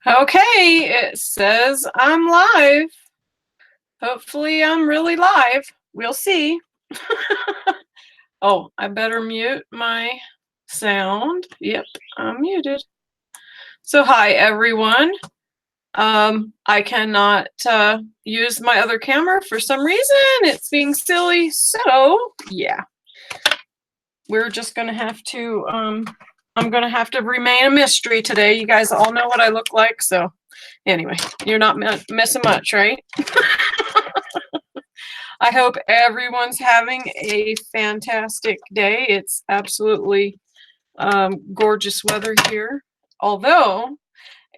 Okay, it says I'm live. Hopefully I'm really live. We'll see. Oh, I better mute my sound. Yep, I'm muted. So hi everyone. I cannot use my other camera for some reason. It's being silly. So yeah, we're just gonna have to I'm gonna have to remain a mystery today. You guys all know what I look like, so anyway, you're not missing much, right? I hope everyone's having a fantastic day. It's absolutely gorgeous weather here, although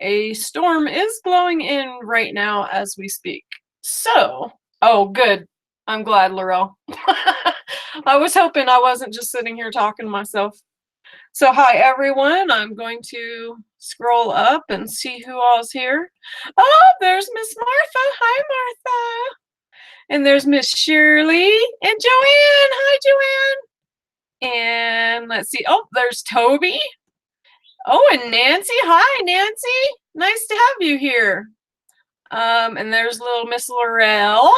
a storm is blowing in right now as we speak. So, oh, good. I'm glad, Laurel. I was hoping I wasn't just sitting here talking to myself. So, hi, everyone. I'm going to scroll up and see who all's here. Oh, there's Miss Martha. Hi, Martha. And there's Miss Shirley and Joanne. Hi, Joanne. And let's see. Oh, there's Toby. Oh, and Nancy. Hi, Nancy. Nice to have you here. And there's little Miss Laurel.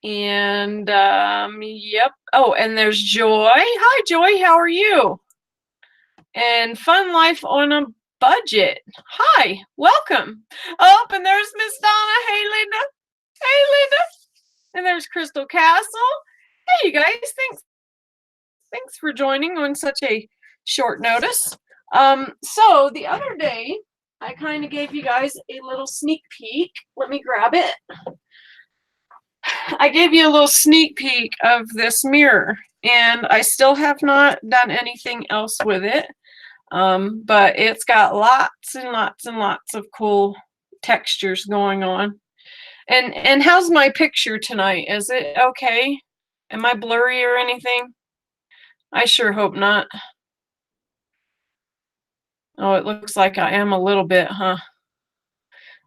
And yep. Oh, and there's Joy. Hi, Joy. How are you? And Fun Life on a Budget. Hi, welcome. Oh, and there's Miss Donna. Hey, Linda. Hey, Linda. And there's Crystal Castle. Hey, you guys. Thanks for joining on such a short notice. So the other day, I kind of gave you guys a little sneak peek. Let me grab it. I gave you a little sneak peek of this mirror, and I still have not done anything else with it. But it's got lots and lots and lots of cool textures going on. And how's my picture tonight? Is it okay? Am I blurry or anything? I sure hope not. Oh, it looks like I am a little bit, huh?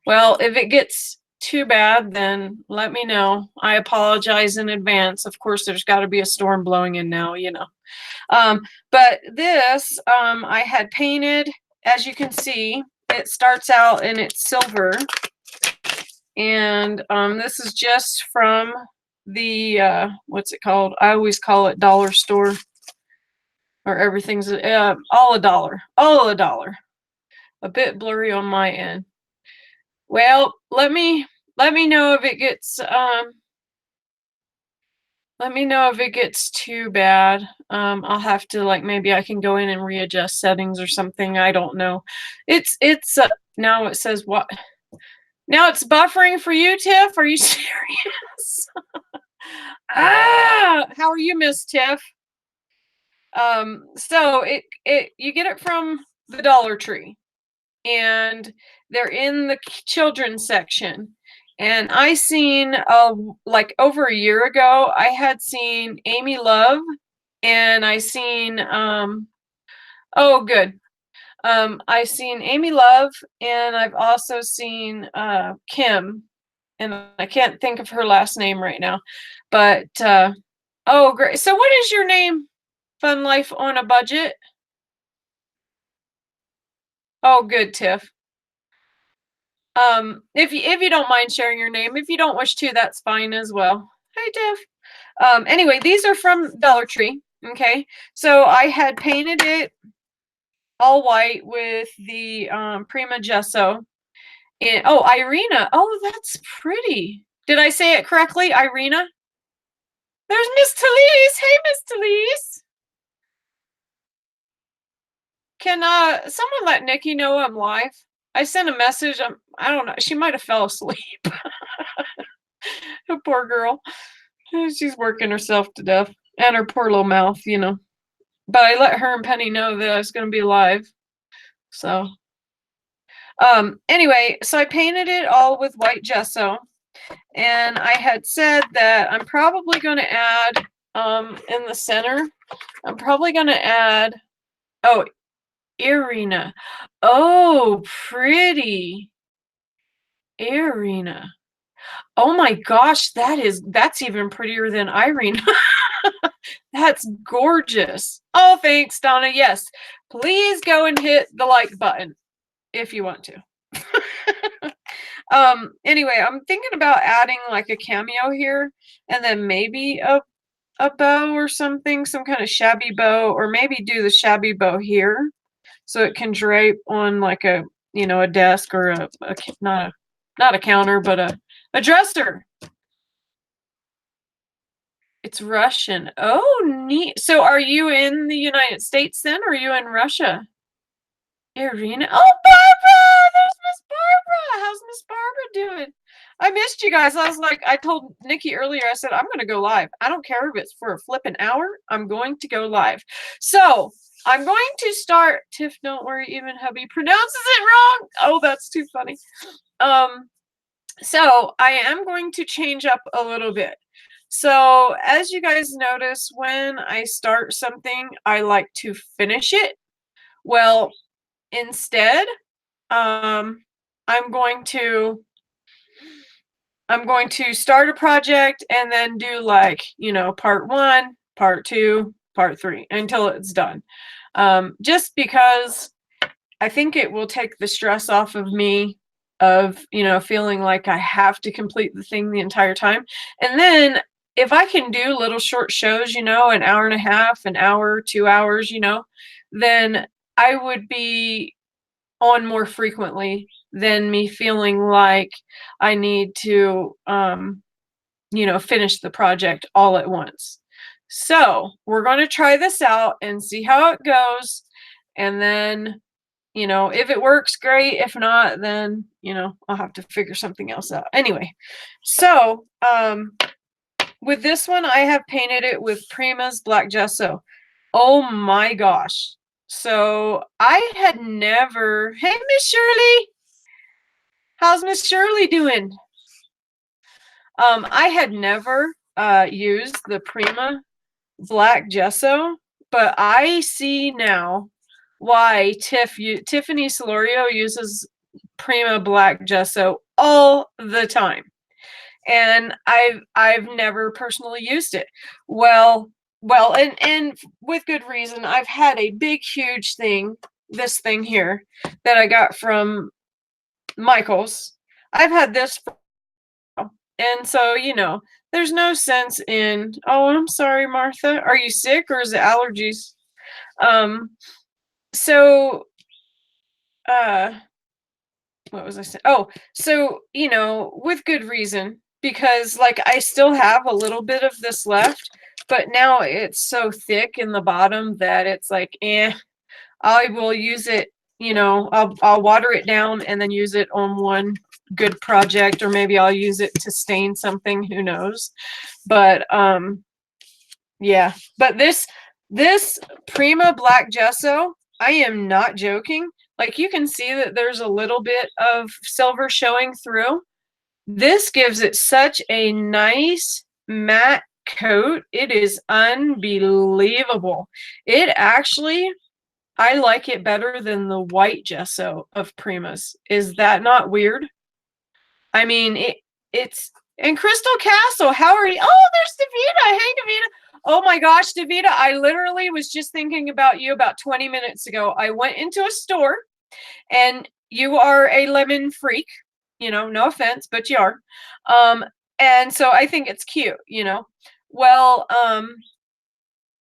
Well, if it gets too bad, then let me know. I apologize in advance. Of course, there's got to be a storm blowing in now, you know. But this, I had painted, as you can see, it starts out and it's silver. And this is just from the, what's it called? I always call it dollar store. Or everything's all a dollar. All a dollar. A bit blurry on my end. Well, let me know if it gets let me know if it gets too bad. I'll have to, like, maybe I can go in and readjust settings or something. I don't know. It's now it says what? Now it's buffering for you, Tiff. Are you serious? How are you, Miss Tiff? So you get it from the Dollar Tree, and they're in the children's section. And I seen like over a year ago, I had seen Amy Love, and I seen oh good. I seen Amy Love, and I've also seen Kim, and I can't think of her last name right now. But oh great. So what is your name? Fun Life on a Budget? Oh good, Tiff. If you don't mind sharing your name, if you don't wish to, that's fine as well. Hi, Tiff. Anyway, these are from Dollar Tree. Okay, so I had painted it all white with the Prima Gesso. And oh, Irina. Oh, that's pretty. Did I say it correctly, Irina? There's Miss Talise. Hey, Miss Talise. Can someone let Nikki know I'm live? I sent a message. I don't know. She might have fell asleep. The poor girl. She's working herself to death. And her poor little mouth, you know. But I let her and Penny know that I was going to be live. So, anyway, so I painted it all with white gesso. And I had said that I'm probably going to add, in the center, I'm probably going to add, oh, Irina. Oh, pretty. Irina. Oh my gosh, that's even prettier than Irene. That's gorgeous. Oh, thanks, Donna. Yes, please go and hit the like button if you want to. Anyway, I'm thinking about adding like a cameo here, and then maybe a bow or something, some kind of shabby bow, or maybe do the shabby bow here so it can drape on like a, a desk or not a counter, but a dresser. It's Russian. Oh, neat. So are you in the United States then, or are you in Russia? Irina. Oh, Barbara! There's Miss Barbara. How's Miss Barbara doing? I missed you guys. I told Nikki earlier, I said, I'm going to go live. I don't care if it's for a flipping hour. I'm going to go live. So I'm going to start. Tiff, don't worry, even hubby pronounces it wrong. Oh, that's too funny. So I am going to change up a little bit. So as you guys notice, when I start something, I like to finish it. Well, instead, I'm going to start a project and then do like, part 1, part 2, part 3 until it's done. Just because I think it will take the stress off of me of, feeling like I have to complete the thing the entire time. And then if I can do little short shows, an hour and a half, an hour, 2 hours, then I would be on more frequently than me feeling like I need to, finish the project all at once. So we're going to try this out and see how it goes. And then, if it works, great. If not, then, I'll have to figure something else out. Anyway, so with this one, I have painted it with Prima's black gesso. Oh my gosh. So I had never, hey, Miss Shirley, how's Miss Shirley doing? I had never used the Prima black gesso, but I see now why Tiffany Solorio uses Prima black gesso all the time. And I've never personally used it. Well, and with good reason. I've had a big, huge thing, this thing here, that I got from Michael's. I've had this for, and so, there's no sense in, oh, I'm sorry, Martha. Are you sick or is it allergies? So, what was I saying? Oh, so, with good reason, because like I still have a little bit of this left, but now it's so thick in the bottom that it's like, I will use it, I'll water it down and then use it on one good project, or maybe I'll use it to stain something, who knows. But yeah, but this Prima black gesso, I am not joking. Like you can see that there's a little bit of silver showing through. This gives it such a nice matte coat. It is unbelievable. It actually, I like it better than the white gesso of Prima's. Is that not weird? I mean, it's in Crystal Castle. How are you? Oh, there's Davita. Hey, Davita. Oh my gosh, Davita, I literally was just thinking about you about 20 minutes ago. I went into a store, and you are a lemon freak, no offense, but you are. And so I think it's cute, Well,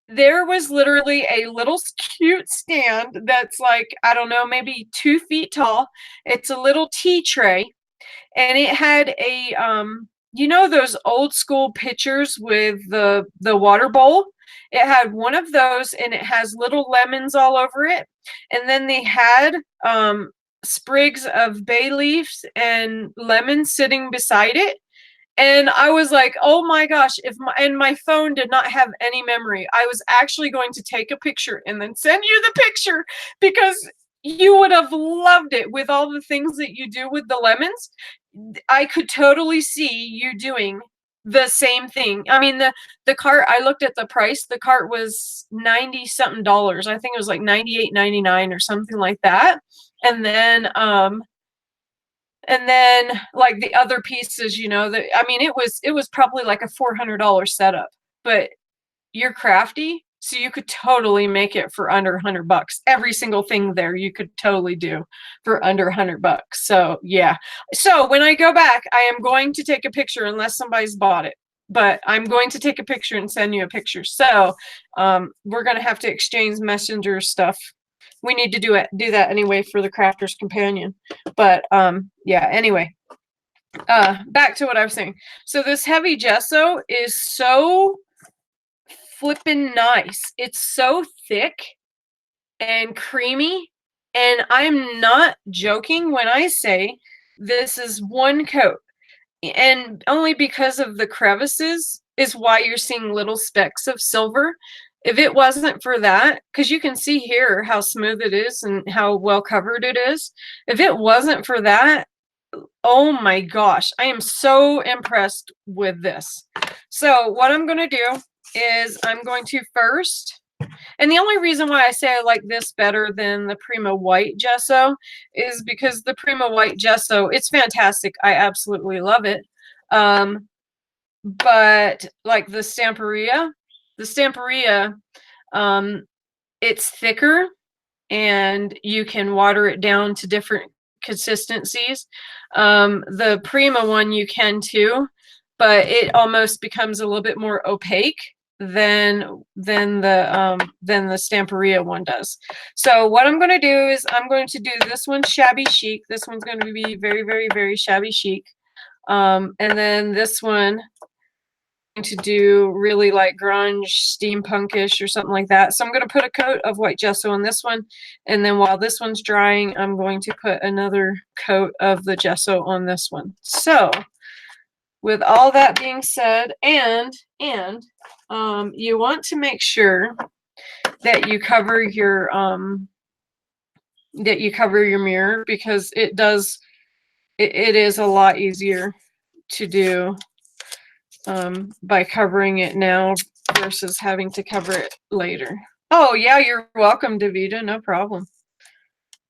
there was literally a little cute stand that's like, I don't know, maybe 2 feet tall. It's a little tea tray, and it had a those old school pitchers with the water bowl. It had one of those, and it has little lemons all over it, and then they had sprigs of bay leaves and lemons sitting beside it. And I was like, oh my gosh, and my phone did not have any memory. I was actually going to take a picture and then send you the picture, because you would have loved it with all the things that you do with the lemons. I could totally see you doing the same thing. I mean, the cart, I looked at the price, the cart was 90 something dollars. I think it was like $98.99 or something like that. And then like the other pieces, I mean, it was probably like a $400 setup. But you're crafty, So you could totally make it for under $100. Every single thing there you could totally do for under $100. So yeah. So when I go back, I am going to take a picture unless somebody's bought it. But I'm going to take a picture and send you a picture. So we're going to have to exchange messenger stuff. We need to do that anyway for the Crafter's Companion. But yeah, anyway. Back to what I was saying. So this heavy gesso is so flippin' nice. It's so thick and creamy, and I'm not joking when I say this is one coat, and only because of the crevices is why you're seeing little specks of silver. If it wasn't for that, because you can see here how smooth it is and how well covered it is, if it wasn't for that, oh my gosh, I am so impressed with this. So what I'm going to do is I'm going to first, and the only reason why I say I like this better than the Prima White gesso is because the Prima White gesso, it's fantastic. I absolutely love it. But like the Stamperia, it's thicker and you can water it down to different consistencies. The Prima one you can too, but it almost becomes a little bit more opaque than the Stamperia one does. So what I'm going to do is I'm going to do this one shabby chic. This one's going to be very, very, very shabby chic. And then this one to do really like grunge, steampunkish or something like that. So I'm going to put a coat of white gesso on this one, and then while this one's drying, I'm going to put another coat of the gesso on this one. So with all that being said, and you want to make sure that you cover your mirror, because it is a lot easier to do by covering it now versus having to cover it later. Oh yeah, you're welcome, Davida. No problem.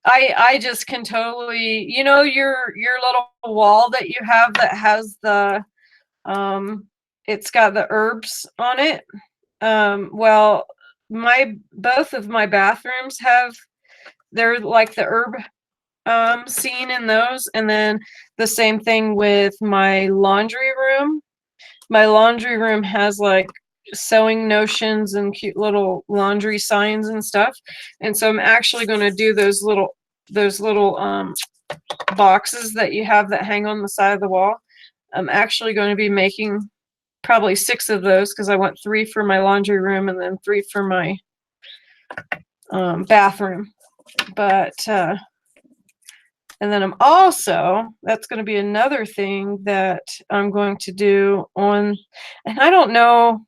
I just can totally, you know, your little wall that you have that has the it's got the herbs on it. Well, both of my bathrooms they're like the herb scene in those, and then the same thing with my laundry room. My laundry room has like sewing notions and cute little laundry signs and stuff. And so I'm actually going to do those little boxes that you have that hang on the side of the wall. I'm actually going to be making probably 6 of those, because I want 3 for my laundry room and then 3 for my bathroom. But and then I'm also, that's going to be another thing that I'm going to do on, and I don't know,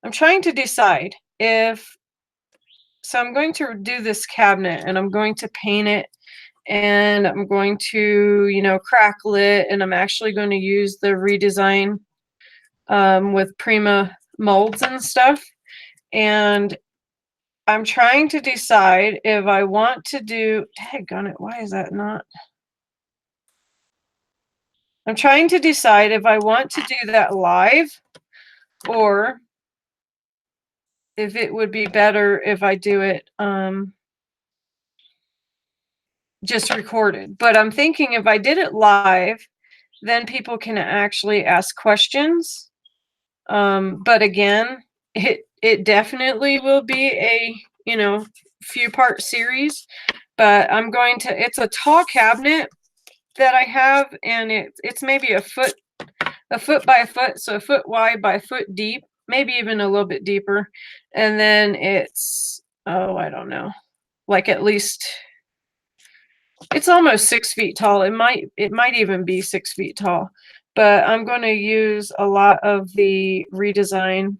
I'm trying to decide so I'm going to do this cabinet and I'm going to paint it, and I'm going to, you know, crackle it, and I'm actually going to use the redesign with Prima molds and stuff. And I'm trying to decide if I want to do, daggone it, why is that not? I'm trying to decide if I want to do that live, or if it would be better if I do it just recorded. But I'm thinking if I did it live, then people can actually ask questions. But again, it definitely will be a, you know, few part series. But I'm going to, it's a tall cabinet that I have, and it's maybe a foot by a foot, so a foot wide by a foot deep, maybe even a little bit deeper. And then it's, oh, I don't know, like at least, it's almost 6 feet tall. It might even be 6 feet tall. But I'm going to use a lot of the redesign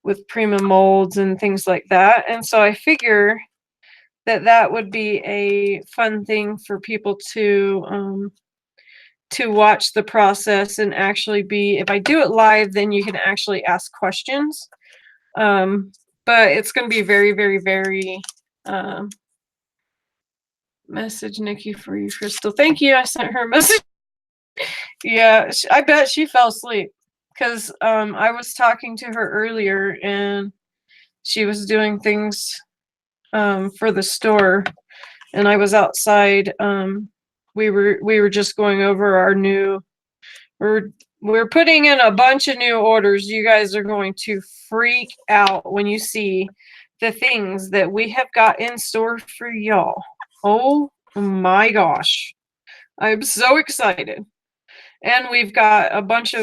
with Prima molds and things like that. And so I figure that would be a fun thing for people to watch the process and actually be, if I do it live, then you can actually ask questions. But it's going to be very, very, very, message Nikki for you, Crystal. Thank you. I sent her a message. Yeah, I bet she fell asleep, because I was talking to her earlier, and She was doing things for the store, and I was outside. We were just going over our new. We're putting in a bunch of new orders. You guys are going to freak out when you see the things that we have got in store for y'all. Oh my gosh. I'm so excited. And we've got a bunch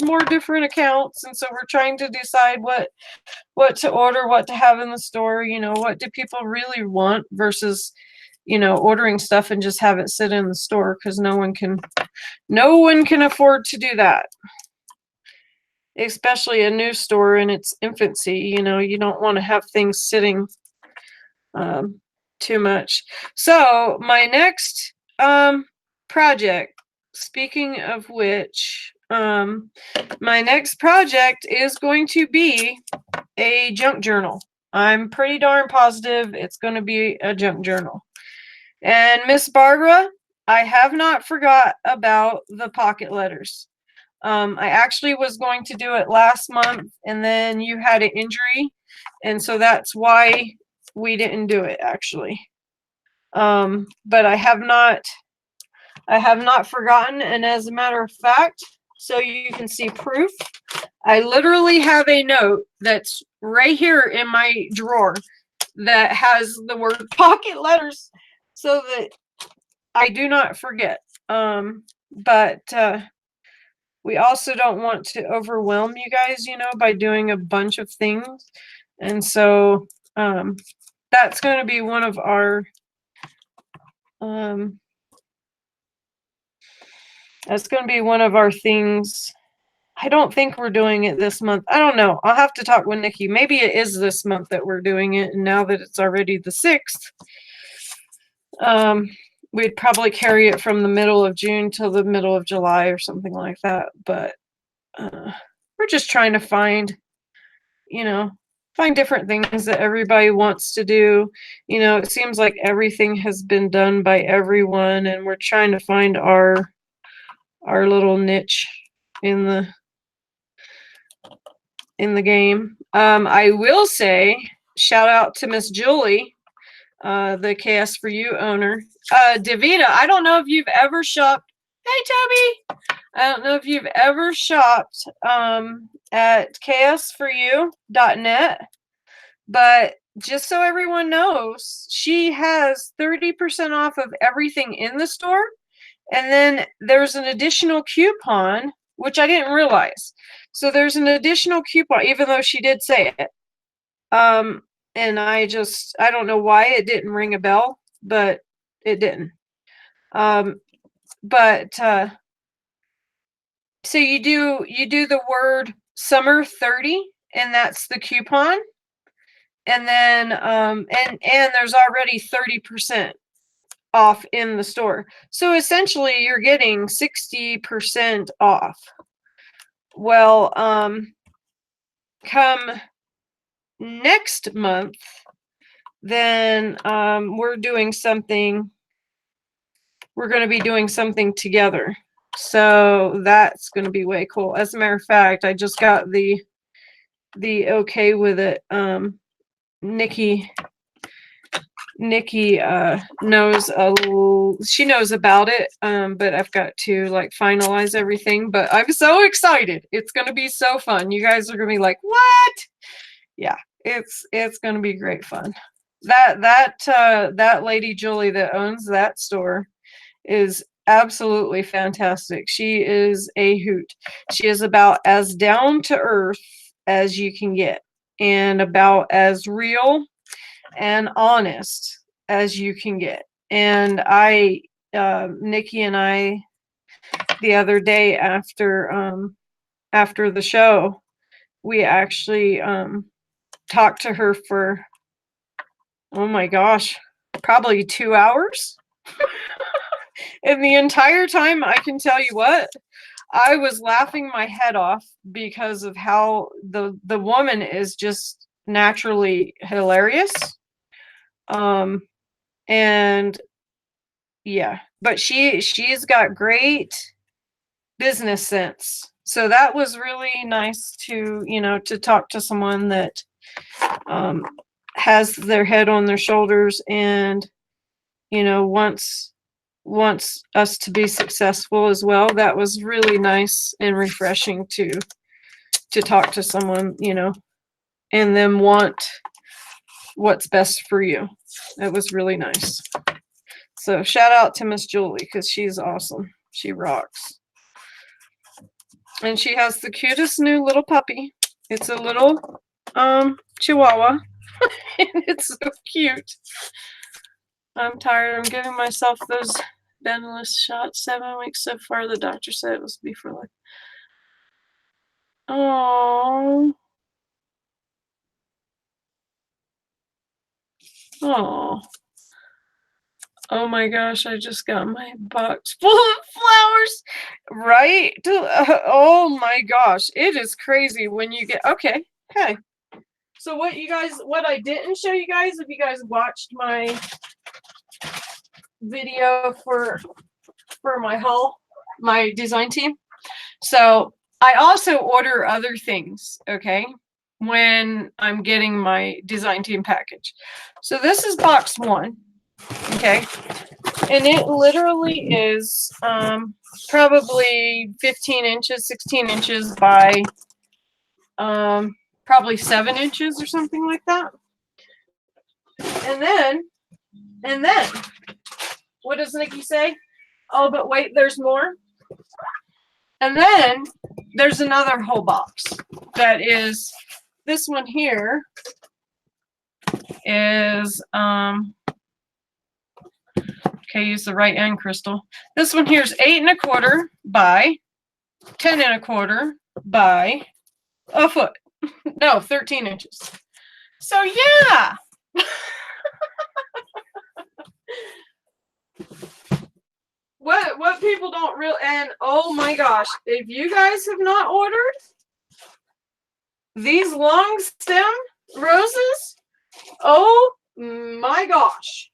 more different accounts, and so we're trying to decide what to order, what to have in the store, what do people really want versus ordering stuff and just have it sit in the store, because no one can afford to do that, especially a new store in its infancy. You don't want to have things sitting too much. So my next project, speaking of which, my next project is going to be a junk journal. I'm pretty darn positive it's going to be a junk journal. And Miss Barbara, I have not forgot about the pocket letters. I actually was going to do it last month, and then you had an injury, and so that's why we didn't do it actually. But I have not forgotten, and as a matter of fact, so you can see proof, I literally have a note that's right here in my drawer that has the word pocket letters so that I do not forget. But we also don't want to overwhelm you guys, by doing a bunch of things. And so that's going to be one of our things. I don't think we're doing it this month. I don't know. I'll have to talk with Nikki. Maybe it is this month that we're doing it, and now that it's already the 6th, we'd probably carry it from the middle of June till the middle of July or something like that. But we're just trying to find different things that everybody wants to do. It seems like everything has been done by everyone, and we're trying to find our little niche in the game. I will say shout out to Miss Julie, the KS for You owner. Davina, I don't know if you've ever shopped. Hey, Toby. I don't know if you've ever shopped at ksforyou.net, but just so everyone knows, she has 30% off of everything in the store, and then there's an additional coupon, which I didn't realize. So there's an additional coupon, even though she did say it. And I don't know why it didn't ring a bell, but it didn't. So you do the word summer 30, and that's the coupon. And then and there's already 30% off in the store. So essentially you're getting 60% off. Well, come next month, then we're going to be doing something together. So that's going to be way cool. As a matter of fact, I just got the okay with it. Nikki knows she knows about it, but I've got to finalize everything. But I'm so excited. It's going to be so fun. You guys are going to be like, what? Yeah, it's going to be great fun. That lady Julie that owns that store is absolutely fantastic. She is a hoot. She is about as down to earth as you can get, and about as real and honest as you can get. And Nikki and I, the other day after the show, we actually talked to her for, oh my gosh, probably 2 hours. And the entire time, I can tell you what, I was laughing my head off because of how the woman is just naturally hilarious. And yeah, but she's got great business sense. So that was really nice to, to talk to someone that has their head on their shoulders and, wants us to be successful as well. That was really nice and refreshing to talk to someone, and them want what's best for you. It was really nice. So shout out to Miss Julie because she's awesome. She rocks. And she has the cutest new little puppy. It's a little chihuahua. And it's so cute. I'm tired. I'm giving myself those Benelux shots. 7 weeks so far. The doctor said it was before life. Oh. Oh. Oh my gosh, I just got my box full of flowers. Right? Oh my gosh. It is crazy when you get okay. Hey. So what I didn't show you guys, if you guys watched my video for my haul, my design team. So I also order other things, okay, when I'm getting my design team package. So this is box 1, okay, and it literally is probably 15 inches, 16 inches by probably 7 inches or something like that. And then, what does Nikki say? Oh, but wait, there's more. And then there's another whole box that is, this one here is, okay, use the right end, Crystal. This one here is 8 1/4 by 10 1/4 by a foot. No, 13 inches. So yeah. What people don't real, and oh my gosh, if you guys have not ordered these long stem roses, oh my gosh,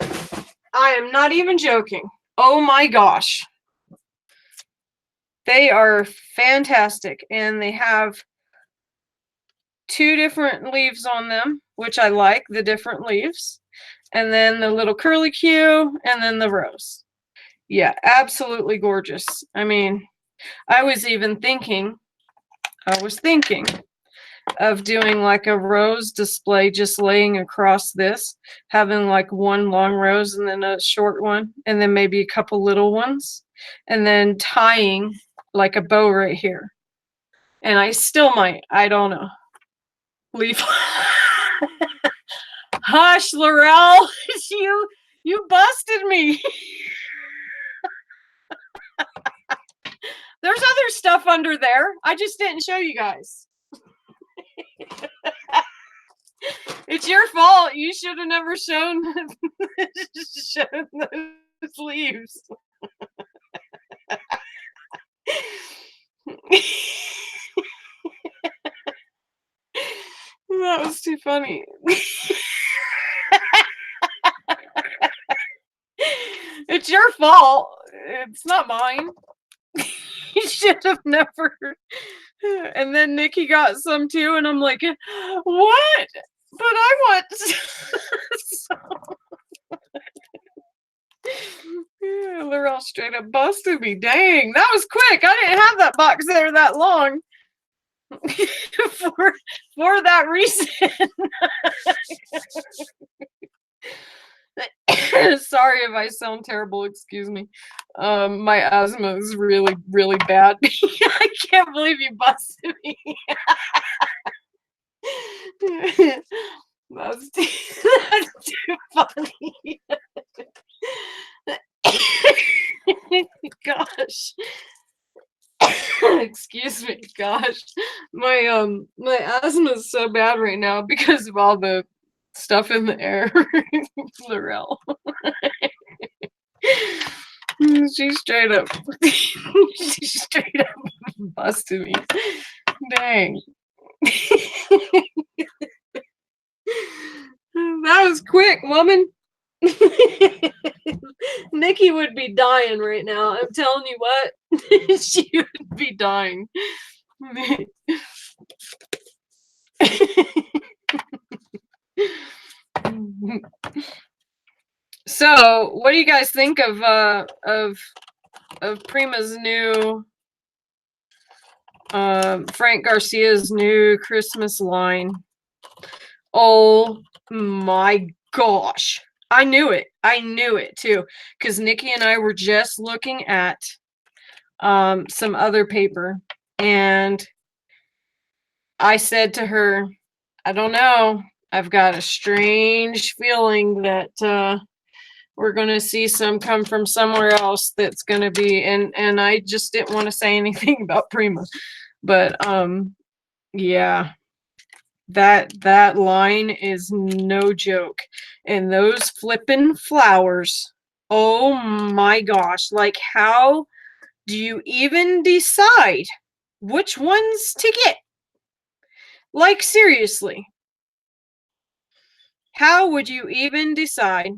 I am not even joking. Oh my gosh, they are fantastic, and they have 2 different leaves on them, which I like, the different leaves, and then the little curlicue, and then the rose. Yeah, absolutely gorgeous. I mean, I was thinking of doing like a rose display, just laying across this, having like one long rose and then a short one, and then maybe a couple little ones, and then tying like a bow right here. And I still might, I don't know. Leaf. Hush, Laurel. You busted me. There's other stuff under there. I just didn't show you guys. It's your fault. You should have never shown those leaves. That was too funny. It's your fault. It's not mine. You should have never. And then Nikki got some too, and I'm like, what? But I want yeah, they're all straight up busted me. Dang, that was quick. I didn't have that box there that long. for that reason. Sorry if I sound terrible, excuse me. My asthma is really, really bad. I can't believe you busted me. That's too funny. Gosh. Excuse me, gosh. My asthma is so bad right now because of all the stuff in the air. Laurel. She straight up busted me. Dang. That was quick, woman. Nikki would be dying right now. I'm telling you what, she would be dying. So, what do you guys think of Prima's new Frank Garcia's new Christmas line? Oh my gosh. I knew it. I knew it too. Because Nikki and I were just looking at some other paper. And I said to her, I don't know. I've got a strange feeling that we're going to see some come from somewhere else that's going to be. And I just didn't want to say anything about Prima. But yeah. That line is no joke. And those flippin' flowers. Oh my gosh. Like, how do you even decide which ones to get? Like, seriously. How would you even decide?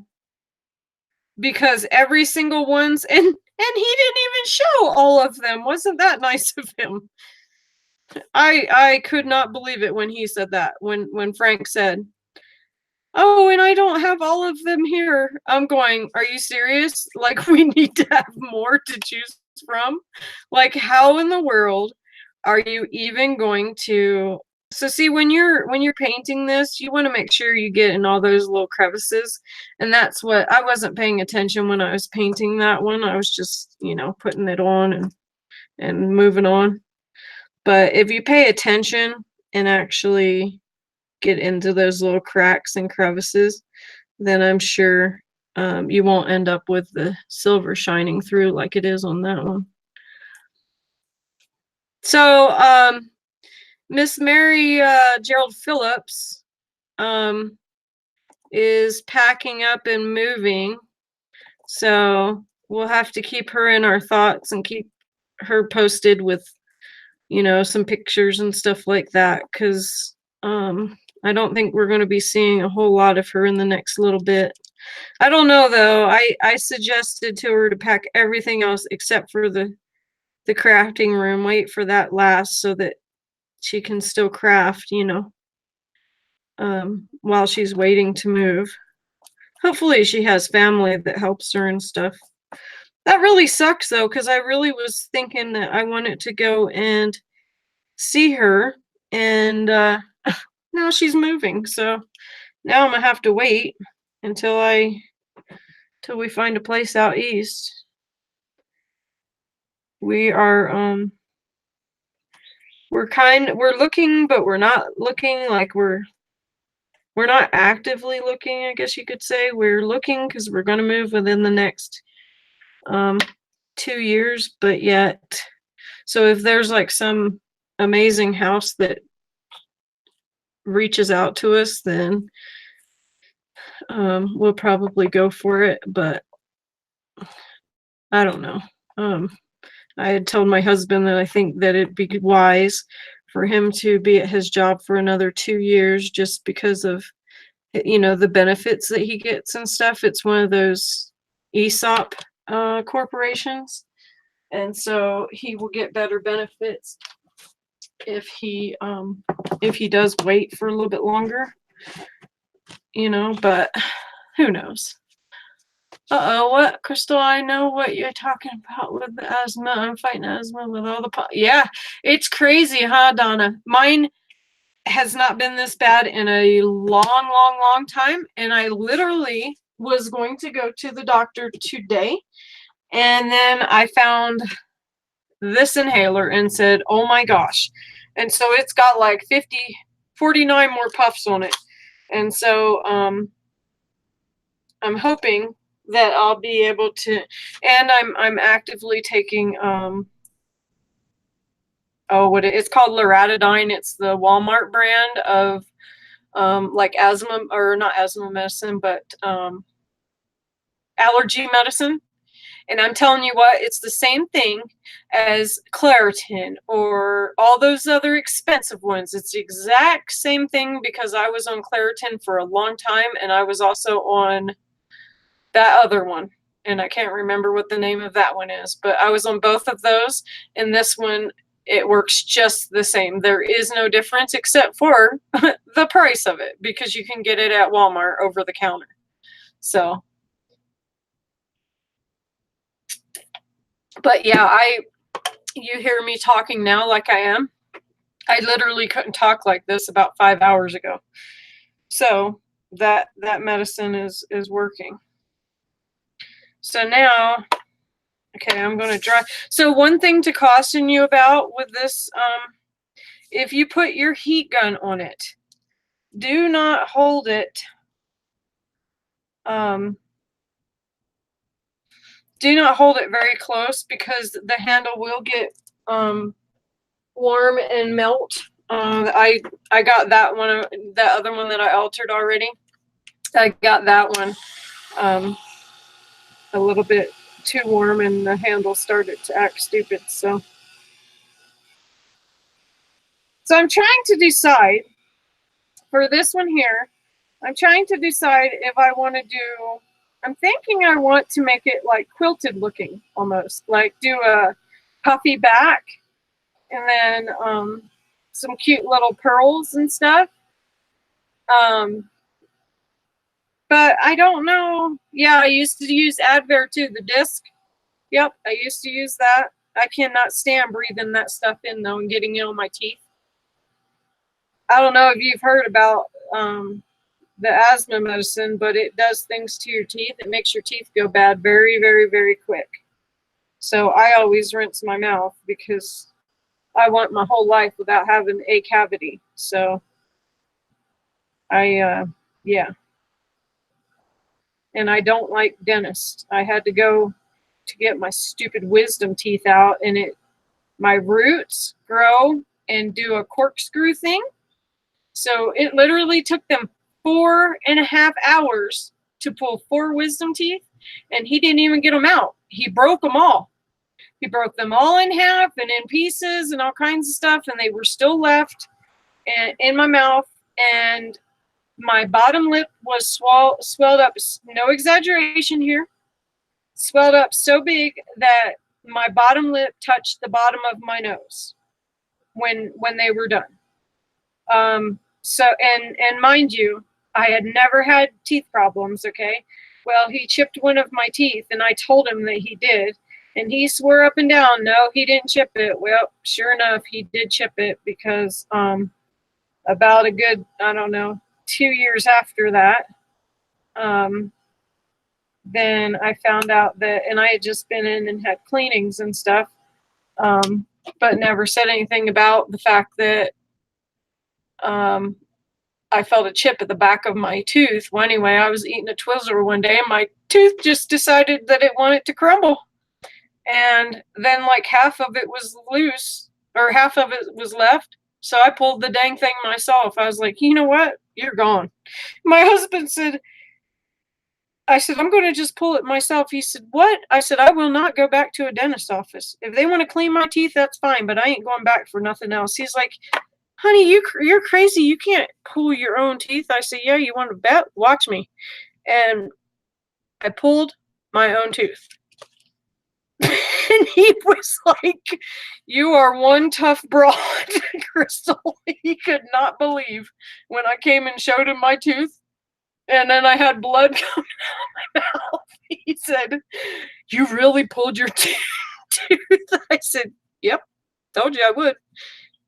Because every single one's and he didn't even show all of them. Wasn't that nice of him? I could not believe it when he said that. When Frank said, "Oh, and I don't have all of them here." I'm going, "Are you serious? Like, we need to have more to choose from? Like, how in the world are you even going to?" So see, when you're painting this, you want to make sure you get in all those little crevices. And that's what I wasn't paying attention when I was painting that one. I was just, putting it on and moving on. But if you pay attention and actually get into those little cracks and crevices, then I'm sure you won't end up with the silver shining through like it is on that one. So Miss Mary Gerald Phillips is packing up and moving. So we'll have to keep her in our thoughts and keep her posted with, some pictures and stuff like that. Because I don't think we're going to be seeing a whole lot of her in the next little bit. I don't know, though. I suggested to her to pack everything else except for the crafting room. Wait for that last so that she can still craft, while she's waiting to move. Hopefully she has family that helps her and stuff. That really sucks, though, because I really was thinking that I wanted to go and see her, and now she's moving. So now I'm gonna have to wait until we find a place out east. We are we're looking, but we're not looking. Like, we're not actively looking, I guess you could say. We're looking because we're going to move within the next 2 years, but yet, so if there's like some amazing house that reaches out to us, then we'll probably go for it. But I don't know. I had told my husband that I think that it'd be wise for him to be at his job for another 2 years, just because of, the benefits that he gets and stuff. It's one of those ESOP corporations, and so he will get better benefits if he does wait for a little bit longer, but who knows. What, Crystal? I know what you're talking about with the asthma. I'm fighting asthma with all the yeah, it's crazy, huh, Donna? Mine has not been this bad in a long time, and I literally was going to go to the doctor today, and then I found this inhaler and said, oh my gosh. And so it's got like 49 more puffs on it. And so I'm hoping that I'll be able to, and I'm actively taking it's called Loratadine. It's the Walmart brand of like asthma, or not asthma medicine, but allergy medicine. And I'm telling you what, it's the same thing as Claritin or all those other expensive ones. It's the exact same thing, because I was on Claritin for a long time, and I was also on that other one. and I can't remember what the name of that one is, but I was on both of those, and this one, it works just the same. There is no difference except for the price of it, because you can get it at Walmart over the counter. So, but yeah, you hear me talking now like I am. I literally couldn't talk like this about 5 hours ago. So that medicine is working. So now, okay, I'm going to dry. So one thing to caution you about with this, if you put your heat gun on it, do not hold it. Do not hold it very close, because the handle will get warm and melt. I got that one, that other one that I altered already. I got that one a little bit too warm, and the handle started to act stupid. So I'm trying to decide for this one here. I'm trying to decide if I want to do. I'm thinking I want to make it like quilted looking, almost like do a puffy back, and then some cute little pearls and stuff. But I don't know. Yeah, I used to use Advair too, the disc. Yep, I used to use that. I cannot stand breathing that stuff in though and getting it on my teeth. I don't know if you've heard about the asthma medicine, but it does things to your teeth. It makes your teeth go bad very, very, very quick. So I always rinse my mouth, because I want my whole life without having a cavity. So yeah. And I don't like dentists. I had to go to get my stupid wisdom teeth out, and my roots grow and do a corkscrew thing. So it literally took them 4.5 hours to pull 4 wisdom teeth, and he didn't even get them out. He broke them all. He broke them all in half and in pieces and all kinds of stuff, and they were still left in my mouth. And my bottom lip was swelled up, no exaggeration here, swelled up so big that my bottom lip touched the bottom of my nose when they were done. So, and mind you, I had never had teeth problems, okay? Well, he chipped one of my teeth, and I told him that he did, and he swore up and down, no, he didn't chip it. Well, sure enough, he did chip it, because about a good, I don't know, 2 years after that, then I found out that, and I had just been in and had cleanings and stuff, but never said anything about the fact that I felt a chip at the back of my tooth. Well, anyway, I was eating a Twizzler one day, and my tooth just decided that it wanted to crumble. And then like half of it was loose, or half of it was left. So I pulled the dang thing myself. I was like, you know what? You're gone. My husband said, I said, I'm going to just pull it myself. He said, what? I said, I will not go back to a dentist office. If they want to clean my teeth, that's fine, but I ain't going back for nothing else. He's like, honey, you're crazy. You can't pull your own teeth. I said, yeah, you want to bet? Watch me. And I pulled my own tooth. And he was like, you are one tough broad, Crystal. He could not believe when I came and showed him my tooth, and then I had blood coming out of my mouth. He said, you really pulled your tooth? I said, yep, told you I would.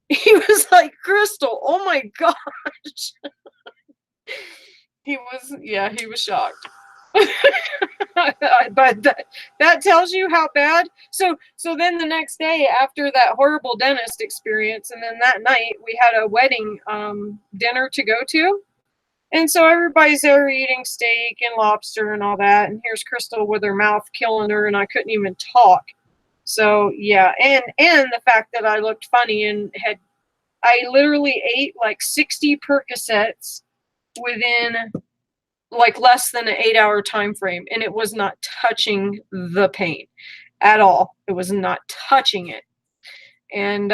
He was like, Crystal, oh my gosh. He was shocked. But that tells you how bad. So then the next day, after that horrible dentist experience, and then that night we had a wedding dinner to go to, and so everybody's there eating steak and lobster and all that, and here's Crystal with her mouth killing her, and I couldn't even talk. So yeah, and the fact that I looked funny, and I literally ate like 60 Percocets within like less than an 8-hour time frame, and it was not touching the pain at all. It was not touching it. And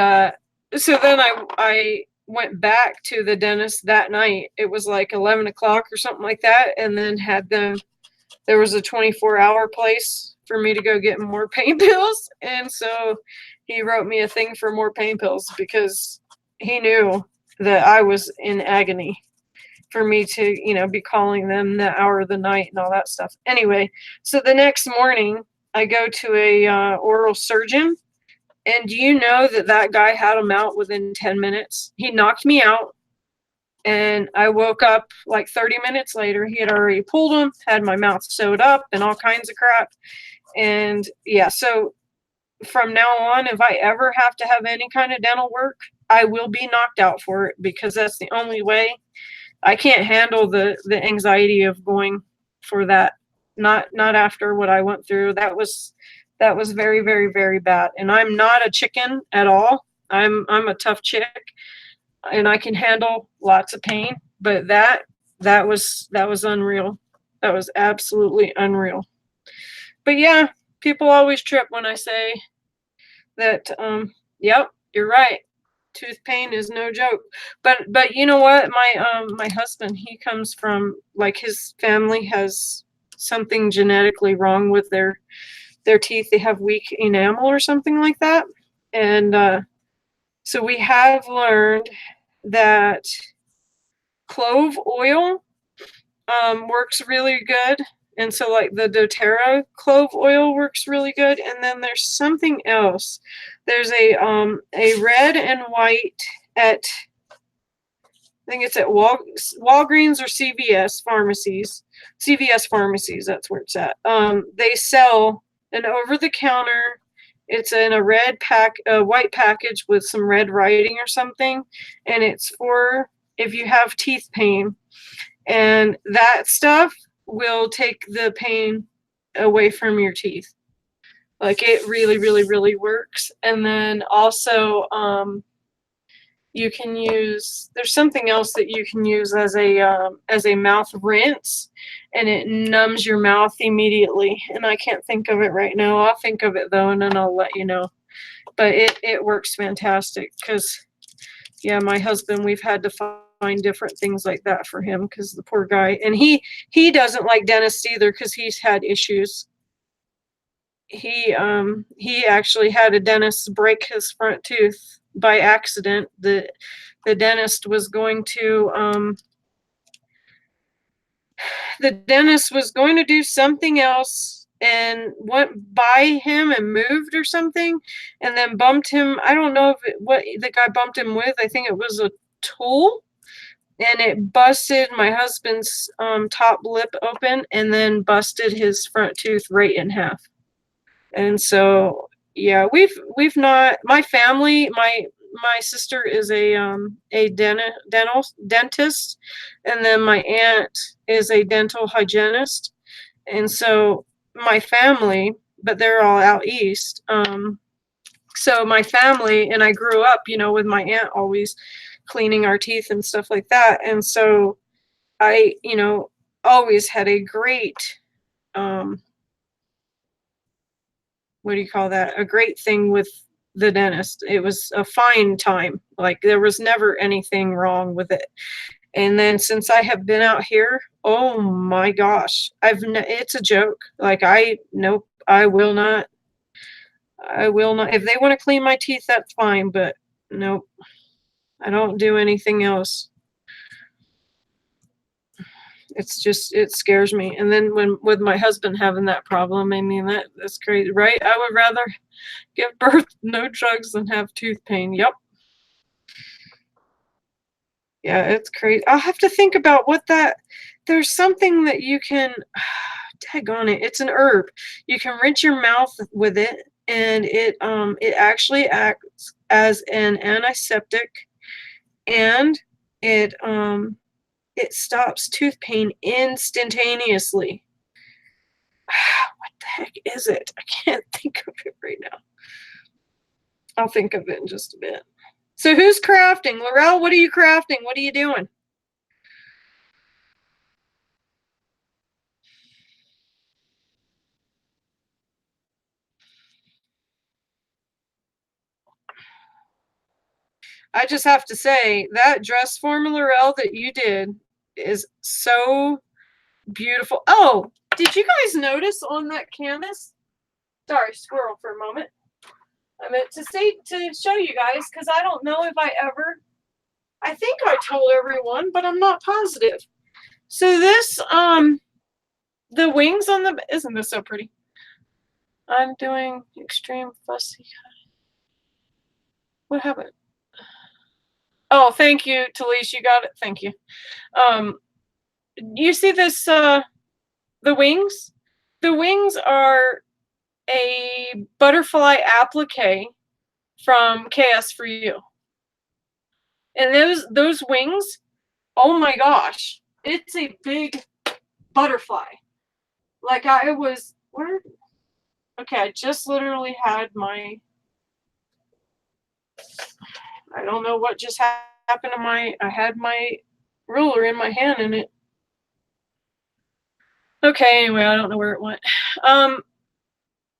so then I went back to the dentist that night. It was like 11 o'clock or something like that, and then had them there was a 24-hour place for me to go get more pain pills. And so he wrote me a thing for more pain pills because he knew that I was in agony for me to, be calling them the hour of the night and all that stuff. Anyway, so the next morning I go to a oral surgeon, and do you know that guy had him out within 10 minutes? He knocked me out, and I woke up like 30 minutes later. He had already pulled them, had my mouth sewed up and all kinds of crap. And yeah, so from now on, if I ever have to have any kind of dental work, I will be knocked out for it, because that's the only way. I can't handle the anxiety of going for that. Not after what I went through. That was very, very, very bad. And I'm not a chicken at all. I'm a tough chick, and I can handle lots of pain. But that was unreal. That was absolutely unreal. But yeah, people always trip when I say that. Yep, you're right. Tooth pain is no joke. But you know what? My husband, he comes from, like, his family has something genetically wrong with their teeth. They have weak enamel or something like that. And so we have learned that clove oil works really good. And so, like, the doTERRA clove oil works really good. And then there's something else. There's a red and white at, I think it's at Walgreens or CVS pharmacies. CVS pharmacies, that's where it's at. They sell an over-the-counter. It's in a white package with some red writing or something, and it's for if you have teeth pain. And that stuff will take the pain away from your teeth. Like, it really, really, really works. And then also, you can use, there's something else that you can use as a mouth rinse, and it numbs your mouth immediately. And I can't think of it right now. I'll think of it though, and then I'll let you know. But it works fantastic, because yeah, my husband, we've had to find different things like that for him, because the poor guy, and he doesn't like dentists either, because he's had issues. He actually had a dentist break his front tooth by accident. The dentist was going to do something else, and went by him and moved or something, and then bumped him. I don't know what the guy bumped him with. I think it was a tool, and it busted my husband's top lip open, and then busted his front tooth right in half. And so yeah, we've not, my family, my sister is a dentist, and then my aunt is a dental hygienist. And so my family, but they're all out east. So my family, and I grew up, with my aunt always cleaning our teeth and stuff like that. And so I, always had a great, what do you call that? A great thing with the dentist. It was a fine time. Like, there was never anything wrong with it. And then since I have been out here, oh my gosh, it's a joke. Like, nope, I will not. If they want to clean my teeth, that's fine, but nope, I don't do anything else. It's just, it scares me. And then with my husband having that problem, I mean, that's crazy, right? I would rather give birth no drugs than have tooth pain. Yep. Yeah, it's crazy. I'll have to think about there's something that you can, tag on it. It's an herb. You can rinse your mouth with it, and it actually acts as an antiseptic, and it stops tooth pain instantaneously. What the heck is it? I can't think of it right now. I'll think of it in just a bit. So who's crafting? Laurel, what are you crafting? What are you doing? I just have to say, that dress form, Laurel, that you did is so beautiful. Oh, Did you guys notice on that canvas? Sorry, squirrel for a moment. I meant to show you guys because I don't know if I think I told everyone, but I'm not positive. So this, the wings on the, isn't this so pretty? I'm doing extreme fussy. What happened? Oh, thank you, Talise. You got it. Thank you. You see this, the wings? The wings are a butterfly applique from KS for You. And those wings, oh my gosh, it's a big butterfly. Like I was, where? Okay, I just literally had my, I don't know what just happened to I had my ruler in my hand and it, okay, anyway, I don't know where it went.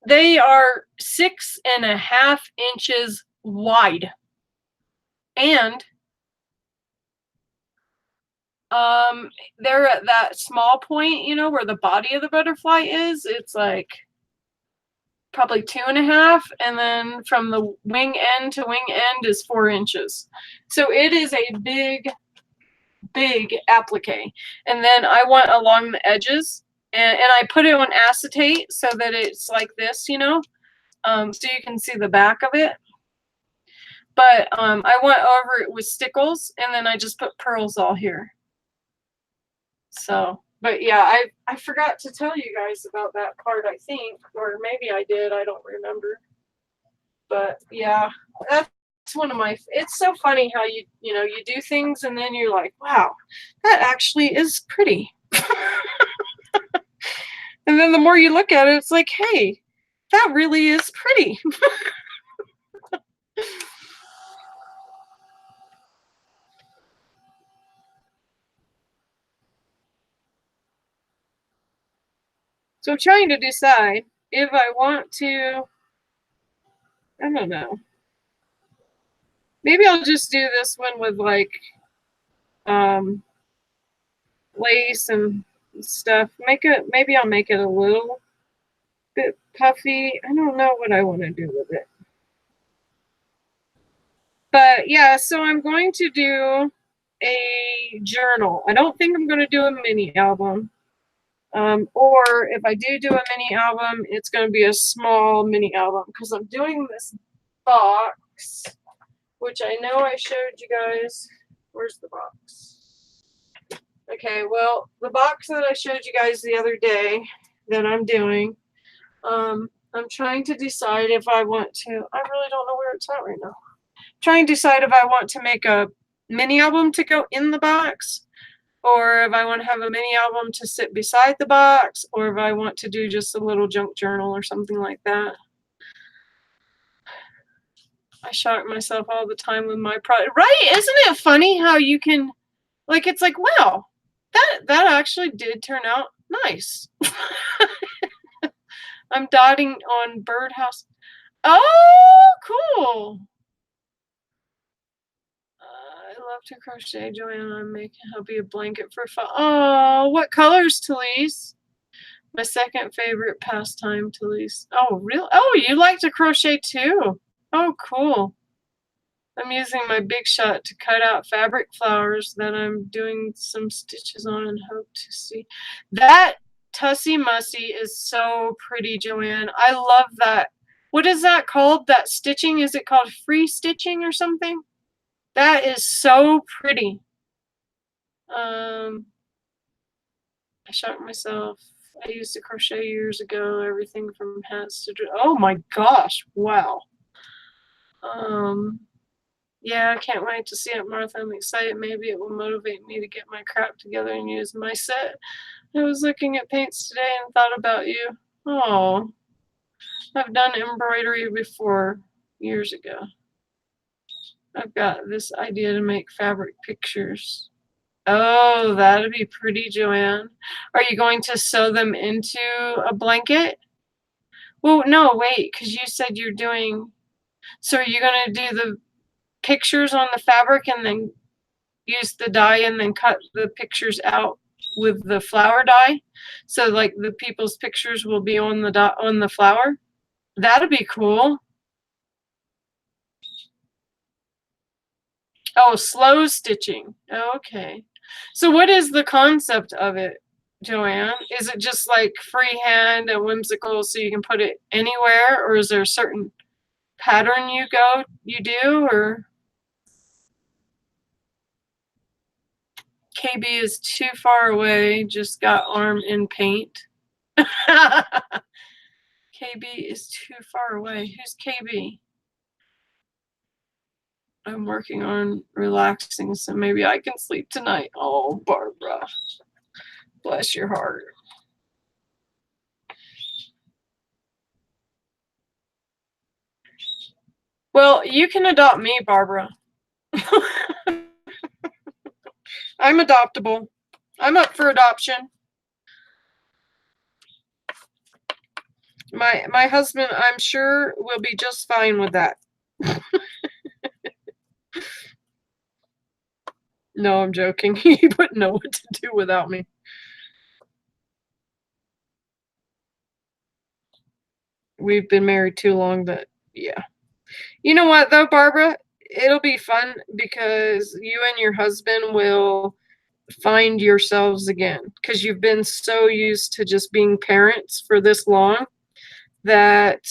They are 6.5 inches wide. And they're at that small point, you know, where the body of the butterfly is. It's like probably 2.5, and then from the wing end to wing end is 4 inches. So it is a big applique. And then I went along the edges and I put it on acetate so that it's like this, you know, so you can see the back of it. But I went over it with stickles and then I just put pearls all here. So, but yeah, I forgot to tell you guys about that part, I think, or maybe I did, I don't remember. But yeah, that's one of my, it's so funny how you know, you do things and then you're like, wow, that actually is pretty. And then the more you look at it, it's like, hey, that really is pretty. So I'm trying to decide if I want to, I don't know. Maybe I'll just do this one with like lace and stuff. Maybe I'll make it a little bit puffy. I don't know what I want to do with it. But yeah, so I'm going to do a journal. I don't think I'm going to do a mini album. Or if I do a mini album, it's going to be a small mini album because I'm doing this box, which I know I showed you guys. Where's the box? Okay, well, the box that I showed you guys the other day that I'm doing, I'm trying to decide if I want to, I really don't know where it's at right now. Trying to decide if I want to make a mini album to go in the box, or if I want to have a mini album to sit beside the box, or if I want to do just a little junk journal or something like that. I shock myself all the time with my product. Right? Isn't it funny how you can, like, it's like, wow, that actually did turn out nice. I'm dotting on birdhouse. Oh, cool. I love to crochet, Joanna. I'm making hubby a blanket for fun. Oh, what colors, Talise? My second favorite pastime, Talise. Oh, really? Oh, you like to crochet too? Oh, cool. I'm using my Big Shot to cut out fabric flowers that I'm doing some stitches on and hope to see. That Tussie Mussy is so pretty, Joanne. I love that. What is that called? That stitching? Is it called free stitching or something? That is so pretty. I shocked myself. I used to crochet years ago, everything from hats to, oh my gosh, wow. Yeah, I can't wait to see it, Martha. I'm excited. Maybe it will motivate me to get my crap together and use my set. I was looking at paints today and thought about you. Oh, I've done embroidery before, years ago. I've got this idea to make fabric pictures. Oh, that'd be pretty, Joanne. Are you going to sew them into a blanket? Well, no, wait, because you said you're doing, so are you going to do the pictures on the fabric and then use the dye and then cut the pictures out with the flower dye. So like the people's pictures will be on the flower. That'd be cool. Oh, slow stitching. Okay. So what is the concept of it, Joanne? Is it just like freehand and whimsical so you can put it anywhere, or is there a certain pattern you do, or KB is too far away, just got arm in paint. KB is too far away. Who's KB? I'm working on relaxing, so maybe I can sleep tonight. Oh, Barbara. Bless your heart. Well, you can adopt me, Barbara. I'm adoptable. I'm up for adoption. My husband, I'm sure, will be just fine with that. No, I'm joking. He wouldn't know what to do without me. We've been married too long that, yeah. You know what, though, Barbara? It'll be fun because you and your husband will find yourselves again because you've been so used to just being parents for this long that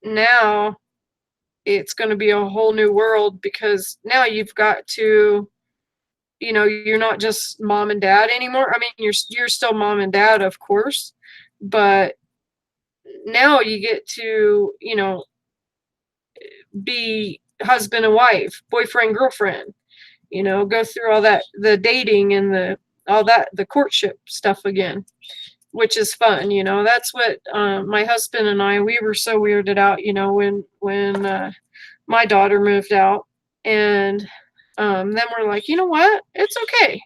now it's going to be a whole new world because now you've got to, you're not just mom and dad anymore. I mean, you're still mom and dad, of course, but now you get to, be husband and wife, boyfriend, girlfriend, go through all that, the dating and the courtship stuff again, which is fun. That's what my husband and we were so weirded out, when my daughter moved out, and then we're like, you know what, it's okay,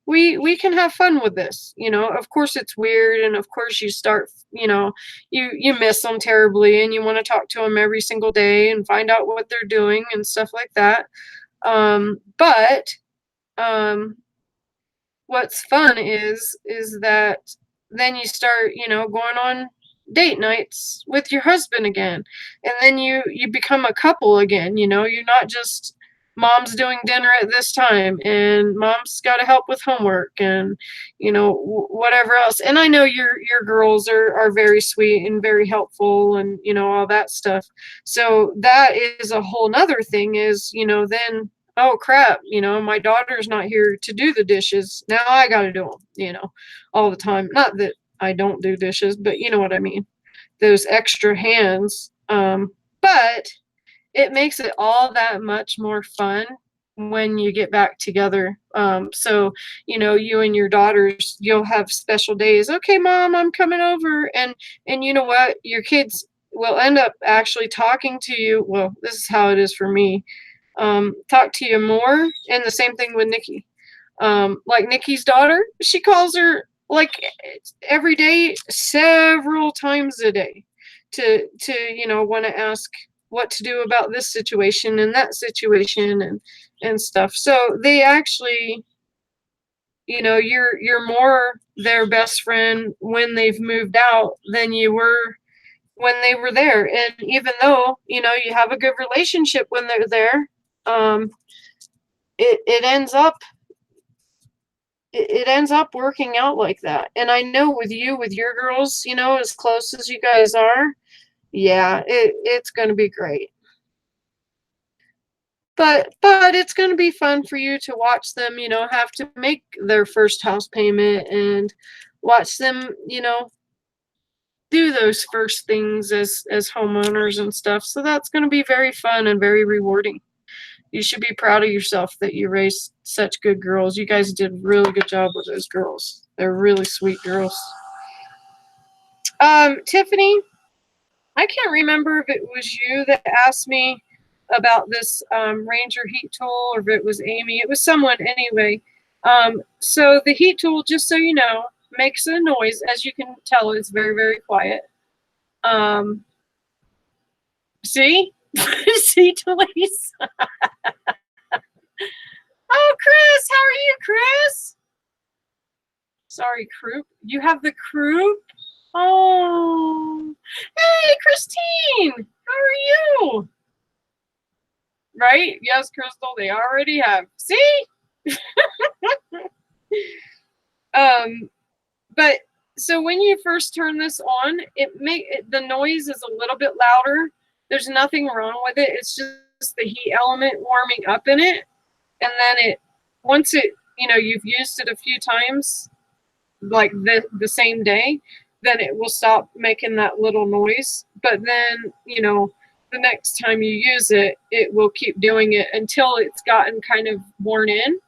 we can have fun with this. Of course it's weird, and of course you start, you miss them terribly, and you want to talk to them every single day and find out what they're doing and stuff like that. But what's fun is that then you start, going on date nights with your husband again, and then you become a couple again. You're not just mom's doing dinner at this time and mom's got to help with homework and whatever else. And I know your girls are very sweet and very helpful and all that stuff. So that is a whole nother thing, is then, oh crap, my daughter's not here to do the dishes. Now I got to do them, all the time. Not that I don't do dishes, but you know what I mean. Those extra hands. But it makes it all that much more fun when you get back together. So, you and your daughters, you'll have special days. Okay, mom, I'm coming over. And you know what? Your kids will end up actually talking to you. Well, this is how it is for me. Talk to you more. And the same thing with Nikki. Like Nikki's daughter, she calls her like every day, several times a day, to want to ask what to do about this situation and that situation and stuff. So they actually, you're more their best friend when they've moved out than you were when they were there. And even though you have a good relationship when they're there, um, it ends up it ends up working out like that. And I know with you, with your girls, as close as you guys are, yeah, it's going to be great. But it's going to be fun for you to watch them, have to make their first house payment and watch them, do those first things as homeowners and stuff. So that's going to be very fun and very rewarding. You should be proud of yourself that you raised such good girls. You guys did a really good job with those girls. They're really sweet girls. Tiffany, I can't remember if it was you that asked me about this Ranger heat tool, or if it was Amy. It was someone anyway. So the heat tool, just so you know, makes a noise. As you can tell, it's very, very quiet. See? See, Talise? Oh, Chris, how are you, Chris? Sorry, croup. You have the croup? Oh. Hey, Christine. How are you? Right? Yes, Crystal, they already have. See? But so when you first turn this on, the noise is a little bit louder. There's nothing wrong with it. It's just the heat element warming up in it. And then once you've used it a few times, like the same day, then it will stop making that little noise. But then, the next time you use it, it will keep doing it until it's gotten kind of worn in.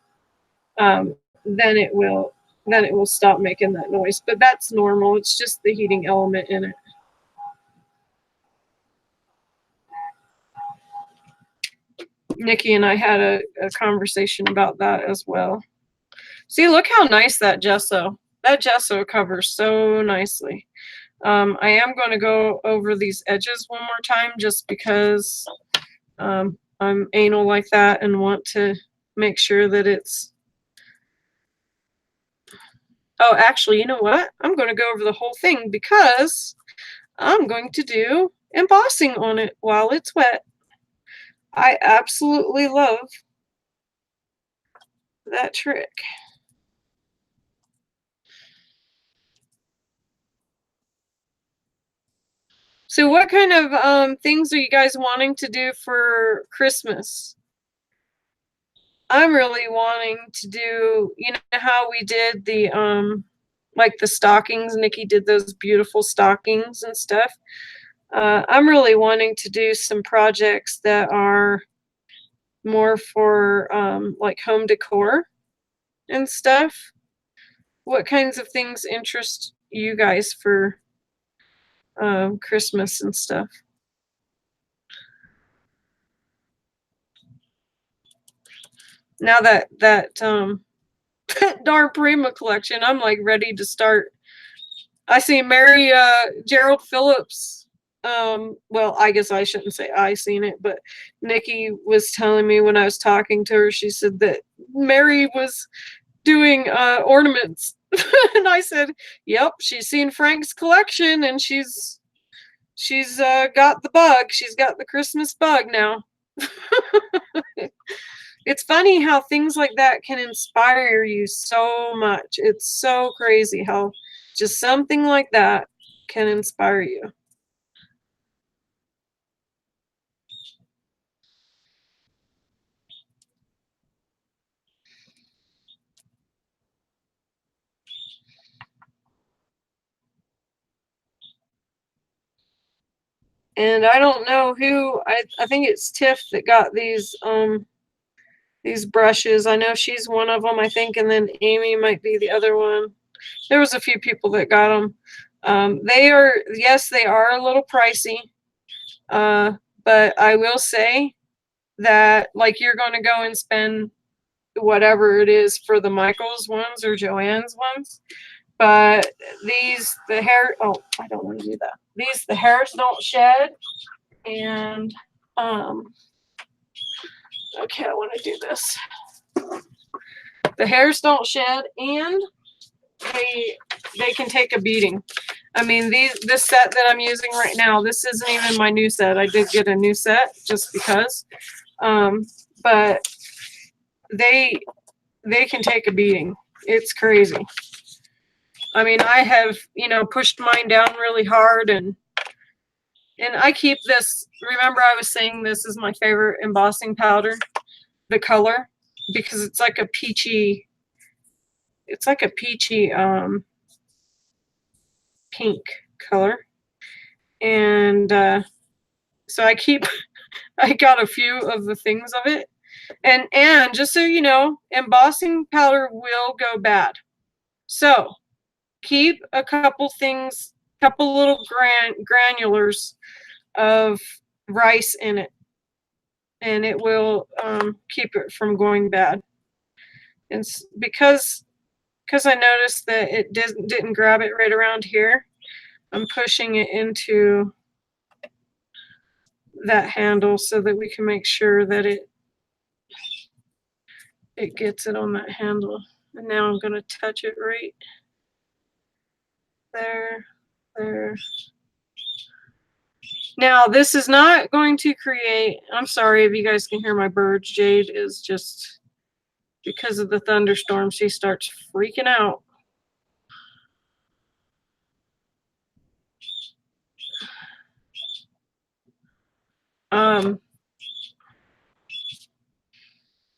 Then it will stop making that noise. But that's normal. It's just the heating element in it. Nikki and I had a conversation about that as well. See, look how nice that gesso covers so nicely. I am going to go over these edges one more time just because I'm anal like that and want to make sure that it's... Oh, actually, you know what? I'm going to go over the whole thing because I'm going to do embossing on it while it's wet. I absolutely love that trick. So what kind of things are you guys wanting to do for Christmas? I'm really wanting to do, how we did the like the stockings. Nikki did those beautiful stockings and stuff. I'm really wanting to do some projects that are more for like home decor and stuff. What kinds of things interest you guys for Christmas and stuff? Now that that darn Prima collection, I'm like ready to start. I see Mary Gerald Phillips. Well, I guess I shouldn't say I seen it, but Nikki was telling me when I was talking to her, she said that Mary was doing ornaments. And I said, yep, she's seen Frank's collection and she's got the bug. She's got the Christmas bug now. It's funny how things like that can inspire you so much. It's so crazy how just something like that can inspire you. And I don't know who, I think it's Tiff that got these brushes. I know she's one of them, I think, and then Amy might be the other one. There was a few people that got them. They are, yes, they are a little pricey. But I will say that, like, you're going to go and spend whatever it is for the Michaels ones or Joanne's ones. But the hair, oh, I don't want to do that. The hairs don't shed. And, okay, I want to do this. The hairs don't shed, and they can take a beating. I mean, this set that I'm using right now, this isn't even my new set. I did get a new set just because. But they can take a beating. It's crazy. I mean, I have, pushed mine down really hard, and I keep this. Remember, I was saying this is my favorite embossing powder, the color, because it's like a peachy, pink color. And so I got a few of the things of it. And just so you know, embossing powder will go bad. So keep a couple little granulars of rice in it, and it will keep it from going bad. And because I noticed that it didn't grab it right around here, I'm pushing it into that handle so that we can make sure that it gets it on that handle. And now I'm going to touch it right there, there. Now, this is not going to create, I'm sorry if you guys can hear my birds. Jade is just, because of the thunderstorm, she starts freaking out.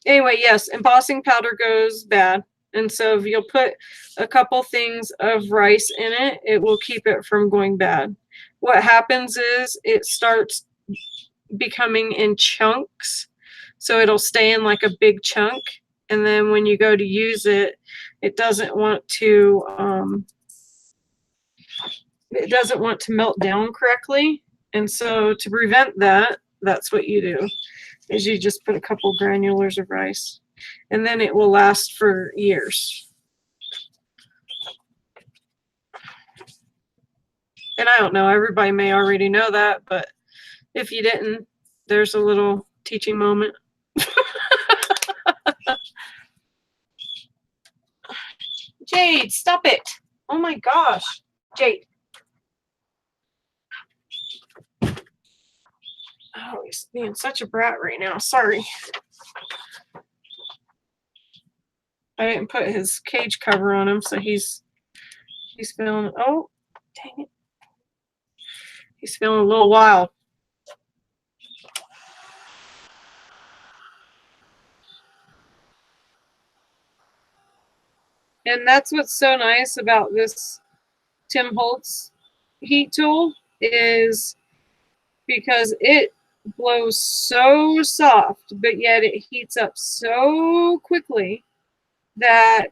Anyway, yes, embossing powder goes bad. And so if you'll put a couple things of rice in it, it will keep it from going bad. What happens is it starts becoming in chunks. So it'll stay in like a big chunk. And then when you go to use it, it doesn't want to melt down correctly. And so to prevent that, that's what you do, is you just put a couple granulars of rice, and then it will last for years. And I don't know, everybody may already know that, but if you didn't, there's a little teaching moment. Jade, stop it. Oh my gosh. Jade. Oh, he's being such a brat right now. Sorry. I didn't put his cage cover on him, so he's feeling, oh, dang it. He's feeling a little wild. And that's what's so nice about this Tim Holtz heat tool, is because it blows so soft, but yet it heats up so quickly that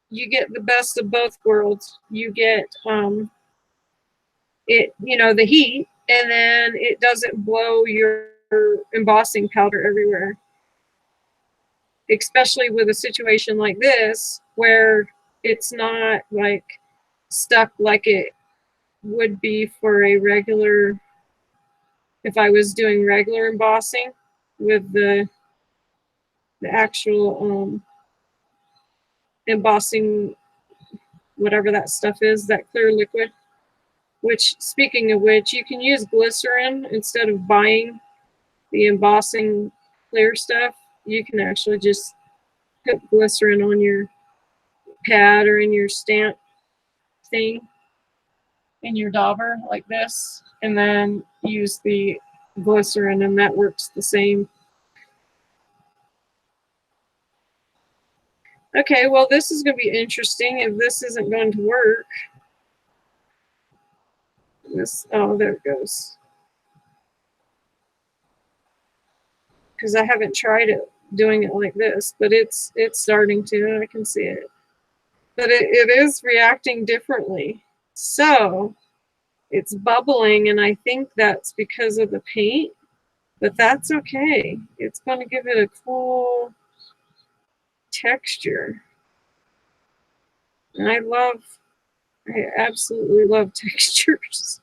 you get the best of both worlds. You get it, you know, the heat, and then it doesn't blow your embossing powder everywhere. Especially with a situation like this where it's not like stuck like it would be for a regular, if I was doing regular embossing with the actual embossing, whatever that stuff is, that clear liquid. Which, speaking of which, you can use glycerin instead of buying the embossing clear stuff. You can actually just put glycerin on your pad or in your stamp thing, in your dauber like this, and then use the glycerin, and that works the same. Okay, well, this is going to be interesting if this isn't going to work. This, oh, there it goes. Because I haven't tried it doing it like this, but it's starting to. I can see it. But it is reacting differently. So it's bubbling, and I think that's because of the paint, but that's okay. It's going to give it a cool texture. And I absolutely love textures.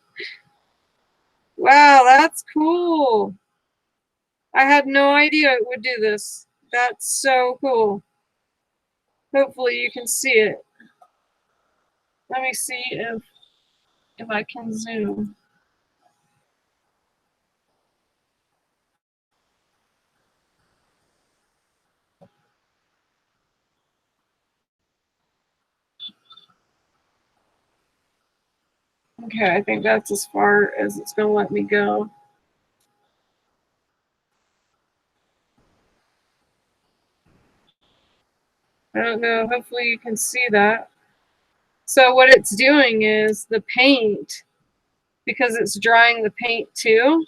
Wow, that's cool. I had no idea it would do this. That's so cool. Hopefully you can see it. Let me see if I can zoom. Okay, I think that's as far as it's going to let me go. I don't know. Hopefully you can see that. So what it's doing is the paint, because it's drying the paint too,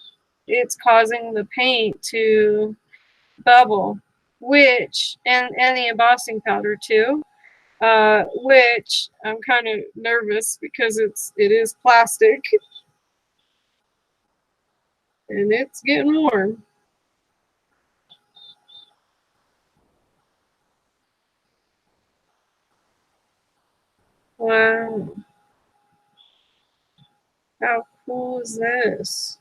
it's causing the paint to bubble, which, and the embossing powder too, which I'm kind of nervous because it is plastic and it's getting warm. Wow. How cool is this?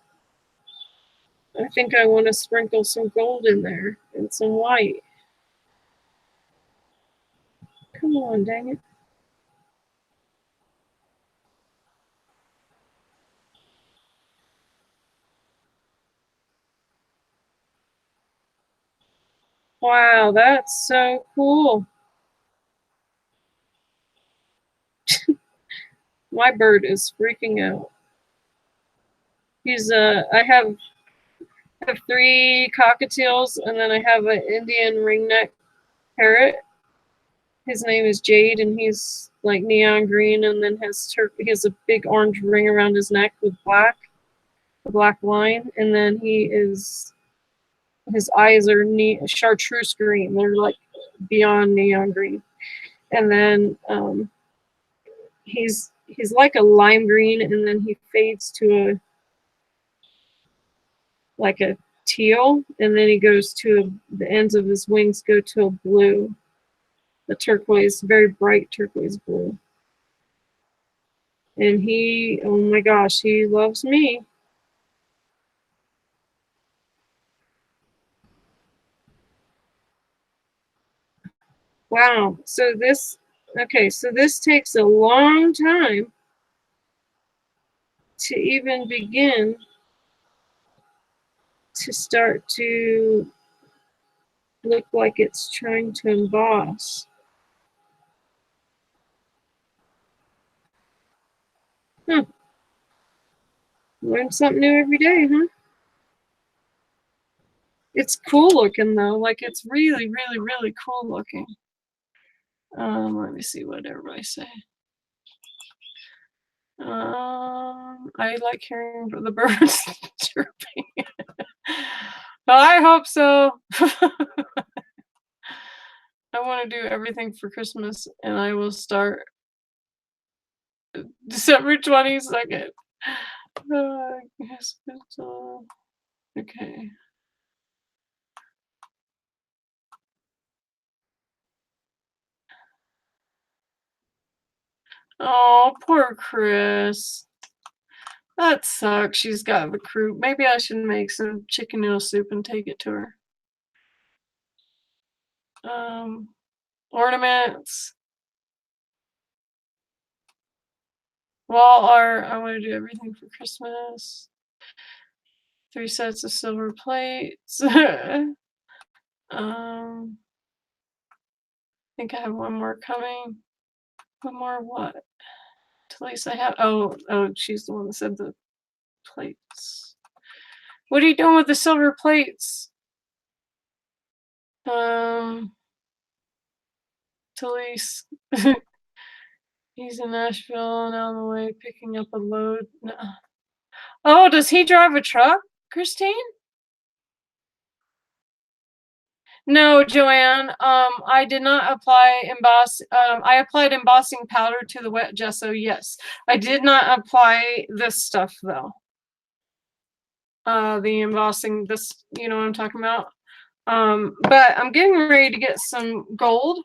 I think I want to sprinkle some gold in there and some white. Come on, dang it. Wow, that's so cool. My bird is freaking out. He's I have 3 cockatiels, and then I have an Indian ringneck parrot. His name is Jade, and he's like neon green, and then he has a big orange ring around his neck with a black line, and then his eyes are chartreuse green. They're like beyond neon green, and then he's like a lime green, and then he fades to a teal, and then he goes to the ends of his wings go to a blue, the turquoise, very bright turquoise blue. And oh my gosh, he loves me. Wow. So this takes a long time to even begin to start to look like it's trying to emboss. Huh. Learn something new every day, huh? It's cool looking though. Like it's really, really, really cool looking. Let me see what everybody say. I like hearing the birds chirping. Well, I hope so. I want to do everything for Christmas, and I will start December 22nd. Okay. Oh, poor Chris. That sucks. She's got the croup. Maybe I should make some chicken noodle soup and take it to her. Ornaments. Wall art. I want to do everything for Christmas. 3 sets of silver plates. I think I have one more coming. One more what? At least I have. Oh, she's the one that said the plates. What are you doing with the silver plates? Talise. He's in Nashville and on the way picking up a load. No. Oh, does he drive a truck, Christine? No, Joanne. I did not apply emboss. I applied embossing powder to the wet gesso. Yes, I did not apply this stuff though. The embossing. This, you know what I'm talking about. But I'm getting ready to get some gold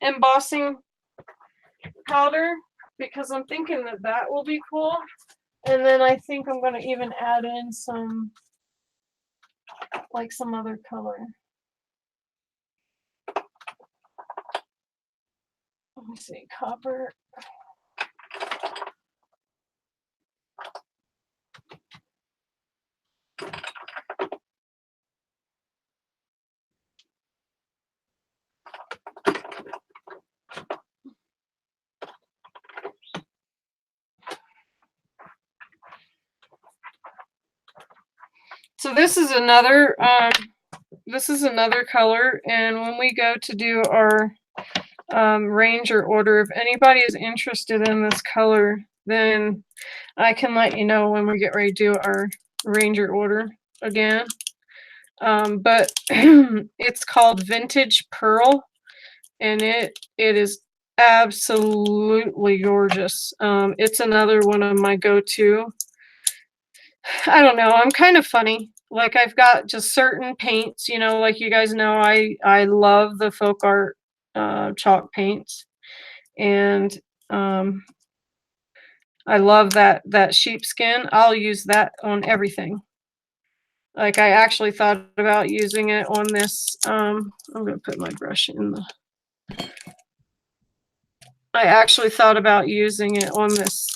embossing powder because I'm thinking that will be cool. And then I think I'm going to even add in some other color. Let me see, copper. So this is another color, and when we go to do our range or order, if anybody is interested in this color, then I can let you know when we get ready to do our ranger order again. But it's called Vintage Pearl, and it is absolutely gorgeous. It's another one of my go-to. I don't know, I'm kind of funny. Like I've got just certain paints, you know, like you guys know, I love the folk art chalk paints, and I love that sheepskin. I'll use that on everything. Like I actually thought about using it on this. I'm gonna put my brush in the. I actually thought about using it on this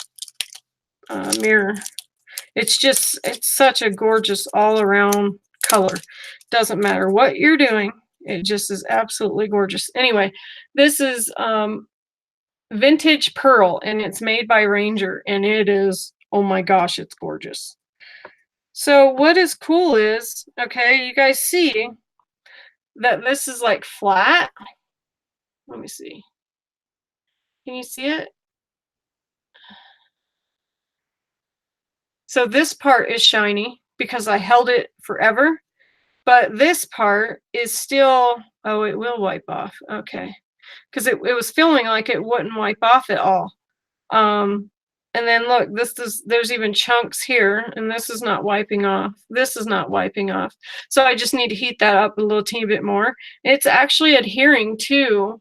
mirror. It's such a gorgeous all around color. Doesn't matter what you're doing. It just is absolutely gorgeous. Anyway, this is vintage pearl, and it's made by Ranger, and it is, oh my gosh, it's gorgeous. So what is cool is, okay, you guys see that this is like flat. Let me see. Can you see it? So this part is shiny because I held it forever, but this part is still, oh, it will wipe off. Okay. Because it was feeling like it wouldn't wipe off at all. And then look, there's even chunks here, and this is not wiping off. This is not wiping off. So I just need to heat that up a little teeny bit more. It's actually adhering to,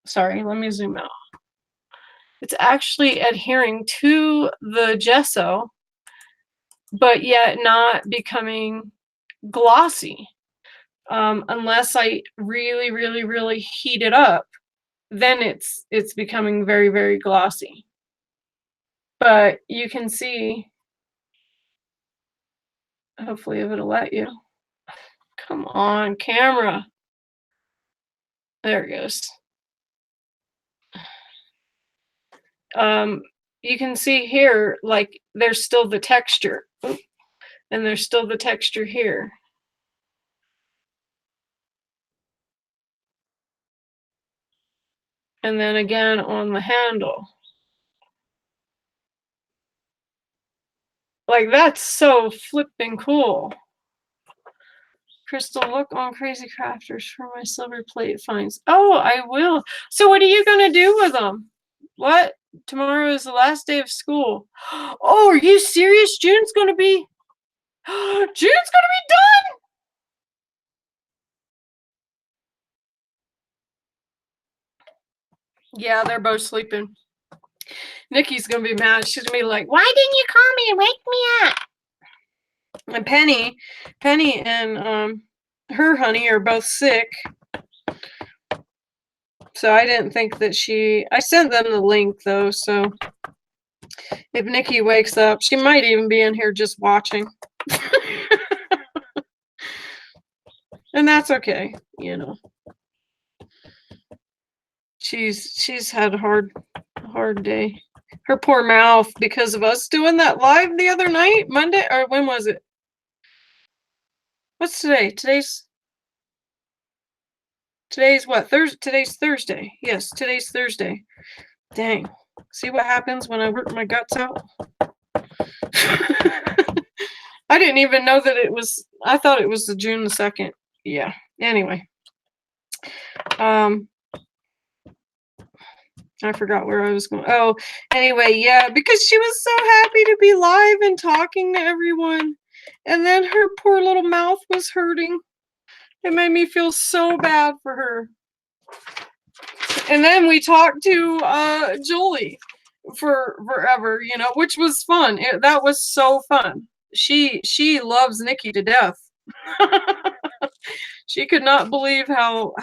sorry, let me zoom out. It's actually adhering to the gesso, but yet not becoming glossy. Unless I really, really, really heat it up, then it's becoming very, very glossy. But you can see, hopefully if it'll let you. Come on, camera. There it goes. You can see here, like there's still the texture. Oop, and there's still the texture here. And then again on the handle. Like, that's so flipping cool. Crystal, look on Crazy Crafters for my silver plate finds. Oh, I will. So what are you going to do with them? What? Tomorrow is the last day of school. Oh, are you serious? June's going to be done. Yeah, they're both sleeping. Nikki's going to be mad. She's going to be like, why didn't you call me and wake me up? And Penny and her honey are both sick. So I didn't think that I sent them the link though, so if Nikki wakes up, she might even be in here just watching. And that's okay, you know. She's had a hard day. Her poor mouth, because of us doing that live the other night, Monday, or when was it? What's today? Today's what? Today's Thursday. Yes, today's Thursday. Dang. See what happens when I work my guts out? I didn't even know that it was, I thought it was the June the 2nd. Yeah. Anyway. I forgot where I was going. Oh, anyway, yeah, because she was so happy to be live and talking to everyone. And then her poor little mouth was hurting. It made me feel so bad for her. And then we talked to Julie for forever, you know, which was fun. That was so fun. She loves Nikki to death. She could not believe how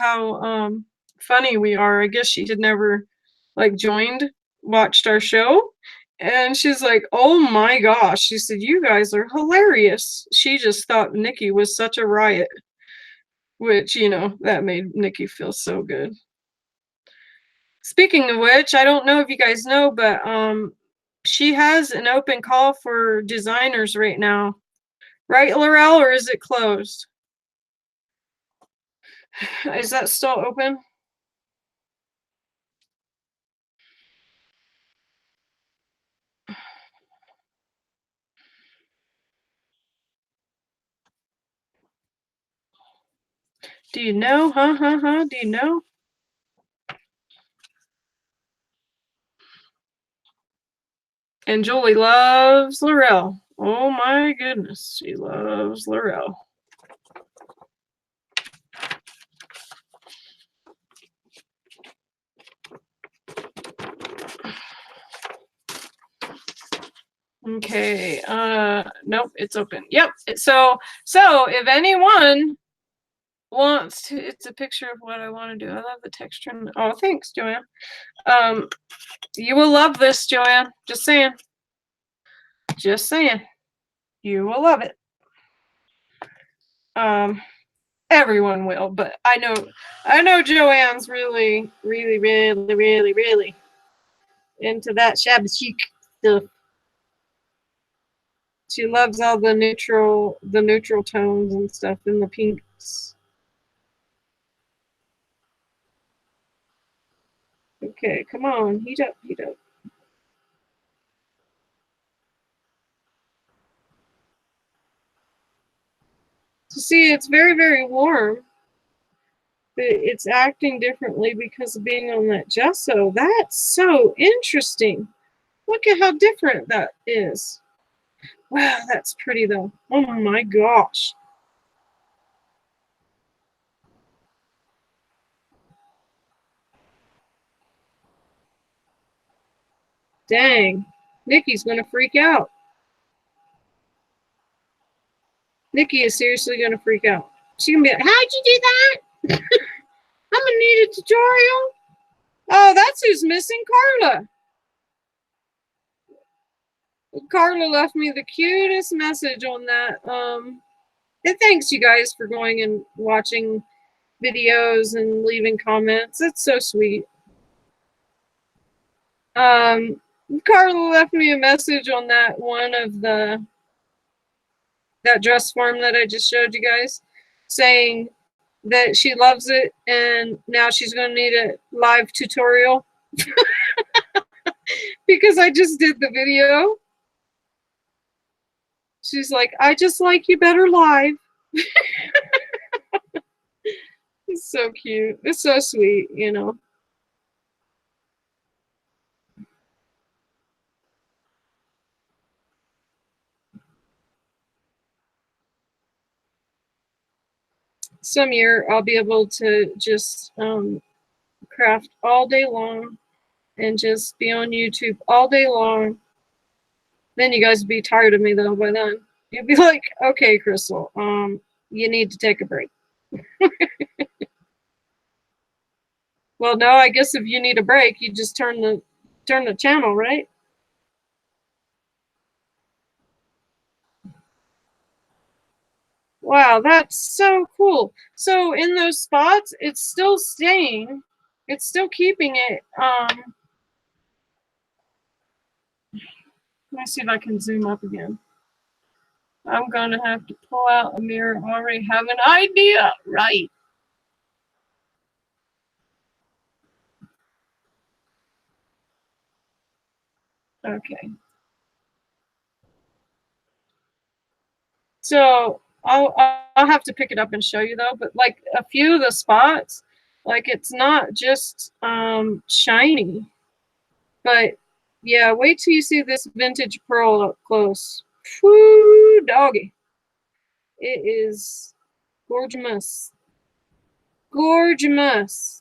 funny we are. I guess she had never like watched our show, and she's like, oh my gosh, she said, you guys are hilarious. She just thought Nikki was such a riot, which, you know, that made Nikki feel so good. Speaking of which, I don't know if you guys know, but she has an open call for designers right now, right, Laurel, or is it closed? Is that still open? Do you know? Do you know? And Julie loves Laurel. Oh my goodness, she loves Laurel. Okay, nope, it's open. Yep. So if anyone wants to, it's a picture of what I want to do. I love the texture. Oh, thanks, Joanne. You will love this, Joanne. Just saying. Just saying. You will love it. everyone will, but I know Joanne's really, really, really, really, really into that shabby chic stuff. She loves all the neutral tones and stuff and the pinks. Okay, come on, heat up, heat up. So see, it's very, very warm, but it's acting differently because of being on that gesso. That's so interesting. Look at how different that is. Wow, that's pretty though. Oh my gosh. Dang. Nikki's gonna freak out. Nikki is seriously gonna freak out. She's gonna be like, how'd you do that? I'm gonna need a tutorial. Oh, that's who's missing, Carla. Carla left me the cutest message on that. And thanks you guys for going and watching videos and leaving comments. It's so sweet. Carla left me a message on that one of that dress form that I just showed you guys, saying that she loves it and now she's going to need a live tutorial because I just did the video. She's like, I just like you better live. It's so cute. It's so sweet, you know. Some year I'll be able to just craft all day long and just be on YouTube all day long. Then you guys would be tired of me though by then. You'd be like, okay, Crystal, you need to take a break. Well, no, I guess if you need a break, you just turn the channel, right? Wow, that's so cool. So in those spots, it's still staying. It's still keeping it. Let me see if I can zoom up again. I'm gonna have to pull out a mirror. I already have an idea, right? Okay. So I'll have to pick it up and show you though. But like a few of the spots, like it's not just shiny, but yeah. Wait till you see this vintage pearl up close. Whoo, doggy! It is gorgeous, gorgeous.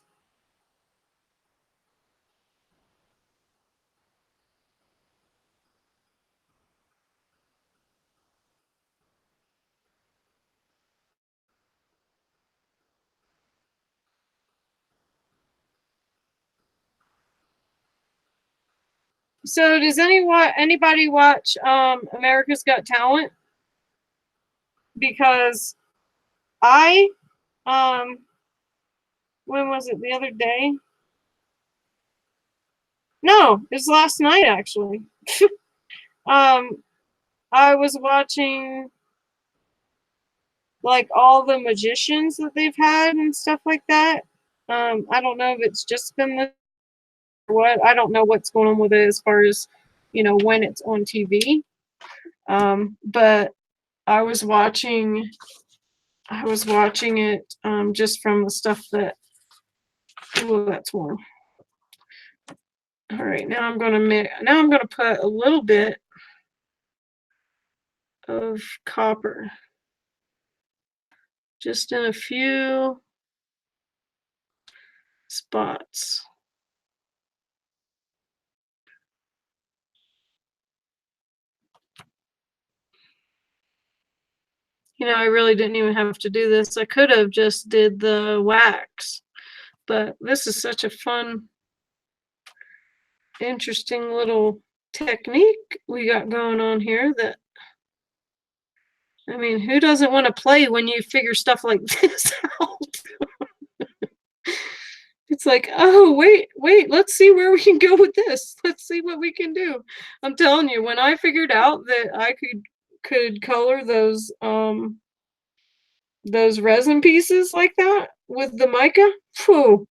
So does anybody watch America's Got Talent? Because I when was it, the other day? No, it was last night actually. um I was watching like all the magicians that they've had and stuff like that. I don't know if it's just been the or what. I don't know what's going on with it as far as, you know, when it's on TV. But I was watching it just from the stuff that, oh, that's warm. All right, now I'm gonna put a little bit of copper just in a few spots. You know, I really didn't even have to do this. I could have just did the wax, but this is such a fun, interesting little technique we got going on here that I mean, who doesn't want to play when you figure stuff like this out? It's like, oh, wait, let's see where we can go with this. Let's see what we can do. I'm telling you, when I figured out that I could color those resin pieces like that with the mica, phew.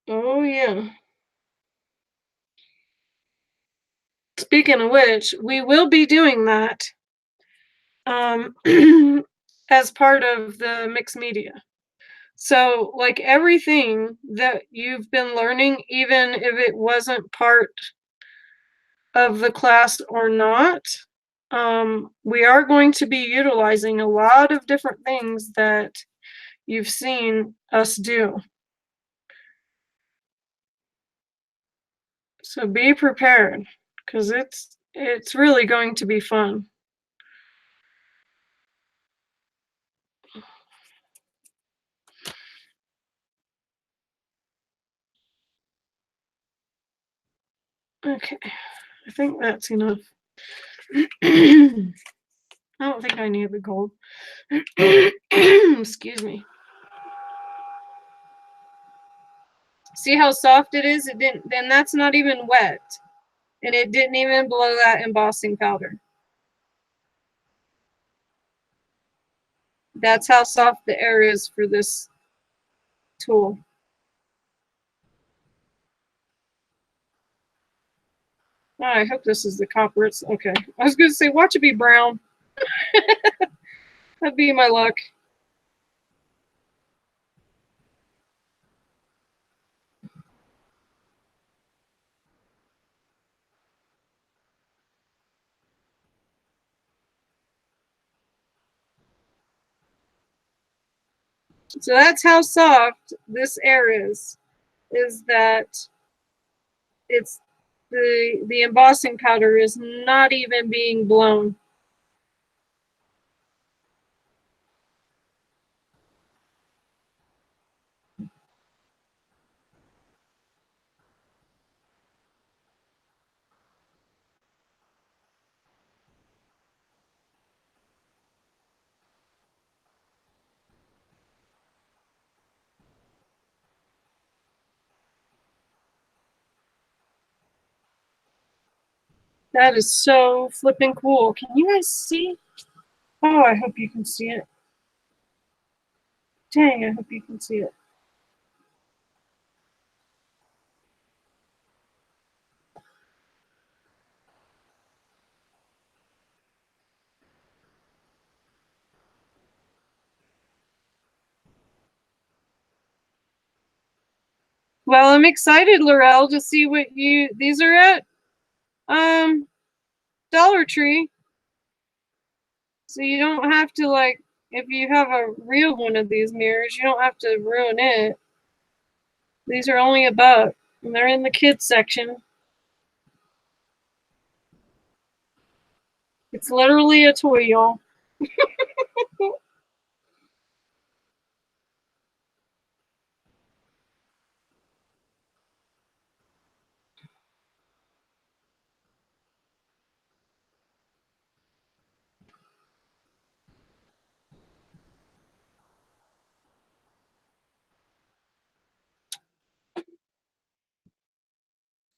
Oh yeah. Speaking of which, we will be doing that um as part of the mixed media. So, like everything that you've been learning, even if it wasn't part of the class or not, we are going to be utilizing a lot of different things that you've seen us do. So be prepared, because it's really going to be fun. Okay, I think that's enough. I don't think I need the gold. Excuse me. See how soft it is? It didn't, then that's not even wet. And it didn't even blow that embossing powder. That's how soft the air is for this tool. Oh, I hope this is the copper. It's okay. I was going to say, watch it be brown. That'd be my luck. So that's how soft this air is that it's the embossing powder is not even being blown. That is so flipping cool. Can you guys see? Oh, I hope you can see it. Dang, I hope you can see it. Well, I'm excited, Laurel, to see what these are at Dollar Tree. So you don't have to, like, if you have a real one of these mirrors, you don't have to ruin it. These are only $1, and they're in the kids section. It's literally a toy, y'all.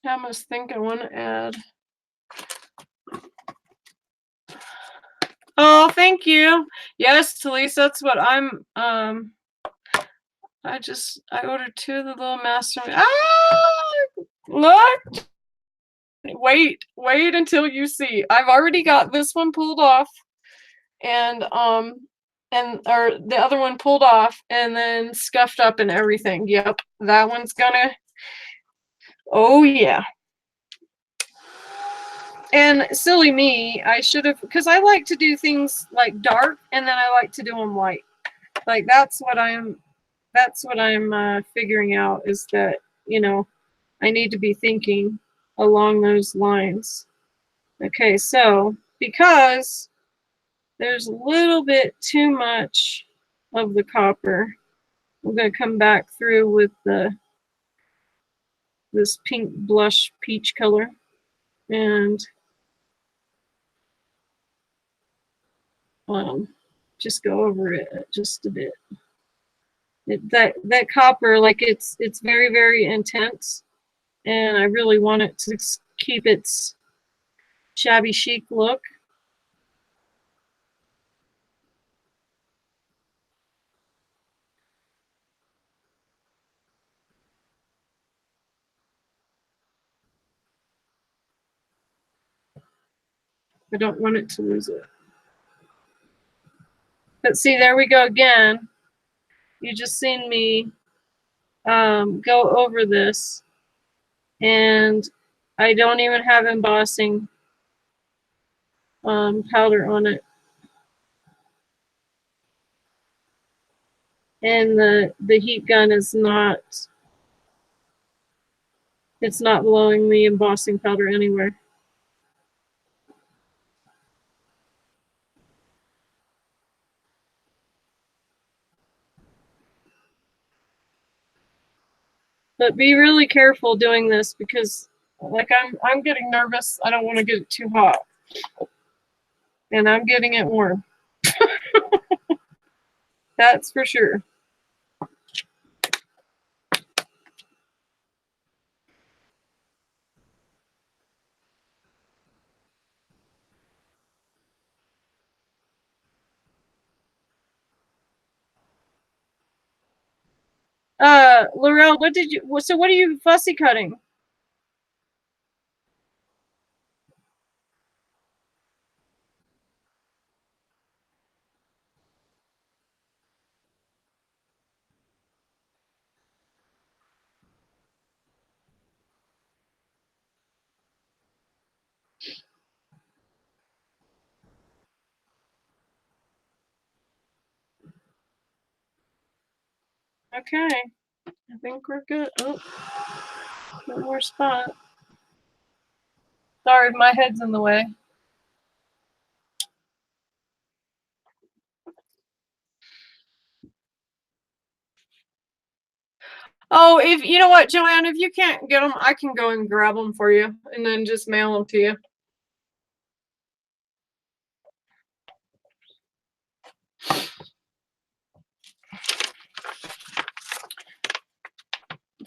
I must think I want to add. Oh, thank you. Yes, Talise, that's what I'm I ordered 2 of the little master. Ah, look. Wait until you see. I've already got this one pulled off, and or the other one pulled off and then scuffed up and everything. Yep, that one's gonna. Oh yeah. And silly me, I should have, because I like to do things like dark, and then I like to do them light. Like that's what I'm figuring out, is that, I need to be thinking along those lines. Okay, so because there's a little bit too much of the copper, I'm going to come back through with this pink blush peach color, and just go over it just a bit. That copper, like it's very, very intense, and I really want it to keep its shabby chic look. I don't want it to lose it. But see, there we go again. You just seen me go over this, and I don't even have embossing powder on it. And the heat gun is not, it's not blowing the embossing powder anywhere. But be really careful doing this, because like I'm getting nervous. I don't want to get it too hot. And I'm getting it warm. That's for sure. Laurel, what are you fussy cutting? Okay, I think we're good. Oh, one more spot. Sorry, my head's in the way. Oh, if you know what, Joanne, if you can't get them, I can go and grab them for you and then just mail them to you.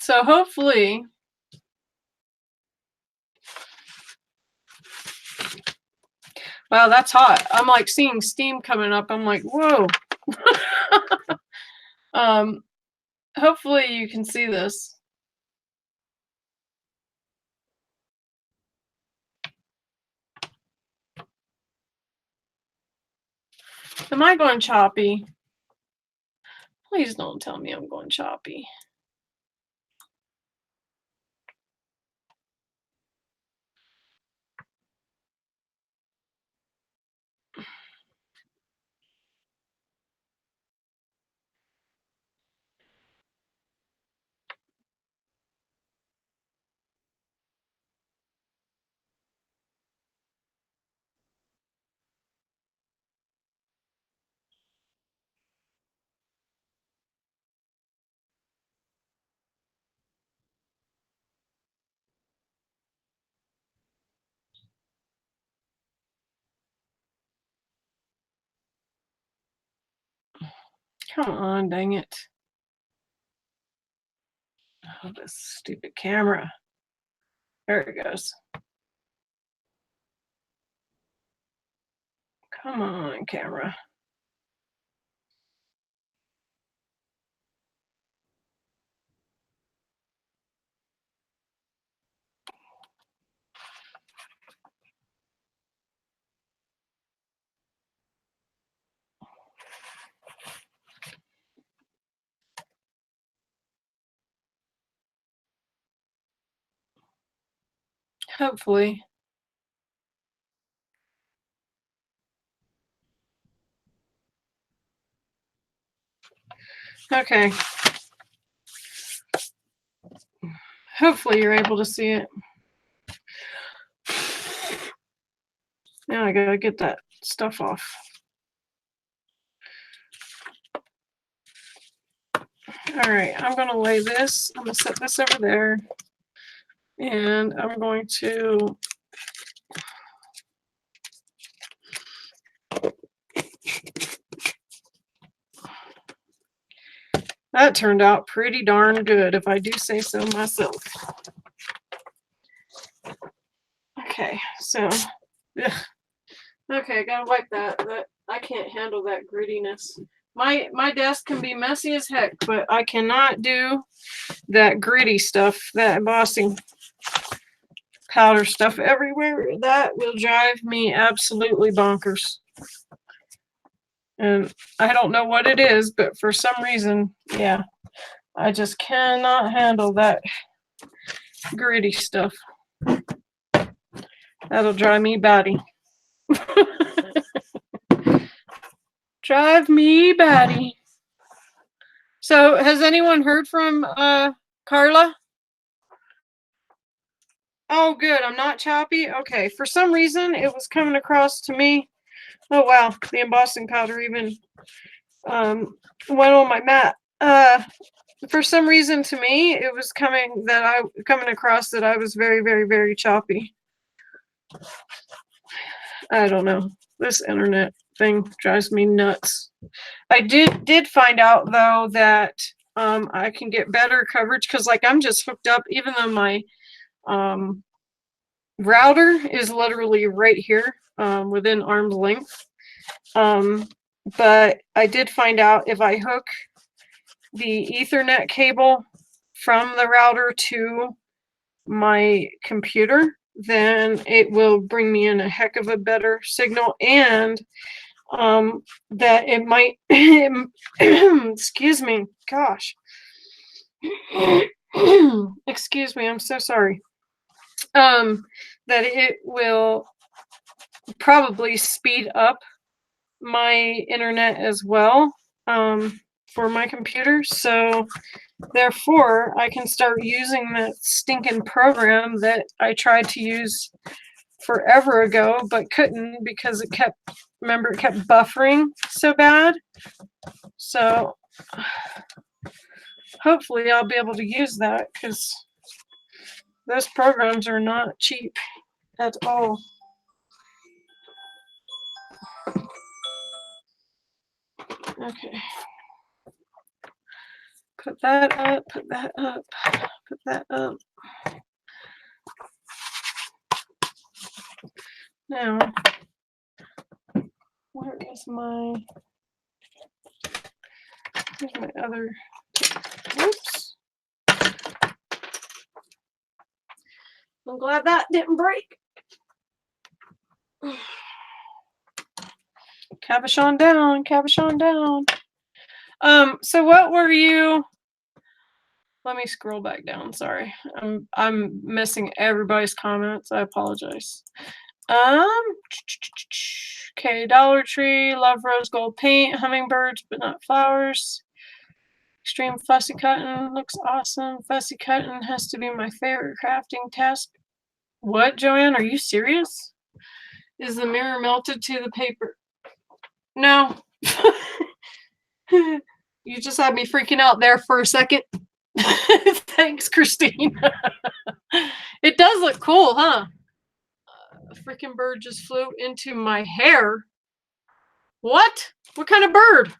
So hopefully, wow, that's hot. I'm like seeing steam coming up. I'm like, whoa. Hopefully you can see this. Am I going choppy? Please don't tell me I'm going choppy. Come on, dang it. Oh, this stupid camera. There it goes. Come on, camera. Hopefully. Okay. Hopefully you're able to see it. Now I gotta get that stuff off. All right, I'm gonna lay this, I'm gonna set this over there, and I'm going to That turned out pretty darn good, if I do say so myself. Okay, so, ugh. Okay, gotta wipe that. I can't handle that grittiness. My desk can be messy as heck, but I cannot do that gritty stuff, that embossing powder stuff everywhere. That will drive me absolutely bonkers. And I don't know what it is, but for some reason, yeah, I just cannot handle that gritty stuff. That'll drive me batty. Drive me batty. So, has anyone heard from Carla? Oh, good. I'm not choppy. Okay. For some reason, it was coming across to me. Oh, wow. The embossing powder even went on my mat. For some reason, to me, it was coming across that I was very, very, very choppy. I don't know. This internet thing drives me nuts. I did find out though that I can get better coverage because like I'm just hooked up, even though my router is literally right here within arm's length. But I did find out if I hook the Ethernet cable from the router to my computer, then it will bring me in a heck of a better signal, and that it might excuse me, gosh. Excuse me, I'm so sorry. That it will probably speed up my internet as well for my computer, so therefore I can start using that stinking program that I tried to use forever ago but couldn't because it kept buffering so bad. So hopefully I'll be able to use that because those programs are not cheap at all. Okay. Put that up, put that up, put that up. Now, where is here's my other, oops. I'm glad that didn't break. Cabochon down, cabochon down. So what were you, let me scroll back down, sorry. I'm missing everybody's comments, I apologize. Okay, Dollar Tree, love rose gold paint, hummingbirds but not flowers. Extreme fussy cutting looks awesome. Fussy cutting has to be my favorite crafting task. What, Joanne? Are you serious? Is the mirror melted to the paper? No. You just had me freaking out there for a second. Thanks, Christine. It does look cool, huh? A freaking bird just flew into my hair. What? What kind of bird?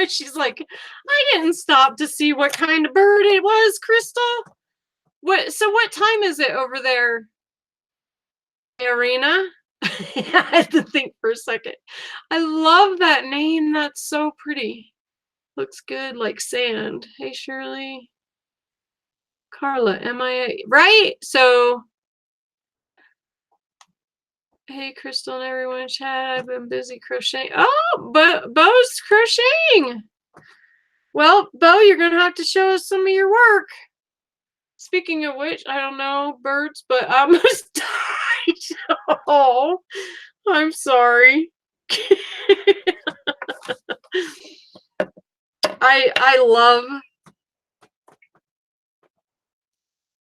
She's like, I didn't stop to see what kind of bird it was, Crystal. So what time is it over there, Arena? I had to think for a second. I love that name. That's so pretty. Looks good like sand. Hey, Shirley. Carla, MIA. Right? So, hey, Crystal and everyone, chat. I've been busy crocheting. Oh, Bo's crocheting. Well, Bo, you're going to have to show us some of your work. Speaking of which, I don't know birds, but I almost died. Oh, I'm sorry. I love.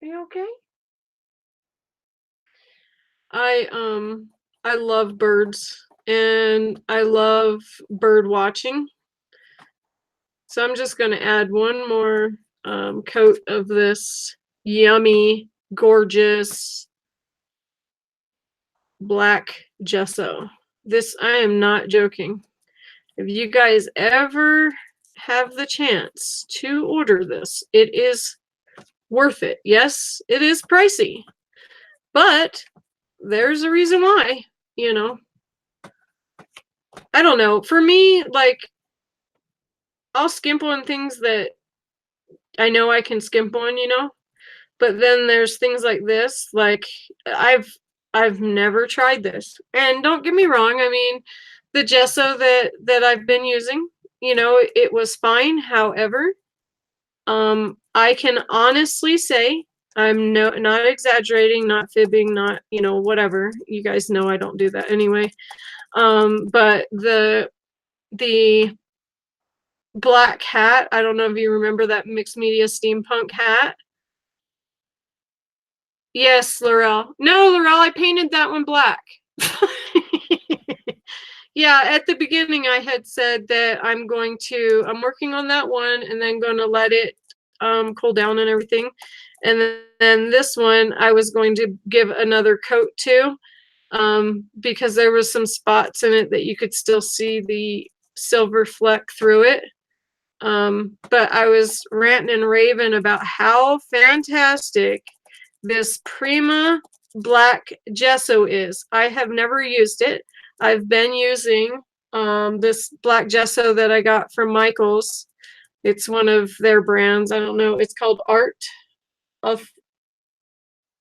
Are you okay? I love birds and I love bird watching. So I'm just going to add one more coat of this yummy, gorgeous black gesso. This, I am not joking. If you guys ever have the chance to order this, it is worth it. Yes, it is pricey, but there's a reason why, you know. I don't know. For me, like, I'll skimp on things that I know I can skimp on, you know. But then there's things like this, like I've never tried this. And don't get me wrong, I mean, the gesso that I've been using, you know, it was fine. However, I can honestly say, I'm not exaggerating, not fibbing, not, you know, whatever. You guys know I don't do that anyway. But the black hat, I don't know if you remember that mixed media steampunk hat. Yes, Laurel. No, Laurel, I painted that one black. Yeah, at the beginning I had said that I'm working on that one and then going to let it cool down and everything. And then this one I was going to give another coat to, because there was some spots in it that you could still see the silver fleck through it. But I was ranting and raving about how fantastic this Prima black gesso is. I have never used it. I've been using this black gesso that I got from Michael's. It's one of their brands. I don't know. It's called Art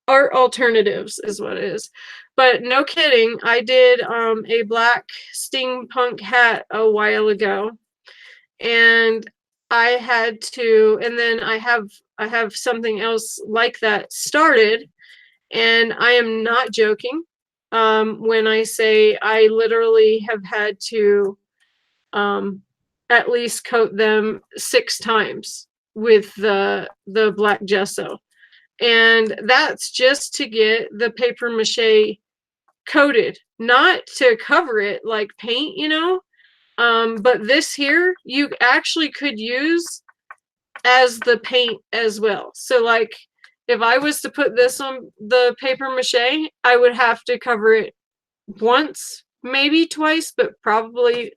Alternatives is what it is. But no kidding, I did a black steampunk hat a while ago, and I had to, and then I have something else like that started, and I am not joking when I say I literally have had to at least coat them 6 times with the black gesso. And that's just to get the paper mache coated, not to cover it like paint, you know. But this here, you actually could use as the paint as well. So like, if I was to put this on the paper mache, I would have to cover it once, maybe twice, but probably,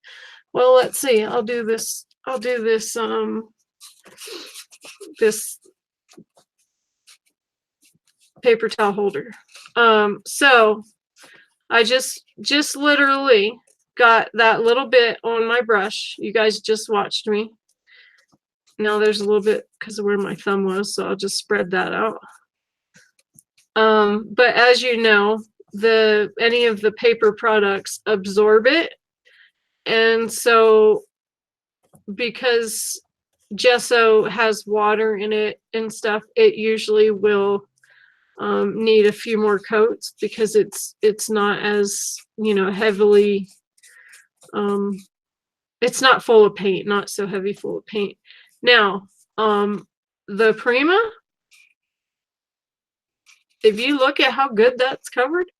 well, let's see. I'll do this this paper towel holder. So I just literally got that little bit on my brush. You guys just watched me. Now there's a little bit because of where my thumb was, so I'll just spread that out. But as you know, any of the paper products absorb it. And so because gesso has water in it and stuff, it usually will need a few more coats because it's not as, you know, heavily, it's not full of paint, not so heavy full of paint. Now, the Prima, if you look at how good that's covered,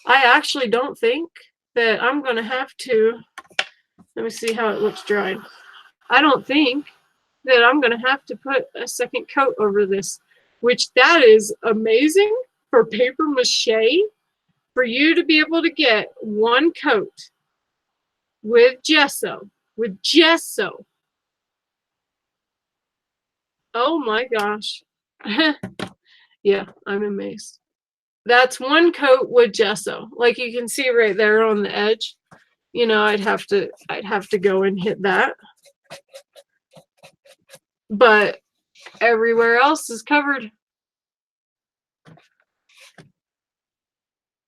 I actually don't think that I'm going to have to, let me see how it looks dried. I don't think that I'm going to have to put a second coat over this, which that is amazing for paper mache, for you to be able to get one coat with gesso, Oh my gosh. Yeah, I'm amazed. That's one coat with gesso. Like you can see right there on the edge. You know, I'd have to go and hit that. But everywhere else is covered.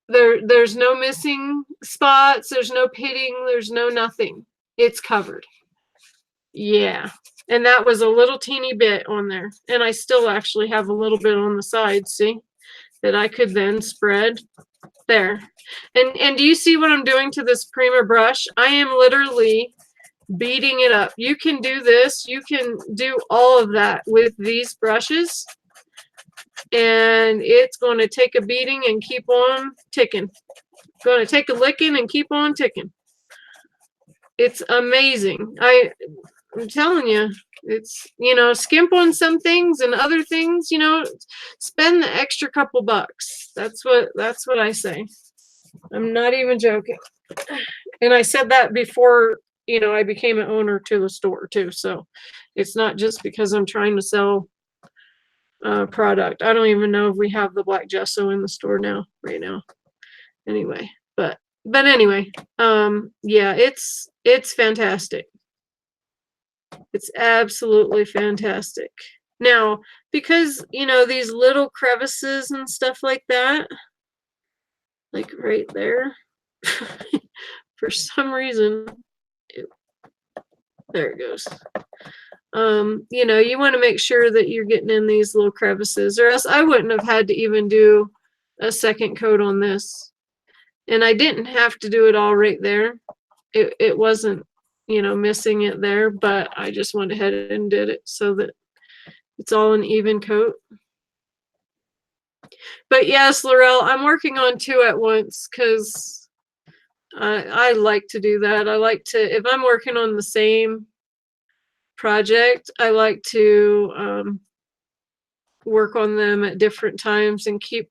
There's no missing spots, there's no pitting, there's no nothing. It's covered. Yeah. And that was a little teeny bit on there. And I still actually have a little bit on the side, see? That I could then spread there. And do you see what I'm doing to this Prima brush? I am literally beating it up. You can do this. You can do all of that with these brushes. And it's going to take a beating and keep on ticking. Going to take a licking and keep on ticking. It's amazing. I'm telling you, it's, you know, skimp on some things and other things, you know, spend the extra couple bucks. That's what I say. I'm not even joking. And I said that before you know, I became an owner to the store too. So it's not just because I'm trying to sell product. I don't even know if we have the black gesso in the store now, right now. Anyway, but anyway, yeah, it's fantastic. It's absolutely fantastic. Now, because, you know, these little crevices and stuff like that, like right there, for some reason, it, there it goes. You know, you want to make sure that you're getting in these little crevices, or else I wouldn't have had to even do a second coat on this. And I didn't have to do it all right there. It wasn't, you know, missing it there, but I just went ahead and did it so that it's all an even coat. But yes, Laurel, I'm working on 2 at once because I like to do that. I like to, if I'm working on the same project, I like to work on them at different times and keep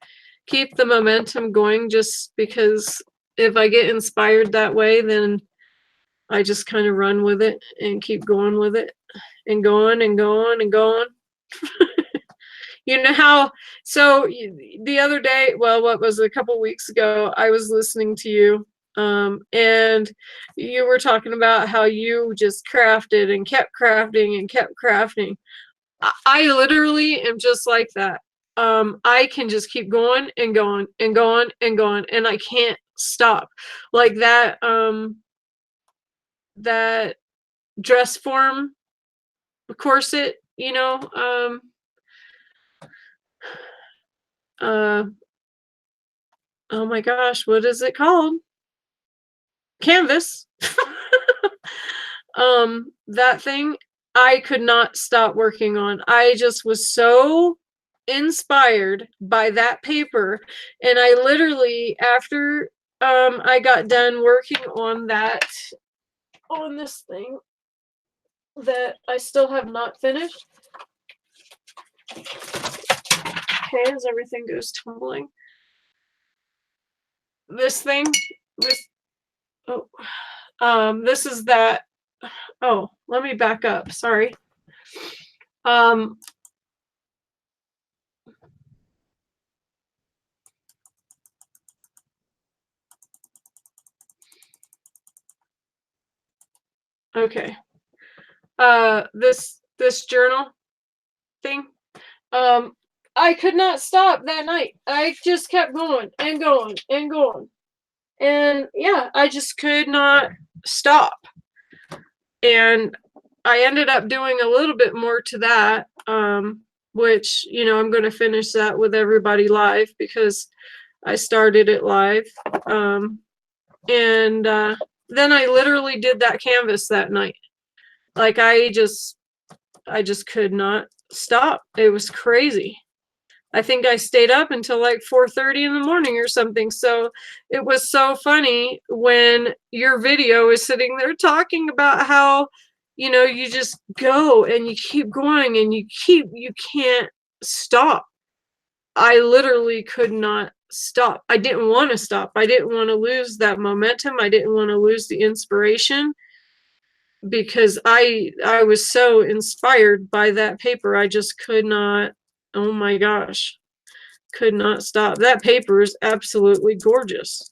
the momentum going, just because if I get inspired that way, then I just kind of run with it and keep going with it and going and going and going. You know how, so the other day, well, what was it, a couple weeks ago, I was listening to you, and you were talking about how you just crafted and kept crafting and kept crafting. I literally am just like that. I can just keep going and going and going and going, and I can't stop. Like that, that dress form corset, you know, oh my gosh, what is it called? Canvas. That thing I could not stop working on. I just was so inspired by that paper, and I literally, after I got done working on that, on this thing that I still have not finished. Okay, as everything goes tumbling. This thing, this, oh, this is that, oh, let me back up, sorry. Okay. This journal thing, I could not stop that night. I just kept going and going and going. And yeah, I just could not stop. And I ended up doing a little bit more to that, which, you know, I'm going to finish that with everybody live because I started it live. And then I literally did that canvas that night. Like I just could not stop. It was crazy. I think I stayed up until like 4:30 in the morning or something. So it was so funny when your video is sitting there talking about how, you know, you just go and you keep going and you can't stop. I literally could not stop. I didn't want to stop. I didn't want to lose that momentum. I didn't want to lose the inspiration, because I was so inspired by that paper. I just could not, oh my gosh, could not stop. That paper is absolutely gorgeous.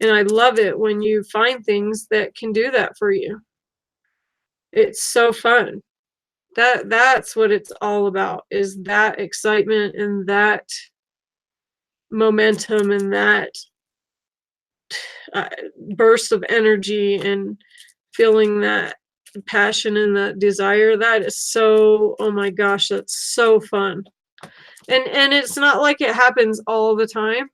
And I love it when you find things that can do that for you. It's so fun. That's what it's all about, is that excitement and that momentum and that burst of energy and feeling that passion and that desire. That is so, oh my gosh, that's so fun. And it's not like it happens all the time,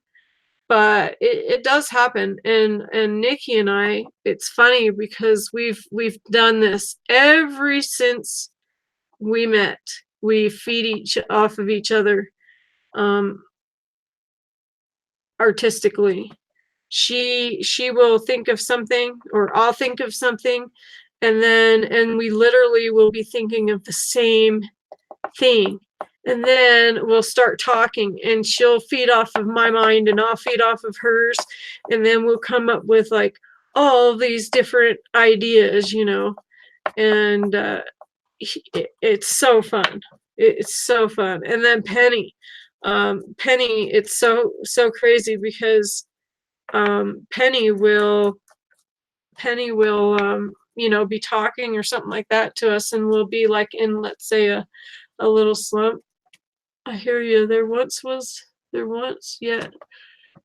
but it does happen. And Nikki and I, it's funny because we've done this ever since we met. We feed off of each other artistically. She will think of something, or I'll think of something, and we literally will be thinking of the same thing. And then we'll start talking, and she'll feed off of my mind and I'll feed off of hers, and then we'll come up with like, all these different ideas, and it's so fun. It's so fun. And then Penny, it's so crazy because Penny will be talking or something like that to us, and we'll be like in, let's say, a little slump. I hear you. There once yet.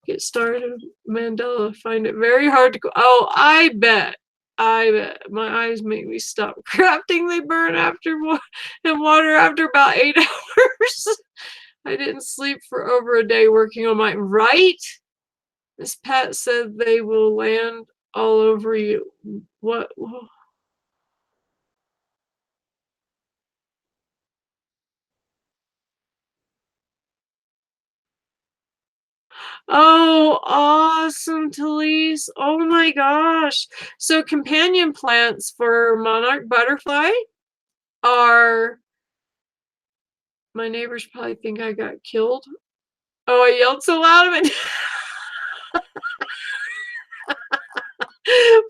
Get started, Mandela. Find it very hard to go. Oh, I bet. My eyes make me stop crafting. They burn in water after about 8 hours. I didn't sleep for over a day working on my right. Miss Pat said they will land all over you. What? Oh, awesome, Talise. Oh my gosh. So companion plants for monarch butterfly are, my neighbors probably think I got killed. Oh, I yelled so loud.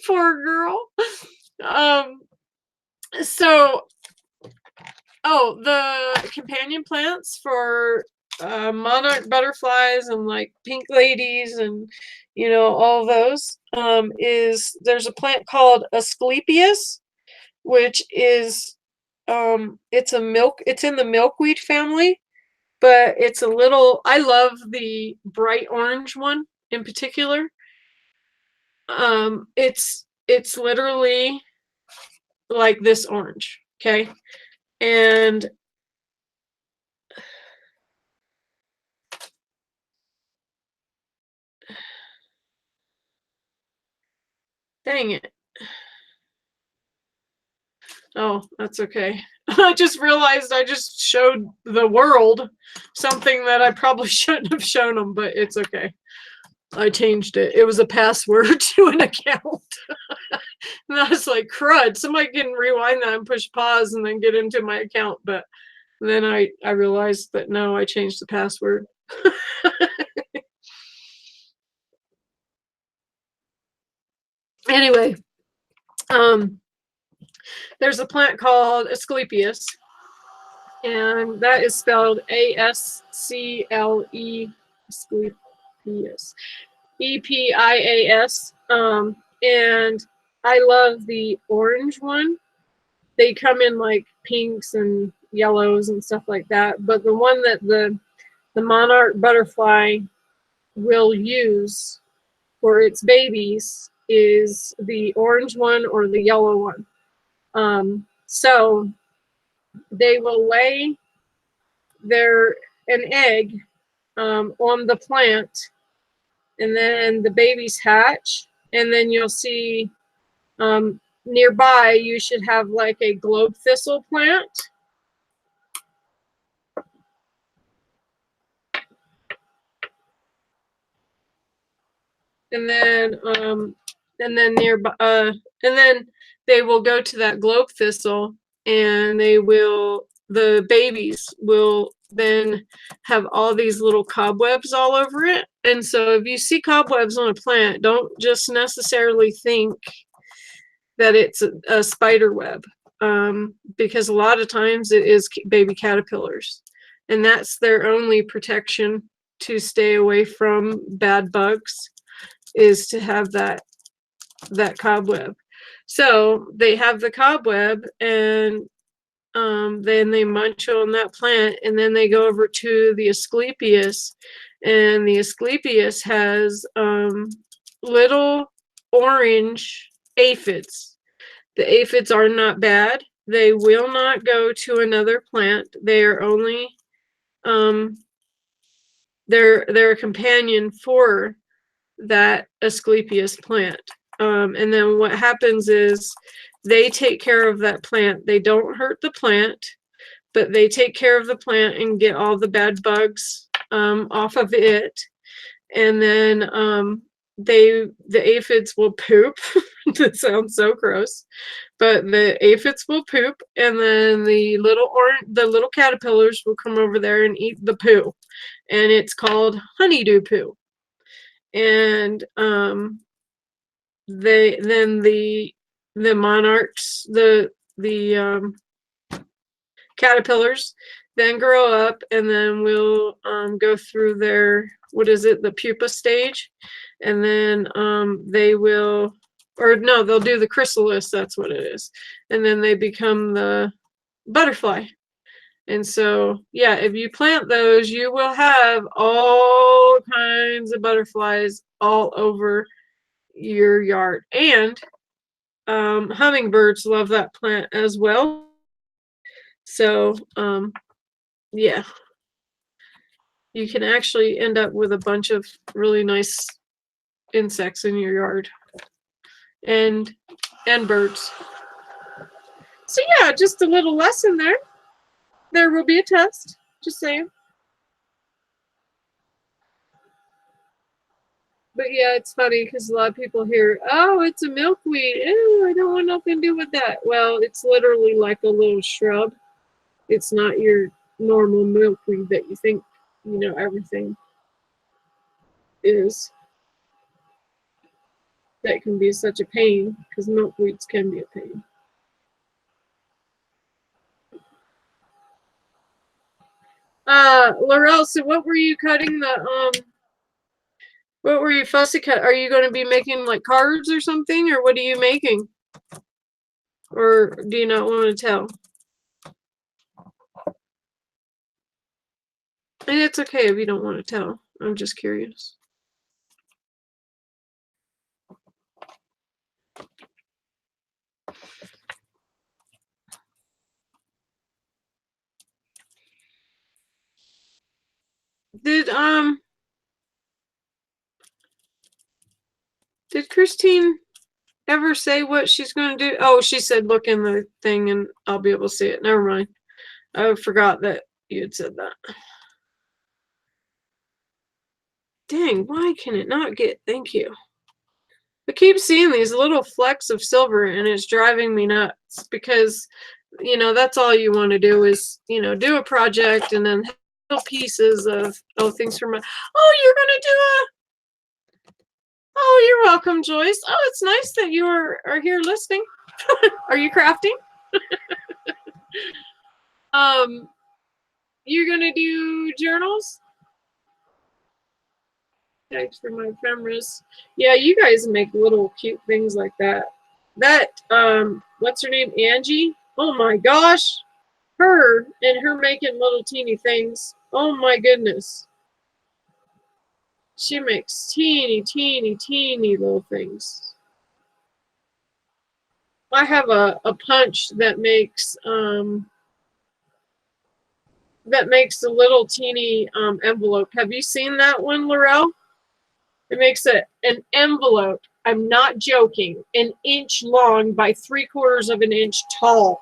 Poor girl. Um, so, oh, the companion plants for monarch butterflies and like pink ladies and all those is, there's a plant called Asclepias, which is it's in the milkweed family, but it's a little, I love the bright orange one in particular. It's literally like this orange, okay? And dang it. Oh, that's okay. I just realized I just showed the world something that I probably shouldn't have shown them, but it's okay. I changed it. It was a password to an account. And I was like, crud, somebody can rewind that and push pause and then get into my account. But then I realized that no, I changed the password. Anyway, there's a plant called Asclepias, and that is spelled Ascle, Asclepias, Epias. And I love the orange one. They come in like pinks and yellows and stuff like that. But the one that the monarch butterfly will use for its babies is the orange one or the yellow one. So they will lay an egg on the plant, and then the babies hatch, and then you'll see nearby you should have like a globe thistle plant. And then nearby and then they will go to that globe thistle, and the babies will then have all these little cobwebs all over it. And so if you see cobwebs on a plant, don't just necessarily think that it's a spider web, because a lot of times it is baby caterpillars, and that's their only protection to stay away from bad bugs, is to have that cobweb. So they have the cobweb, and then they munch on that plant, and then they go over to the Asclepias, and the Asclepias has little orange aphids. The aphids are not bad. They will not go to another plant. They are only they're a companion for that Asclepias plant. And then what happens is they take care of that plant. They don't hurt the plant, but they take care of the plant and get all the bad bugs off of it. And then the aphids will poop. That sounds so gross, but the aphids will poop, and then the little caterpillars will come over there and eat the poo, and it's called honeydew poo. And the monarchs, the caterpillars then grow up, and then we'll go through their, what is it, the pupa stage, and then they will, or no, they'll do the chrysalis, that's what it is, and then they become the butterfly. And so, yeah, if you plant those, you will have all kinds of butterflies all over your yard. And hummingbirds love that plant as well. So, yeah, you can actually end up with a bunch of really nice insects in your yard and birds. So yeah, just a little lesson there. There will be a test, just saying. But yeah, it's funny because a lot of people hear, oh, it's a milkweed. Ew, I don't want nothing to do with that. Well, it's literally like a little shrub. It's not your normal milkweed that you think, you know, everything is. That can be such a pain, because milkweeds can be a pain. Laurel, so what were you cutting what were you fussy cut? Are you going to be making like cards or something, or what are you making? Or do you not want to tell? And it's okay if you don't want to tell. I'm just curious. Did Christine ever say what she's going to do? Oh, she said look in the thing and I'll be able to see it. Never mind. I forgot that you had said that. Dang, why can it not get? Thank you. I keep seeing these little flecks of silver and it's driving me nuts because, you know, that's all you want to do is, you know, do a project and then little pieces of, oh, things from my, oh, you're going to do a, oh, you're welcome, Joyce. Oh, it's nice that you are here listening. Are you crafting? You're going to do journals? Thanks for my ephemeras. Yeah, you guys make little cute things like that. That, what's her name? Angie? Oh my gosh. Her and her making little teeny things. Oh my goodness. She makes teeny, teeny, teeny little things. I have a punch that makes a little teeny envelope. Have you seen that one, Laurel? It makes an envelope. I'm not joking. 1 inch long by 3/4 of an inch tall.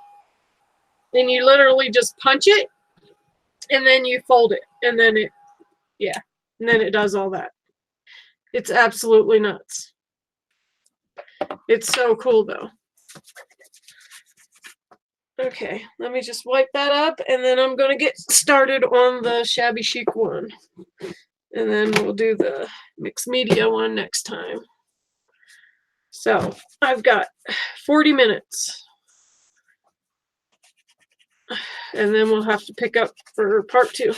And you literally just punch it and then you fold it. And then it, yeah. And then it does all that. It's absolutely nuts. It's so cool though. Okay, let me just wipe that up and then I'm going to get started on the shabby chic one. And then we'll do the mixed media one next time. So I've got 40 minutes. And then we'll have to pick up for part 2.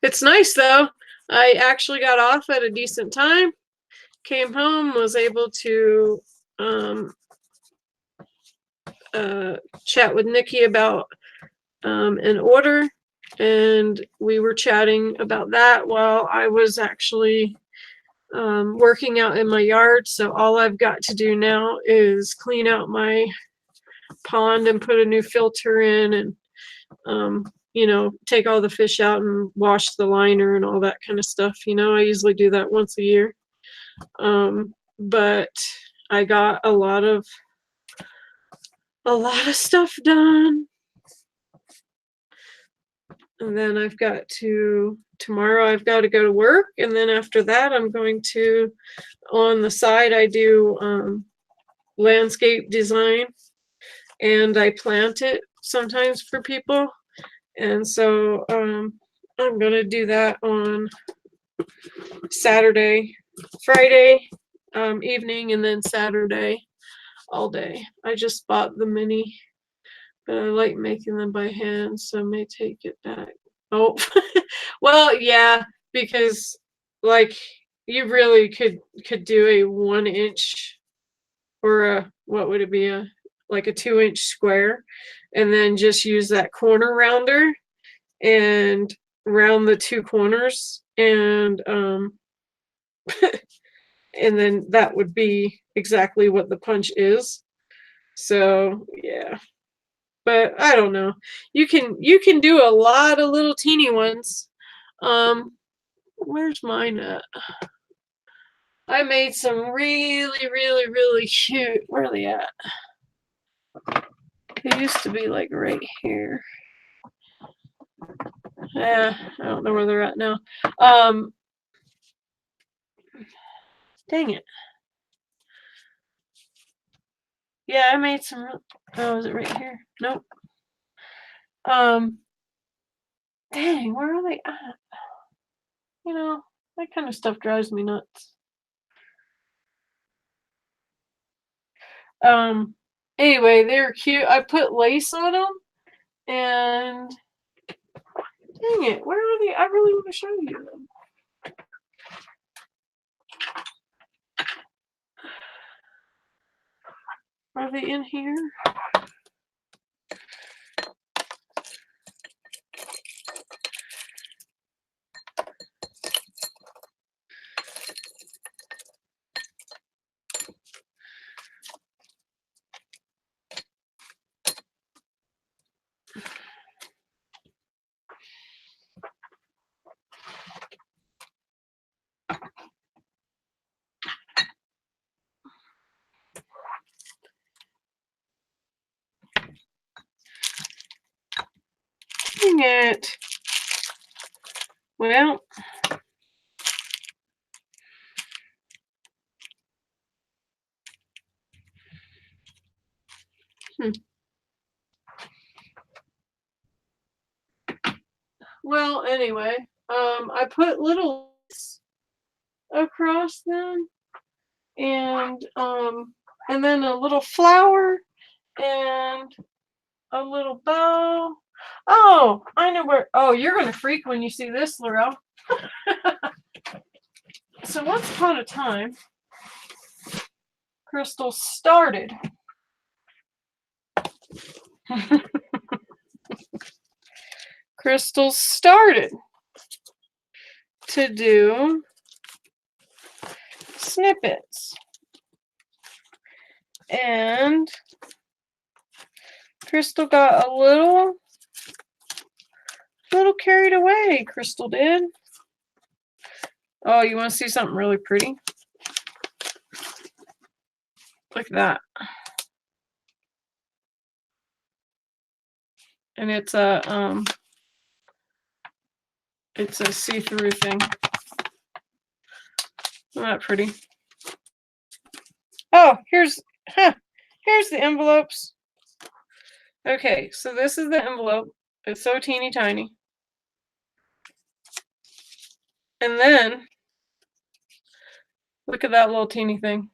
It's nice though. I actually got off at a decent time. Came home, was able to chat with Nikki about an order, and we were chatting about that while I was actually working out in my yard. So all I've got to do now is clean out my pond and put a new filter in and you know, take all the fish out and wash the liner and all that kind of stuff. You know, I usually do that once a year. But I got a lot of stuff done. And then I've got to, tomorrow I've got to go to work. And then after that, I'm going to, on the side, I do landscape design and I plant it sometimes for people. And so I'm I'm gonna do that on Saturday, Friday evening, and then Saturday all day. I just bought the mini, but I like making them by hand, so I may take it back. Oh, well, yeah, because like you really could do a 1 inch or a, what would it be, a like a 2 inch square, and then just use that corner rounder and round the two corners, and and then that would be exactly what the punch is. So yeah, but I don't know. You can do a lot of little teeny ones. Where's mine at? I made some really, really, really cute. Where are they at? They used to be like right here. Yeah, I don't know where they're at now. Dang it. Yeah, I made some. Oh, is it right here? Nope. Dang, where are they at? You know, that kind of stuff drives me nuts. Um, anyway, they were cute. I put lace on them, and dang it, where are they? I really want to show you them. Are they in here? Dang it. Well, well, anyway, I put little across them, and then a little flower and a little bow. Oh, I know where. Oh, you're gonna freak when you see this, Laurel. So once upon a time, Crystal started. Crystal started to do snippets, and Crystal got a little carried away. Crystal did. Oh, you want to see something really pretty? Look at that. And it's a see-through thing. Isn't that pretty? Oh, here's the envelopes. Okay, so this is the envelope. It's so teeny tiny. And then look at that little teeny thing.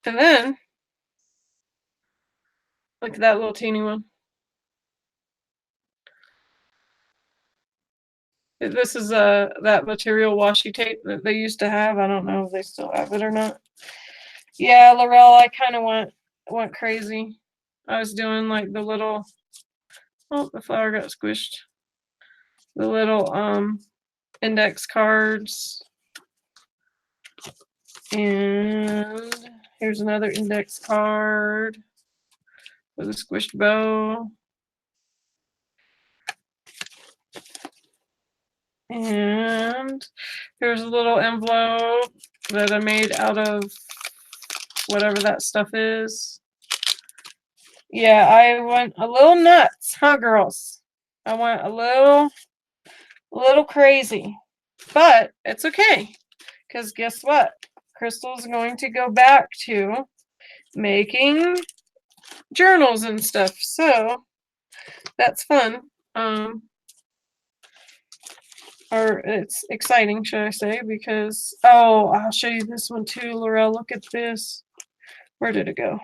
And then look at that little teeny one. This is that material washi tape that they used to have. I don't know if they still have it or not. Yeah, Laurel, I kind of went crazy. I was doing like the little, oh, the flower got squished. The little index cards. And here's another index card with a squished bow. And here's a little envelope that I made out of whatever that stuff is. Yeah, I went a little nuts, huh, girls? I went a little crazy. But it's okay, because guess what? Crystal's going to go back to making journals and stuff. So that's fun. Or it's exciting, should I say, because, oh, I'll show you this one too, Laurel. Look at this. Where did it go?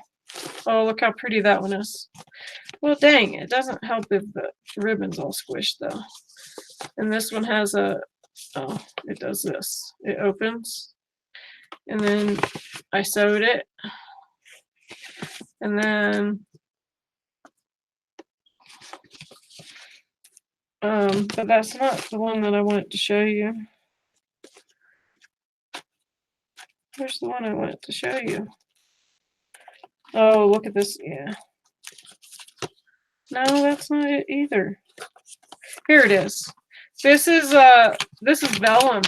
Oh, look how pretty that one is. Well, dang, it doesn't help if the ribbon's all squished, though. And this one has a, oh, it does this. It opens. And then I sewed it. And then, but that's not the one that I wanted to show you. Here's the one I wanted to show you. Oh, look at this. Yeah. No, that's not it either. Here it is. This is vellum.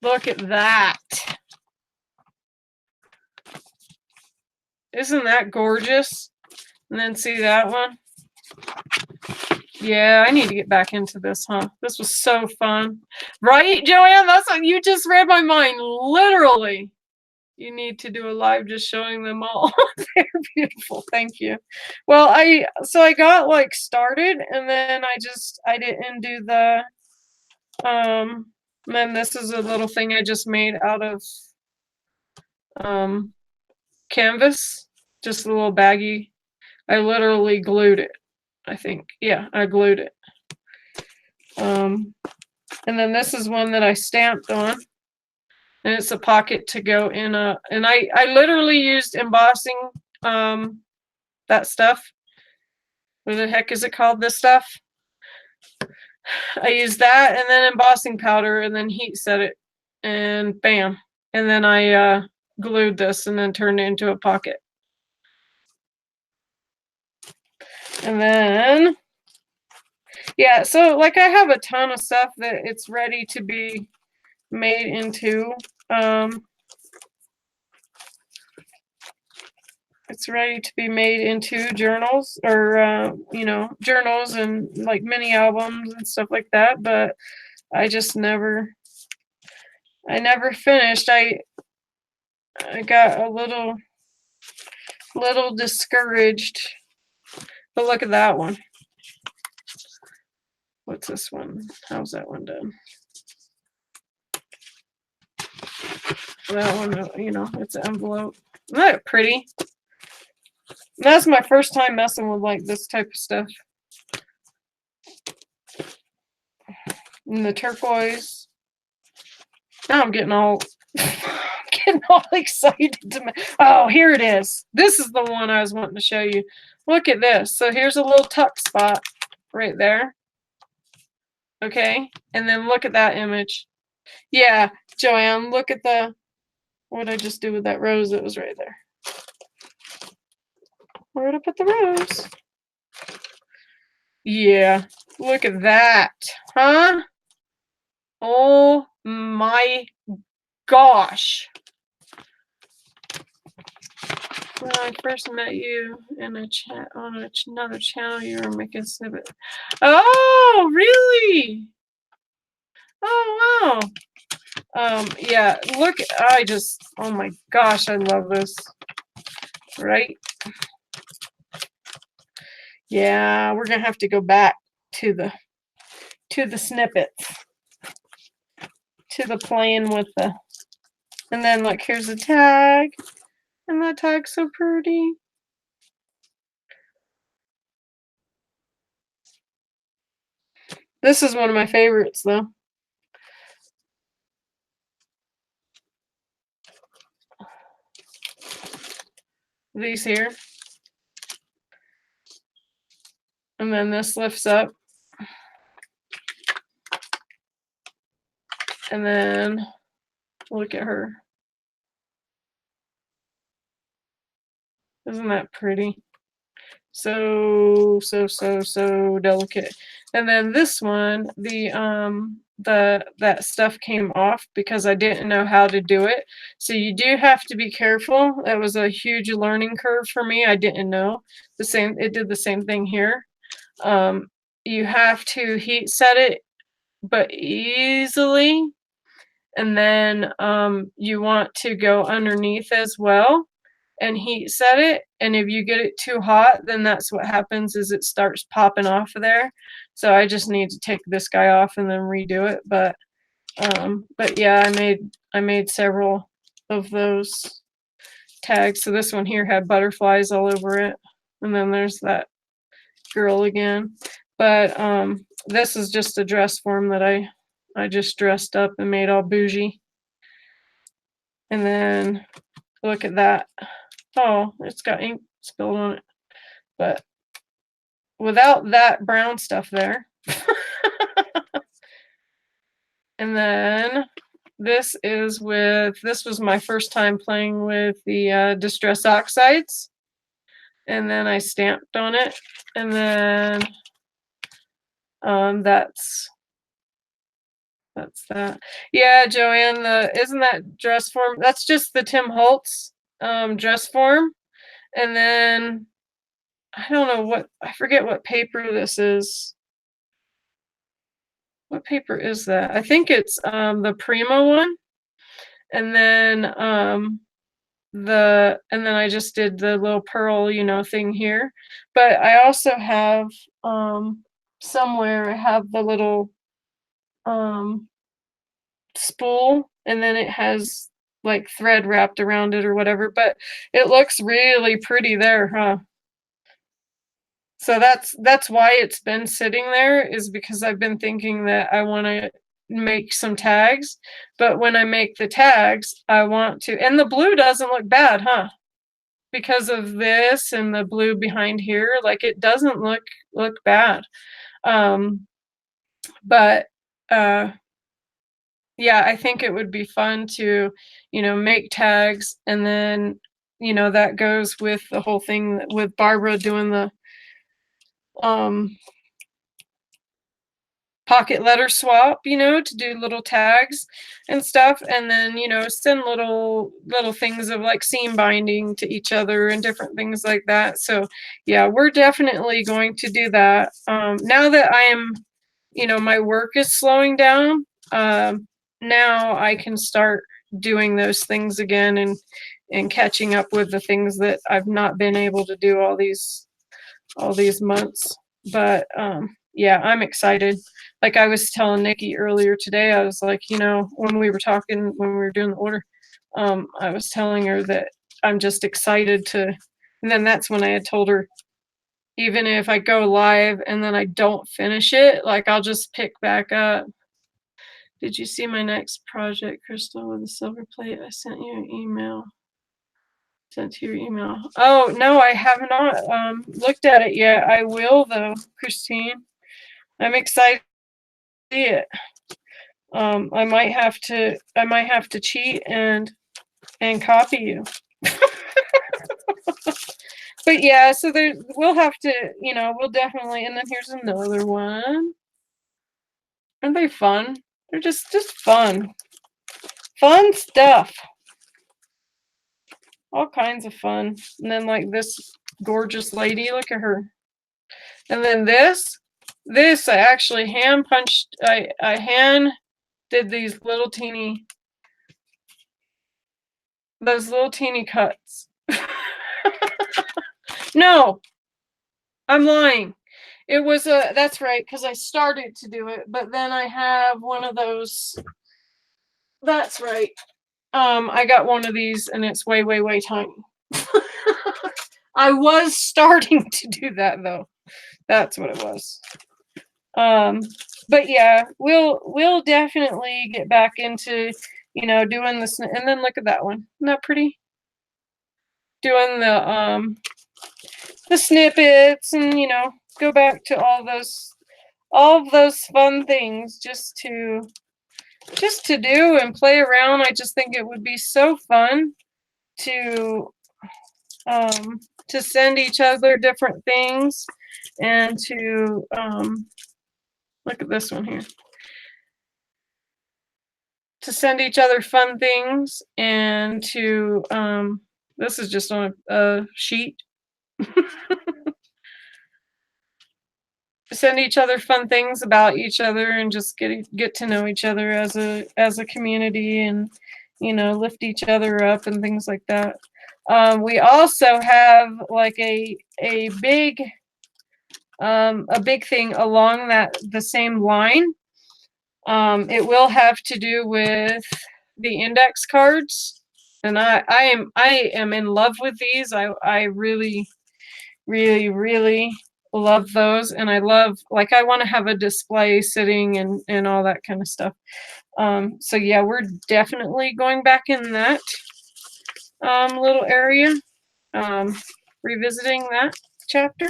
Look at that. Isn't that gorgeous? And then see that one? Yeah, I need to get back into this, huh? This was so fun. Right, Joanne? That's what you just read my mind. Literally. You need to do a live just showing them all. They're beautiful. Thank you. Well, I got like started, and then I didn't do the then this is a little thing I just made out of canvas, just a little baggie. I literally glued it. I think, yeah, I glued it. And then this is one that I stamped on. And it's a pocket to go in a, and I literally used embossing, that stuff. What the heck is it called, this stuff? I used that, and then embossing powder, and then heat set it, and bam. And then I glued this and then turned it into a pocket. And then, yeah, so like I have a ton of stuff that it's ready to be made into journals, or you know, journals and like mini albums and stuff like that, but I just never finished. I got a little discouraged. But look at that one. What's this one? How's that one done? That one, you know, it's an envelope. Isn't that pretty? And that's my first time messing with like this type of stuff. And the turquoise. Now I'm getting all excited to. Oh, here it is. This is the one I was wanting to show you. Look at this. So here's a little tuck spot right there. Okay, and then look at that image. Yeah, Joanne, look at the, what did I just do with that rose that was right there? Where did I put the rose? Yeah, look at that, huh? Oh my gosh. When I first met you in a chat on another channel, you were making snippet. Oh, really? Oh, wow. Yeah, look, oh my gosh, I love this. Right? Yeah, we're gonna have to go back to the snippets, to the playing with the, and then look, here's the tag, and that tag's so pretty. This is one of my favorites, though. These here. And then this lifts up. And then look at her. Isn't that pretty? So delicate. And then this one, that stuff came off because I didn't know how to do it. So you do have to be careful. That was a huge learning curve for me. I didn't know. It did the same thing here. You have to heat set it, but easily. And then you want to go underneath as well. and heat set it. And if you get it too hot, then that's what happens, is it starts popping off of there. So I just need to take this guy off and then redo it. But yeah, I made several of those tags. So this one here had butterflies all over it. And then there's that girl again. But this is just a dress form that I just dressed up and made all bougie. And then look at that. Oh, it's got ink spilled on it. But without that brown stuff there. And then this was my first time playing with the Distress Oxides. And then I stamped on it. And then that's that. Yeah, Joanne, isn't that dress form? That's just the Tim Holtz dress form. And then I don't know I forget what paper this is. What paper is that? I think it's the Prima one. And then I just did the little pearl, thing here. But I also have somewhere I have the little spool, and then it has like thread wrapped around it or whatever, but it looks really pretty there, huh? So that's why it's been sitting there, is because I've been thinking that I want to make some tags, but when I make the tags, I want to, and the blue doesn't look bad, huh? Because of this and the blue behind here, like it doesn't look bad. But yeah, I think it would be fun to, make tags, and then, that goes with the whole thing with Barbara doing the pocket letter swap, to do little tags and stuff, and then, send little things of like seam binding to each other and different things like that. So yeah, we're definitely going to do that. Now that I am, my work is slowing down, now I can start doing those things again, and catching up with the things that I've not been able to do all these months. But yeah, I'm excited. Like I was telling Nikki earlier today, I was like, when we were talking, when we were doing the order, I was telling her that I'm just excited to, and then that's when I had told her, even if I go live and then I don't finish it, like I'll just pick back up. Did you see my next project, Crystal, with the silver plate? I sent you an email. Sent to your email. Oh, no, I have not looked at it yet. I will, though, Christine. I'm excited to see it. I might have to cheat and copy you. But yeah, so we'll have to, we'll definitely, and then here's another one. Aren't they fun? They're just fun. Fun stuff. All kinds of fun. And then like this gorgeous lady, look at her. And then this I actually hand punched, I hand did those little teeny cuts. No, I'm lying. It was that's right, because I started to do it, but then I have one of those. That's right. I got one of these, and it's way, way, way tiny. I was starting to do that though. That's what it was. But yeah, we'll definitely get back into, doing this. And then look at that one. Isn't that pretty? Doing the snippets, and go back to all of those fun things just to do and play around. I just think it would be so fun to send each other different things, and to look at this one here. To send each other fun things, and to this is just on a sheet. Send each other fun things about each other, and just get to know each other as a community, and lift each other up and things like that. We also have like a big thing along the same line. It will have to do with the index cards, and I am in love with these. I really really love those, and I love, like, I want to have a display sitting and all that kind of stuff. So yeah, we're definitely going back in that little area, revisiting that chapter.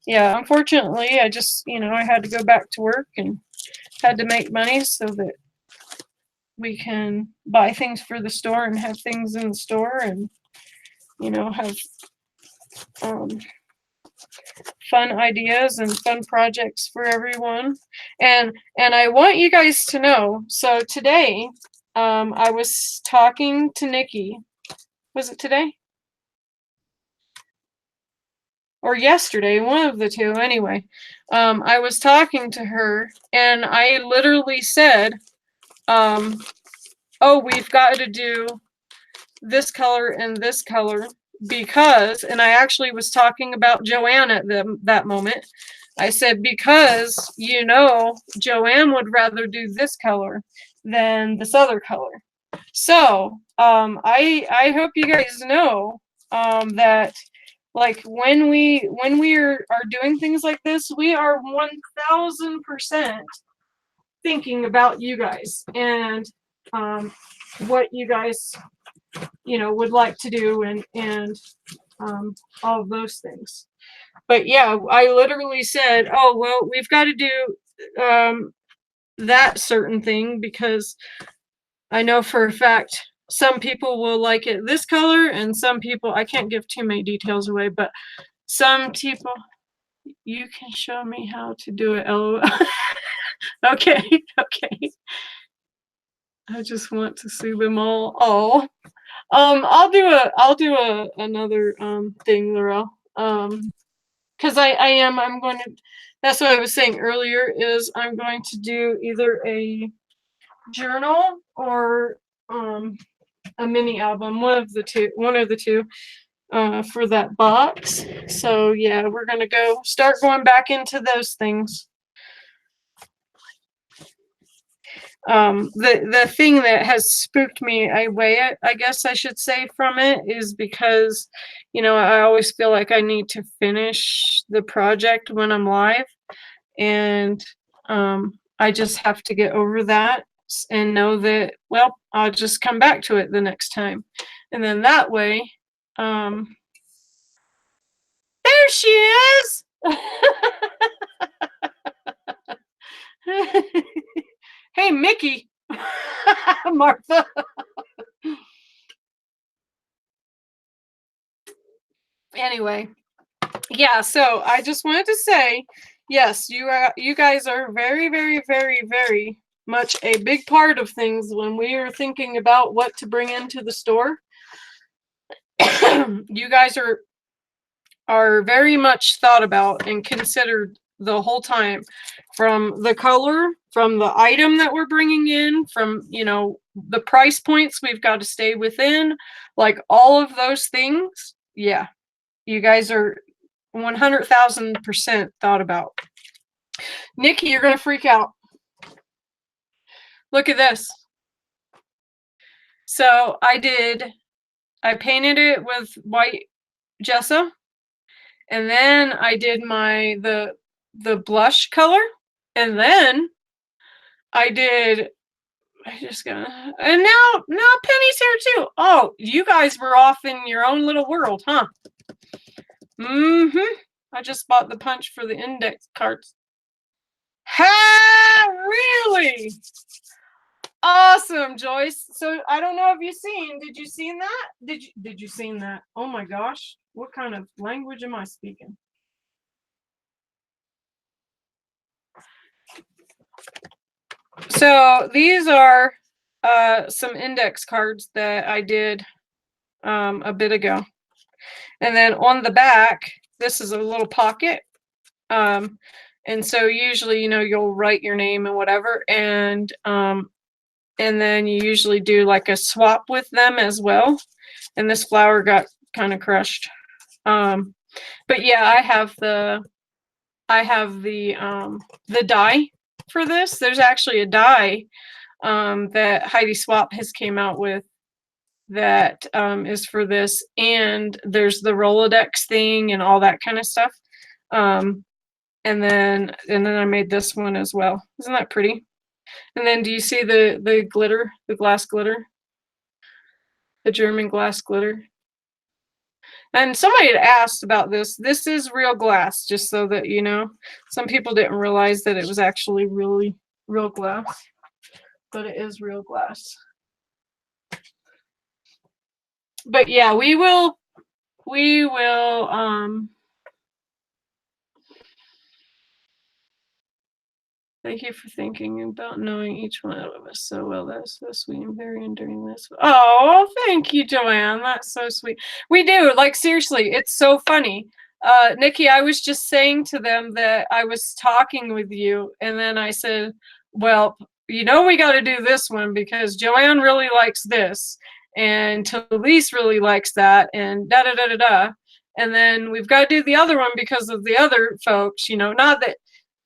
Yeah, unfortunately, I just, I had to go back to work and had to make money so that we can buy things for the store and have things in the store, and have fun ideas and fun projects for everyone. And I want you guys to know, so today I was talking to Nikki. Was it today or yesterday? One of the two, anyway. I was talking to her, and I literally said, oh, we've got to do this color and this color, because, and I actually was talking about Joanne at that moment. I said, because, Joanne would rather do this color than this other color. So I hope you guys know that, like, when we are doing things like this, we are 1000% thinking about you guys and what you guys would like to do, and all of those things. But yeah, I literally said, oh, well, we've got to do that certain thing, because I know for a fact some people will like it this color, and some people, I can't give too many details away, but some people, you can show me how to do it, LOL. Okay, okay. I just want to see them all. Oh, I'll do another thing, Laurel. Because I'm going to, that's what I was saying earlier, is I'm going to do either a journal or a mini album, one or the two, for that box. So yeah, we're gonna start going back into those things. The thing that has spooked me away, I guess I should say, from it, is because, I always feel like I need to finish the project when I'm live, and I just have to get over that and know that, well, I'll just come back to it the next time, and then that way, there she is. Hey, Mickey. Martha. Anyway, yeah, so I just wanted to say, yes, you guys are very, very, very, very much a big part of things when we are thinking about what to bring into the store. You guys are very much thought about and considered the whole time, from the color, from the item that we're bringing in, from the price points we've got to stay within, like all of those things. Yeah, you guys are 100,000% thought about. Nikki, you're gonna freak out. Look at this. So I painted it with white gesso, and then I did the blush color, and then I just gonna, and now Penny's here too. Oh, you guys were off in your own little world, huh? I just bought the punch for the index cards. Ha! Really? Awesome, Joyce. So I don't know if you've seen. Did you seen that? Did you seen that? Oh my gosh! What kind of language am I speaking? So these are some index cards that I did a bit ago, and then on the back, this is a little pocket. And so usually, you'll write your name and whatever, and then you usually do like a swap with them as well. and this flower got kind of crushed. But yeah, I have the dye for this. There's actually a dye that Heidi Swap has came out with that is for this, and there's the Rolodex thing and all that kind of stuff. And then I made this one as well. Isn't that pretty? And then do you see the glitter, the glass glitter? The German glass glitter. And somebody had asked about this. This is real glass, just so that you know. Some people didn't realize that it was actually really real glass, but it is real glass. But yeah, we will thank you for thinking about knowing each one of us so well. That's so sweet and very enduring this. Oh, thank you, Joanne. That's so sweet. We do. Like, seriously, it's so funny. Nikki, I was just saying to them that I was talking with you, and then I said, well, you know, we got to do this one because Joanne really likes this, and Talise really likes that, and da da da da da. And then we've got to do the other one because of the other folks, you know, not that,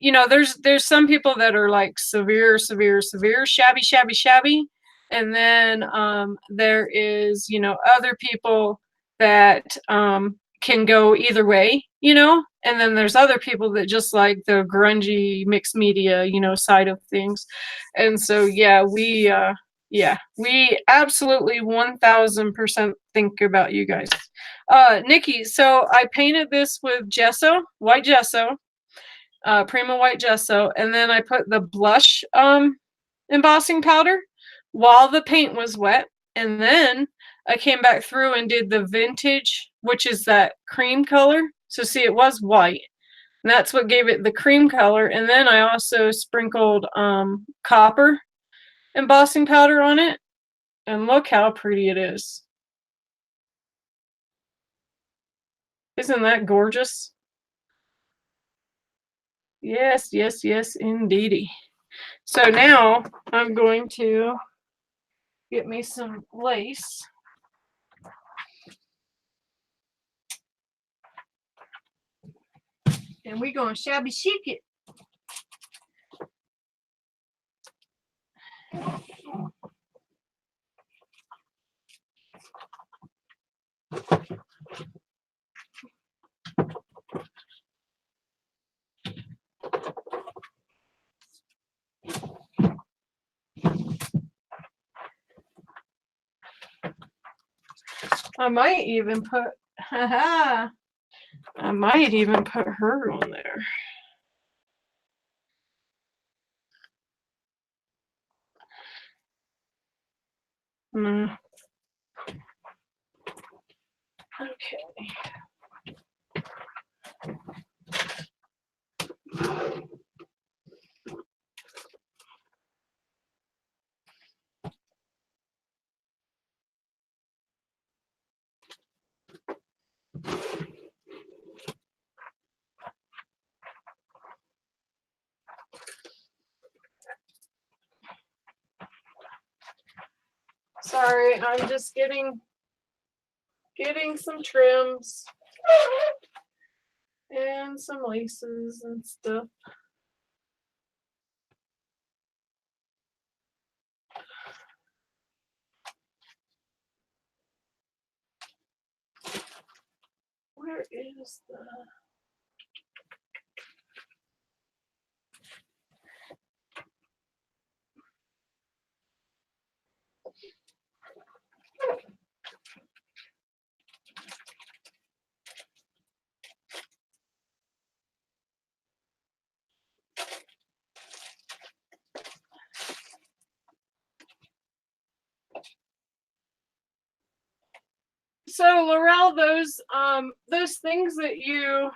you know, there's some people that are like severe shabby, and then there is, you know, other people that can go either way, you know, and then there's other people that just like the grungy mixed media, you know, side of things. And so yeah, we absolutely 1000% think about you guys. Nikki, so I painted this with gesso, white gesso, Prima white gesso, and then I put the blush embossing powder while the paint was wet, and then I came back through and did the vintage, which is that cream color. So see, it was white, and that's what gave it the cream color. And then I also sprinkled copper embossing powder on it, and look how pretty it is. Isn't that gorgeous? Yes, yes, yes, indeedy. So now I'm going to get me some lace. And we're going to shabby chic it. I might even put, haha, I might even put her on there. Mm. Okay. Sorry, I'm just getting some trims and some laces and stuff. Where is the... So Laurel, those things that you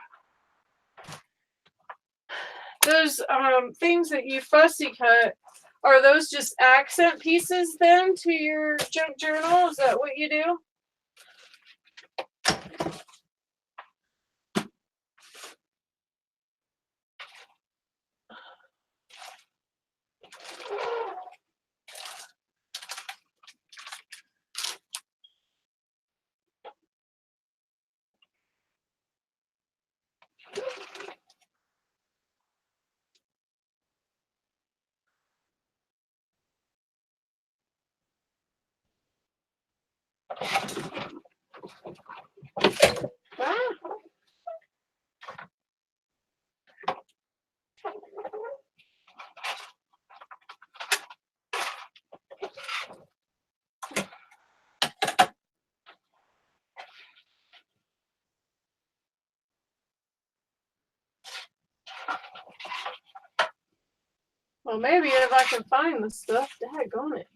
things that you fussy cut, are those just accent pieces then to your junk journal? Is that what you do? Well, maybe if I can find the stuff, daggone it.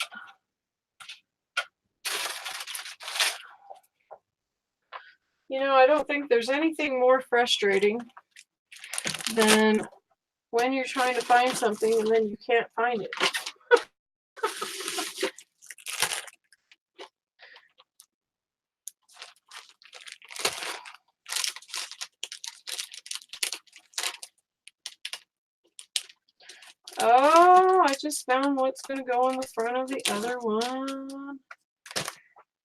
You know, I don't think there's anything more frustrating than when you're trying to find something and then you can't find it. Oh, I just found what's going to go on the front of the other one.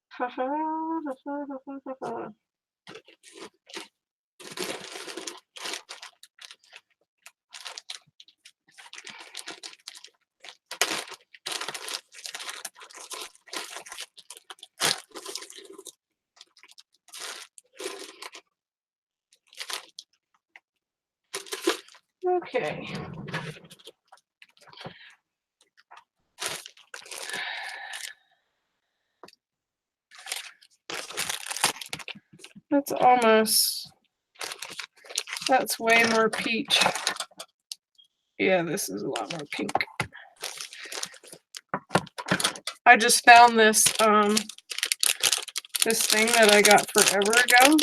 Ha ha ha ha ha ha ha. Okay. That's way more peach. Yeah, this is a lot more pink. I just found this this thing that I got forever ago.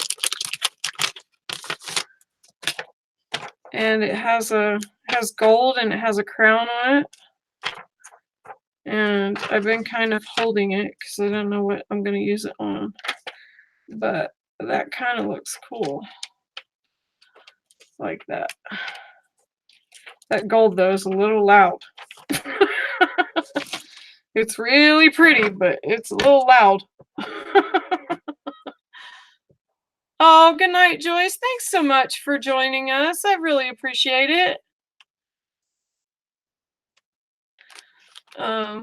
And it has gold and it has a crown on it. And I've been kind of holding it because I don't know what I'm going to use it on. But that kind of looks cool. Like that. That gold, though, is a little loud. It's really pretty, but it's a little loud. Oh, good night, Joyce. Thanks so much for joining us. I really appreciate it. I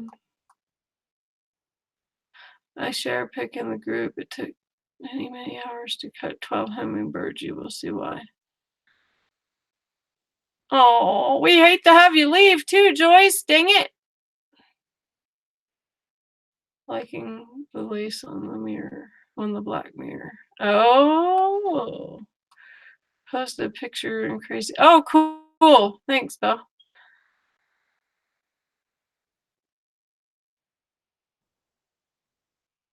share a pic in the group. It took many hours to cut 12 hummingbirds. You will see why. Oh, we hate to have you leave too, Joyce. Dang it. Liking the lace on the mirror, on the black mirror. Oh. Post a picture and crazy. Oh, cool. Thanks, Belle.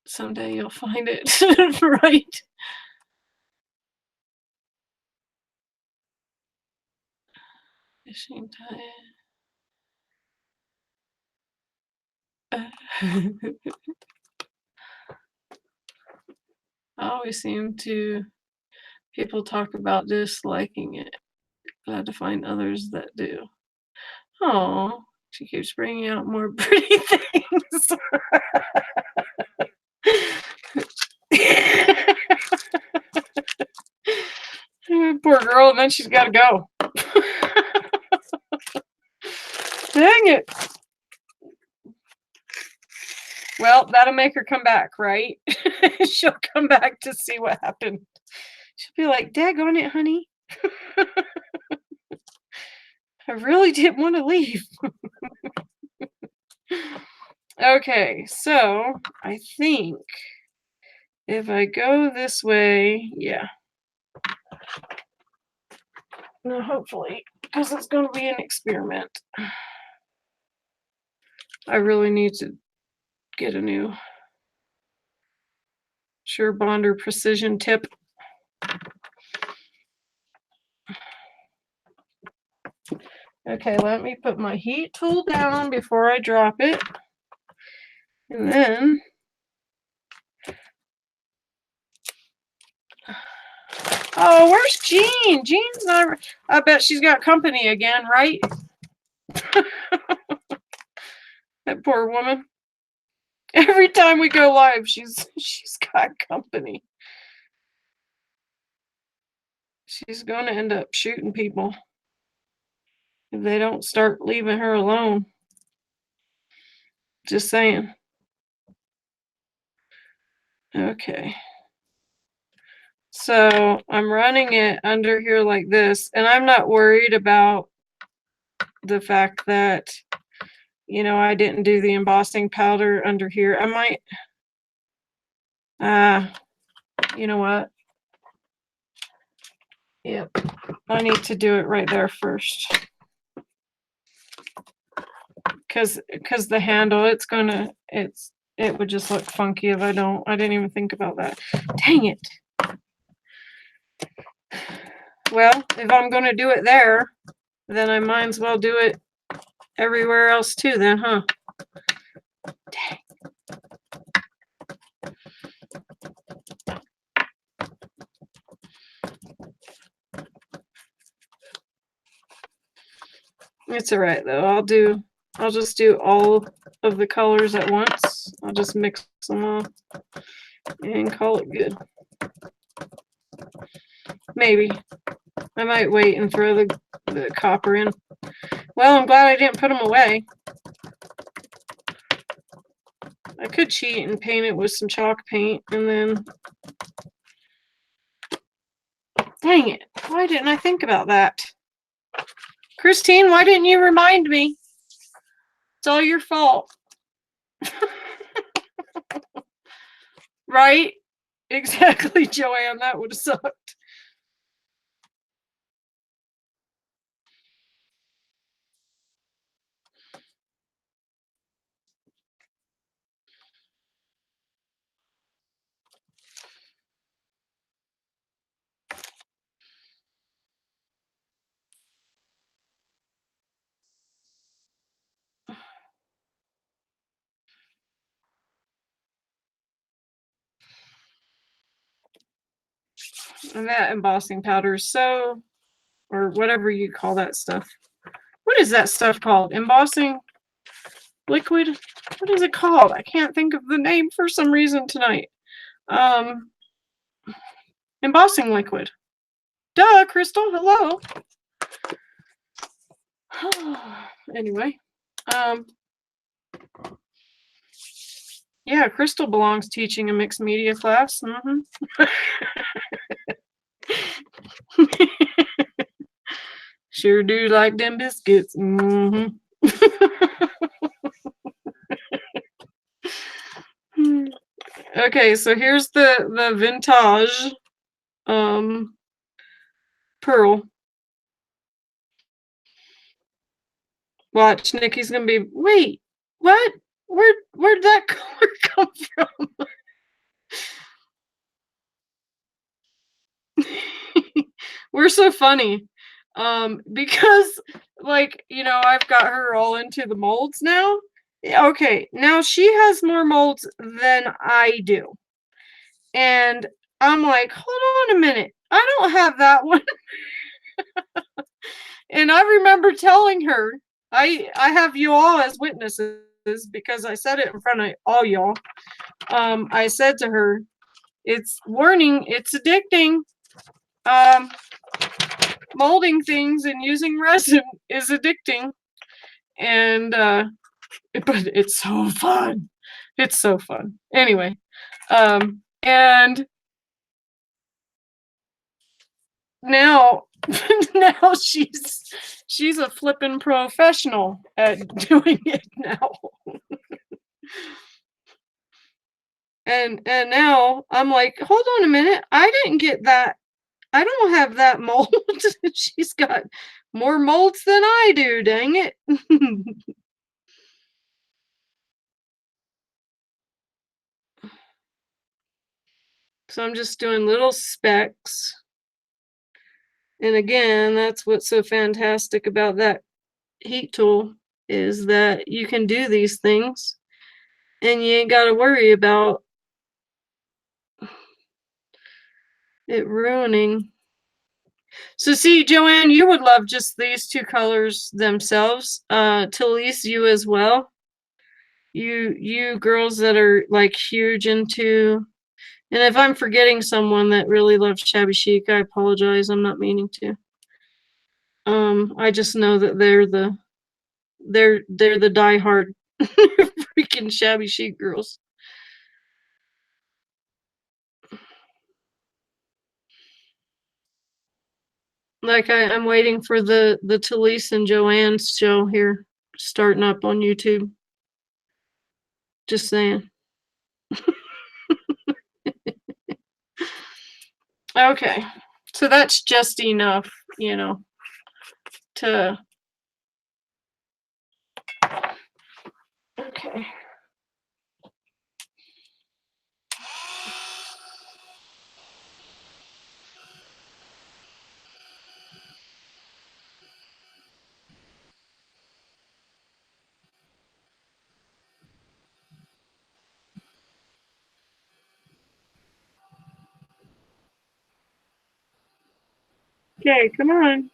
Someday you'll find it. Right. Fishing tie. I always seem to people talk about disliking it. Glad to find others that do. Oh, she keeps bringing out more pretty things. Poor girl, and then she's got to go. Dang it. Well, that'll make her come back, right? She'll come back to see what happened. She'll be like, daggone it, honey. I really didn't want to leave. Okay, so I think if I go this way, yeah. No, hopefully, because it's going to be an experiment. I really need to get a new Sure Bonder precision tip. Okay, let me put my heat tool down before I drop it. And then oh, where's Jean? Jean's not. I bet she's got company again, right? That poor woman. Every time we go live, she's got company. She's going to end up shooting people if they don't start leaving her alone. Just saying. Okay. So I'm running it under here like this, and I'm not worried about the fact that, you know, I didn't do the embossing powder under here. I might, you know what? Yep, I need to do it right there first. because the handle, it would just look funky if I didn't even think about that. Dang it. Well, if I'm gonna do it there, then I might as well do it everywhere else too then, huh? Dang. It's all right though. I'll just do all of the colors at once. I'll just mix them all and call it good. Maybe. I might wait and throw the copper in. Well, I'm glad I didn't put them away. I could cheat and paint it with some chalk paint and then... Dang it. Why didn't I think about that? Christine, why didn't you remind me? It's all your fault. Right? Exactly, Joanne. That would have sucked. And that embossing powder is so, or whatever you call that stuff. What is that stuff called? Embossing liquid? What is it called? I can't think of the name for some reason tonight. Embossing liquid. Duh, Crystal, hello. Anyway, yeah, Crystal belongs teaching a mixed media class. Sure do like them biscuits. Okay, so here's the vintage pearl. Watch, Nikki's gonna be, wait, what? Where'd that color come from? We're so funny. Because like, you know, I've got her all into the molds now. Okay, now she has more molds than I do. And I'm like, hold on a minute. I don't have that one. And I remember telling her, I have you all as witnesses because I said it in front of all y'all. I said to her, it's warning, it's addicting. Molding things and using resin is addicting. And but it's so fun. It's so fun. Anyway, and now now she's a flippin' professional at doing it now. and now I'm like, hold on a minute, I didn't get that. I don't have that mold. She's got more molds than I do, dang it. So I'm just doing little specks. And again, that's what's so fantastic about that heat tool, is that you can do these things and you ain't got to worry about it ruining. So see, Joanne, you would love just these two colors themselves. Talise, you as well. You girls that are like huge into, and if I'm forgetting someone that really loves shabby chic, I apologize. I'm not meaning to. I just know that they're the diehard freaking shabby chic girls. Like I'm waiting for the Talise and Joanne's show here starting up on YouTube. Just saying. Okay, so that's just enough, you know, to Okay. Okay, come on.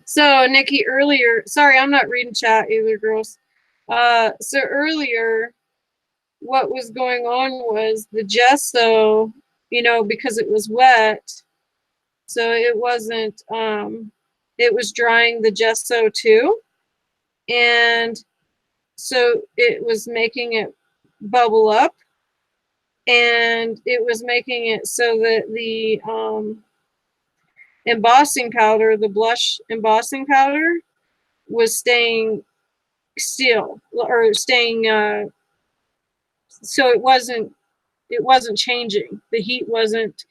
So, Nikki, earlier, sorry, I'm not reading chat either, girls. So earlier, what was going on was the gesso, you know, because it was wet, so it wasn't, it was drying the gesso too. And so it was making it bubble up, and it was making it so that the embossing powder, the blush embossing powder, was staying still, or staying, so it wasn't changing. The heat wasn't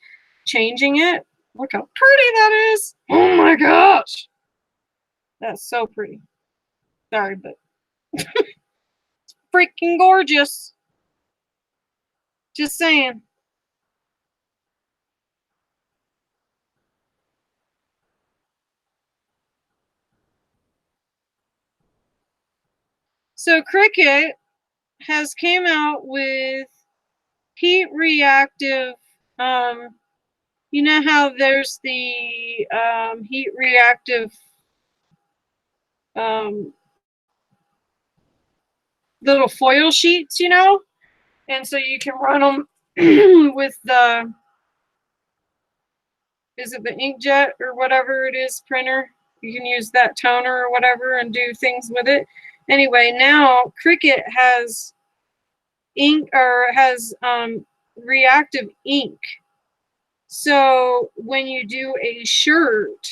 changing it. Look how pretty that is. Oh my gosh. That's so pretty. Sorry, but freaking gorgeous. Just saying. So Cricut has came out with heat reactive, you know how there's the heat reactive um, little foil sheets, you know? And so you can run them with the, is it the inkjet or whatever it is, printer? You can use that toner or whatever and do things with it. Anyway, now Cricut has ink, or has reactive ink. So when you do a shirt,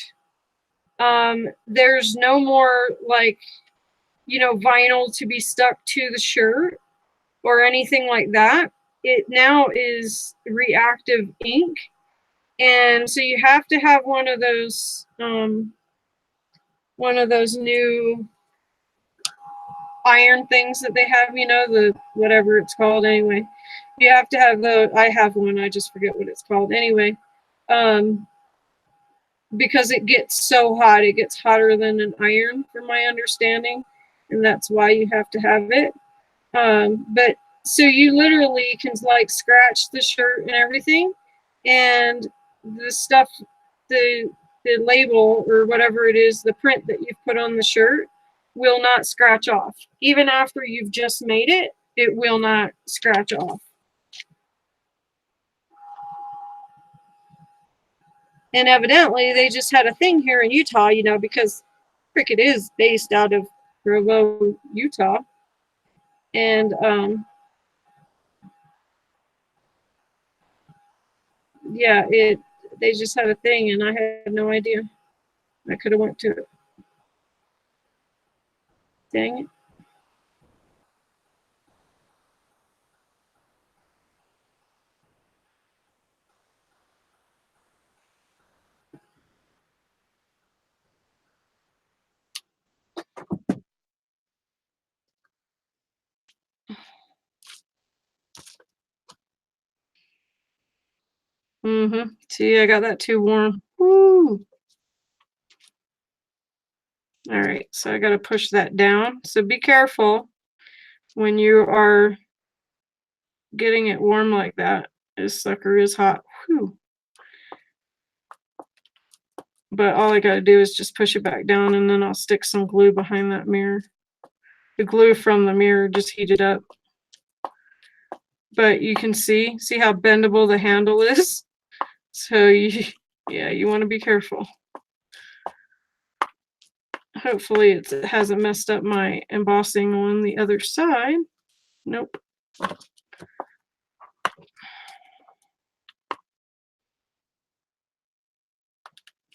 there's no more, like, you know, vinyl to be stuck to the shirt or anything like that. It now is reactive ink. And so you have to have one of those new iron things that they have, you know, the whatever it's called anyway. You have to have I have one, I just forget what it's called anyway. Because it gets so hot, it gets hotter than an iron, from my understanding, and that's why you have to have it. But so you literally can, like, scratch the shirt and everything, and the stuff, the the label or whatever it is, the print that you've put on the shirt, will not scratch off. Even after you've just made it, it will not scratch off. And evidently, they just had a thing here in Utah, you know, because Cricut is based out of Provo, Utah. And yeah, they just had a thing, and I had no idea. I could have went to it. Dang it. See, I got that too warm. Woo. All right, so I got to push that down. So be careful when you are getting it warm like that. This sucker is hot. Whew. But all I got to do is just push it back down, and then I'll stick some glue behind that mirror. The glue from the mirror just heated up. But you can see how bendable the handle is. So yeah, you want to be careful. Hopefully it hasn't messed up my embossing on the other side. Nope.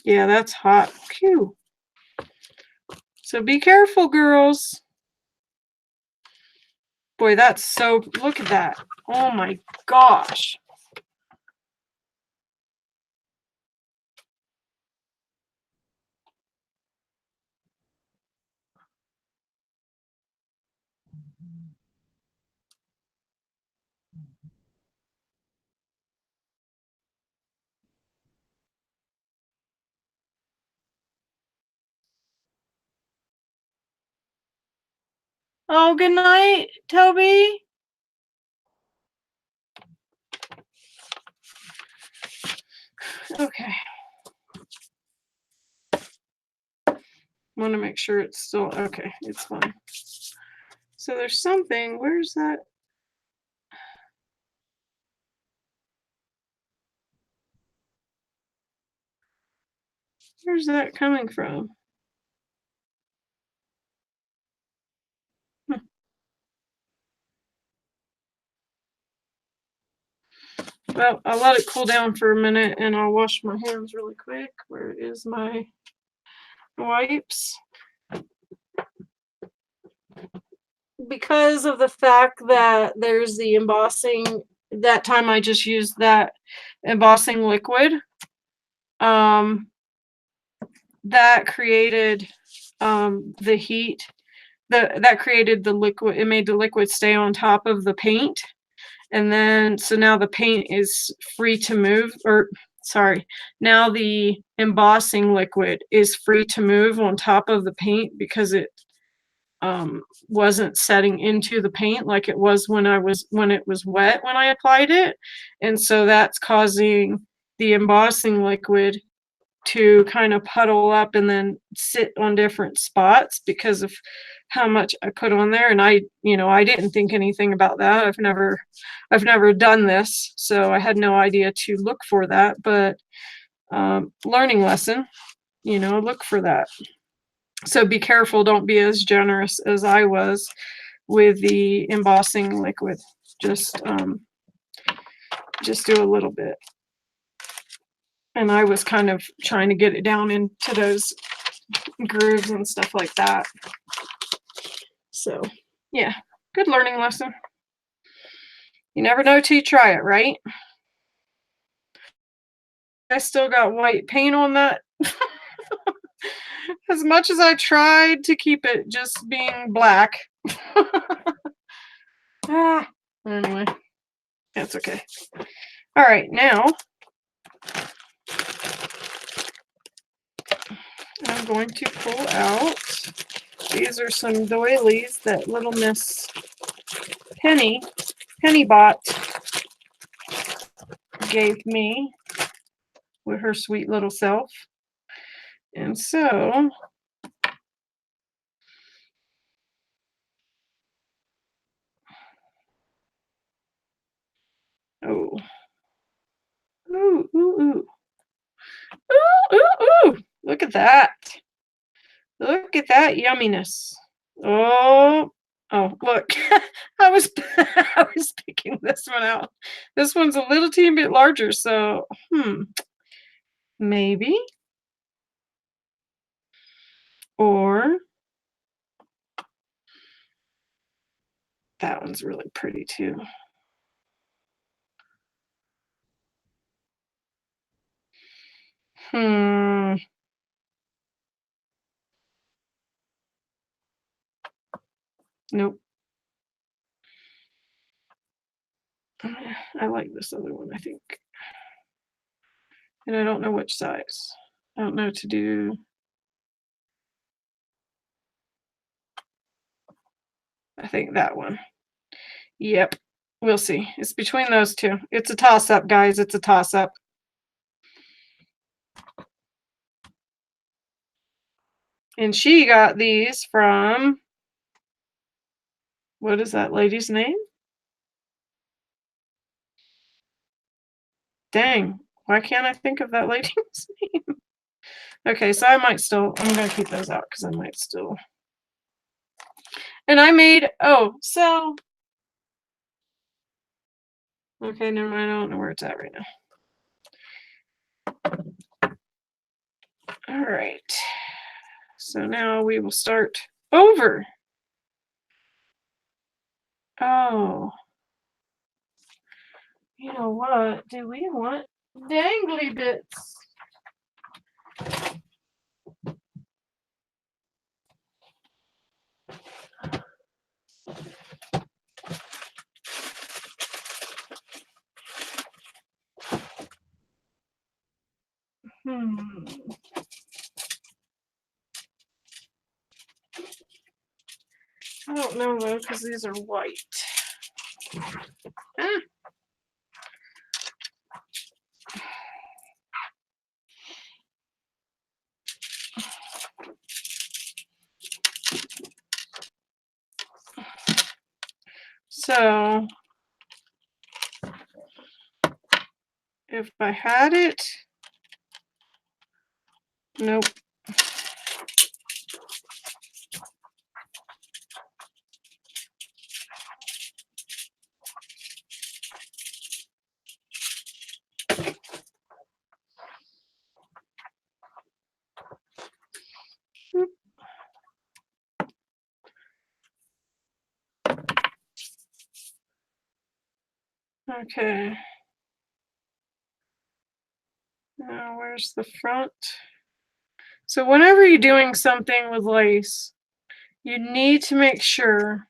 Yeah, that's hot. Phew. So be careful, girls. Boy, that's so, look at that. Oh my gosh. Oh, good night, Toby. Okay. Want to make sure it's still okay. It's fine. So there's something. Where's that? Where's that coming from? Hmm. Well, I'll let it cool down for a minute and I'll wash my hands really quick. Where is my wipes? Because of the fact that there's the embossing, that time I just used that embossing liquid. That created the heat. That created the liquid. It made the liquid stay on top of the paint. And then, so now the paint is free to move, or sorry, now the embossing liquid is free to move on top of the paint because it wasn't setting into the paint like it was when it was wet when I applied it. And so that's causing the embossing liquid to kind of puddle up and then sit on different spots because of how much I put on there. And I didn't think anything about that. I've never done this, so I had no idea to look for that. But learning lesson, look for that. So be careful. Don't be as generous as I was with the embossing liquid. Just do a little bit. And I was kind of trying to get it down into those grooves and stuff like that. So, yeah, good learning lesson. You never know till you try it, right? I still got white paint on that. As much as I tried to keep it just being black. Anyway, that's okay. All right, now I'm going to pull out. These are some doilies that little Miss Penny Bot gave me with her sweet little self. And so oh. Ooh, ooh, ooh. Ooh, ooh, ooh. Look at that. Look at that yumminess. Oh, look. I was I was picking this one out. This one's a little teeny bit larger, so maybe. Or that one's really pretty too. Hmm. Nope. I like this other one, I think. And I don't know which size. I don't know to do. I think that one. Yep. We'll see. It's between those two. It's a toss-up, guys. It's a toss-up. And she got these from, what is that lady's name? Dang. Why can't I think of that lady's name? Okay, so I'm going to keep those out because I might still. And I made, okay, never mind. I don't know where it's at right now. All right. So now we will start over. Oh. You know what? Do we want dangly bits? I don't don't know though, because these are white. Ah. So if I had it, nope. Okay. Now where's the front? So whenever you're doing something with lace, you need to make sure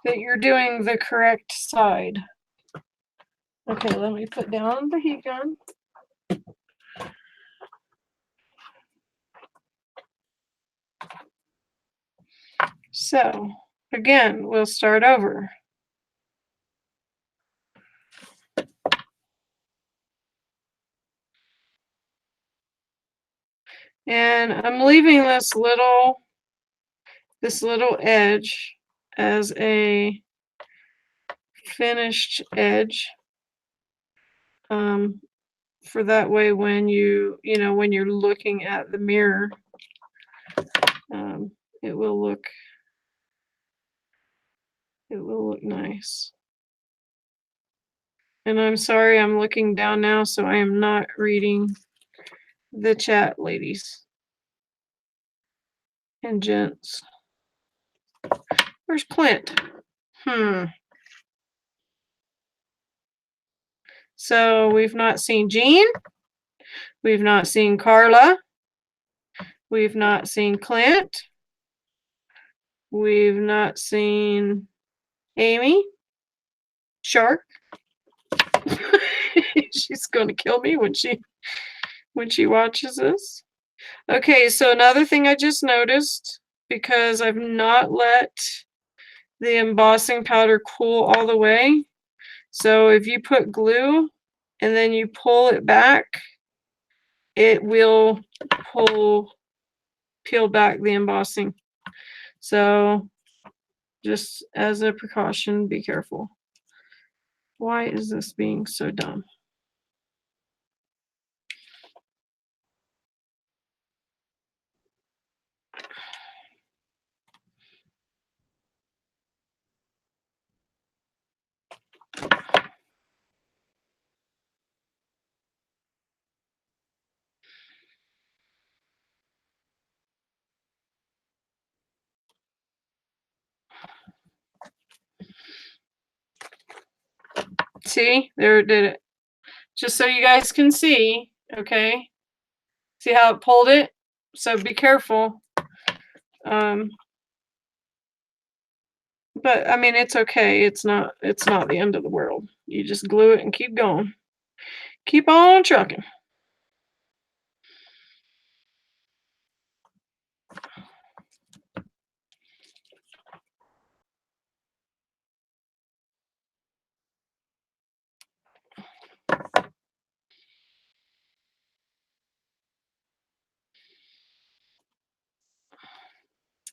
that you're doing the correct side. Okay, let me put down the heat gun. So again, we'll start over. And I'm leaving this little edge as a finished edge. For that way when when you're looking at the mirror, it will look nice. And I'm sorry, I'm looking down now, so I am not reading the chat, ladies and gents. Where's Clint? So we've not seen Jean. We've not seen Carla. We've not seen Clint. We've not seen Amy. Shark. She's going to kill me when she watches this. Okay, so another thing I just noticed, because I've not let the embossing powder cool all the way. So if you put glue and then you pull it back, it will peel back the embossing. So just as a precaution, be careful. Why is this being so dumb? See, there it did it. Just so you guys can see, okay? See how it pulled it? So be careful. But I mean, it's okay. It's not the end of the world. You just glue it and keep going. Keep on trucking.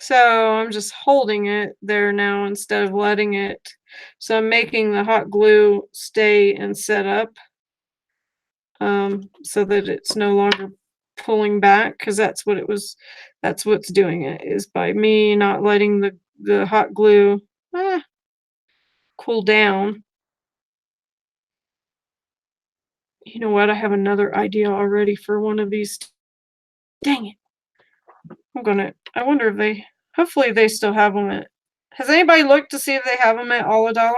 So I'm just holding it there now instead of letting it. So I'm making the hot glue stay and set up, so that it's no longer pulling back, because that's what's doing it, is by me not letting the hot glue cool down. You know what? I have another idea already for one of these. Dang it. I wonder if hopefully they still have them at, has anybody looked to see if they have them at all $1?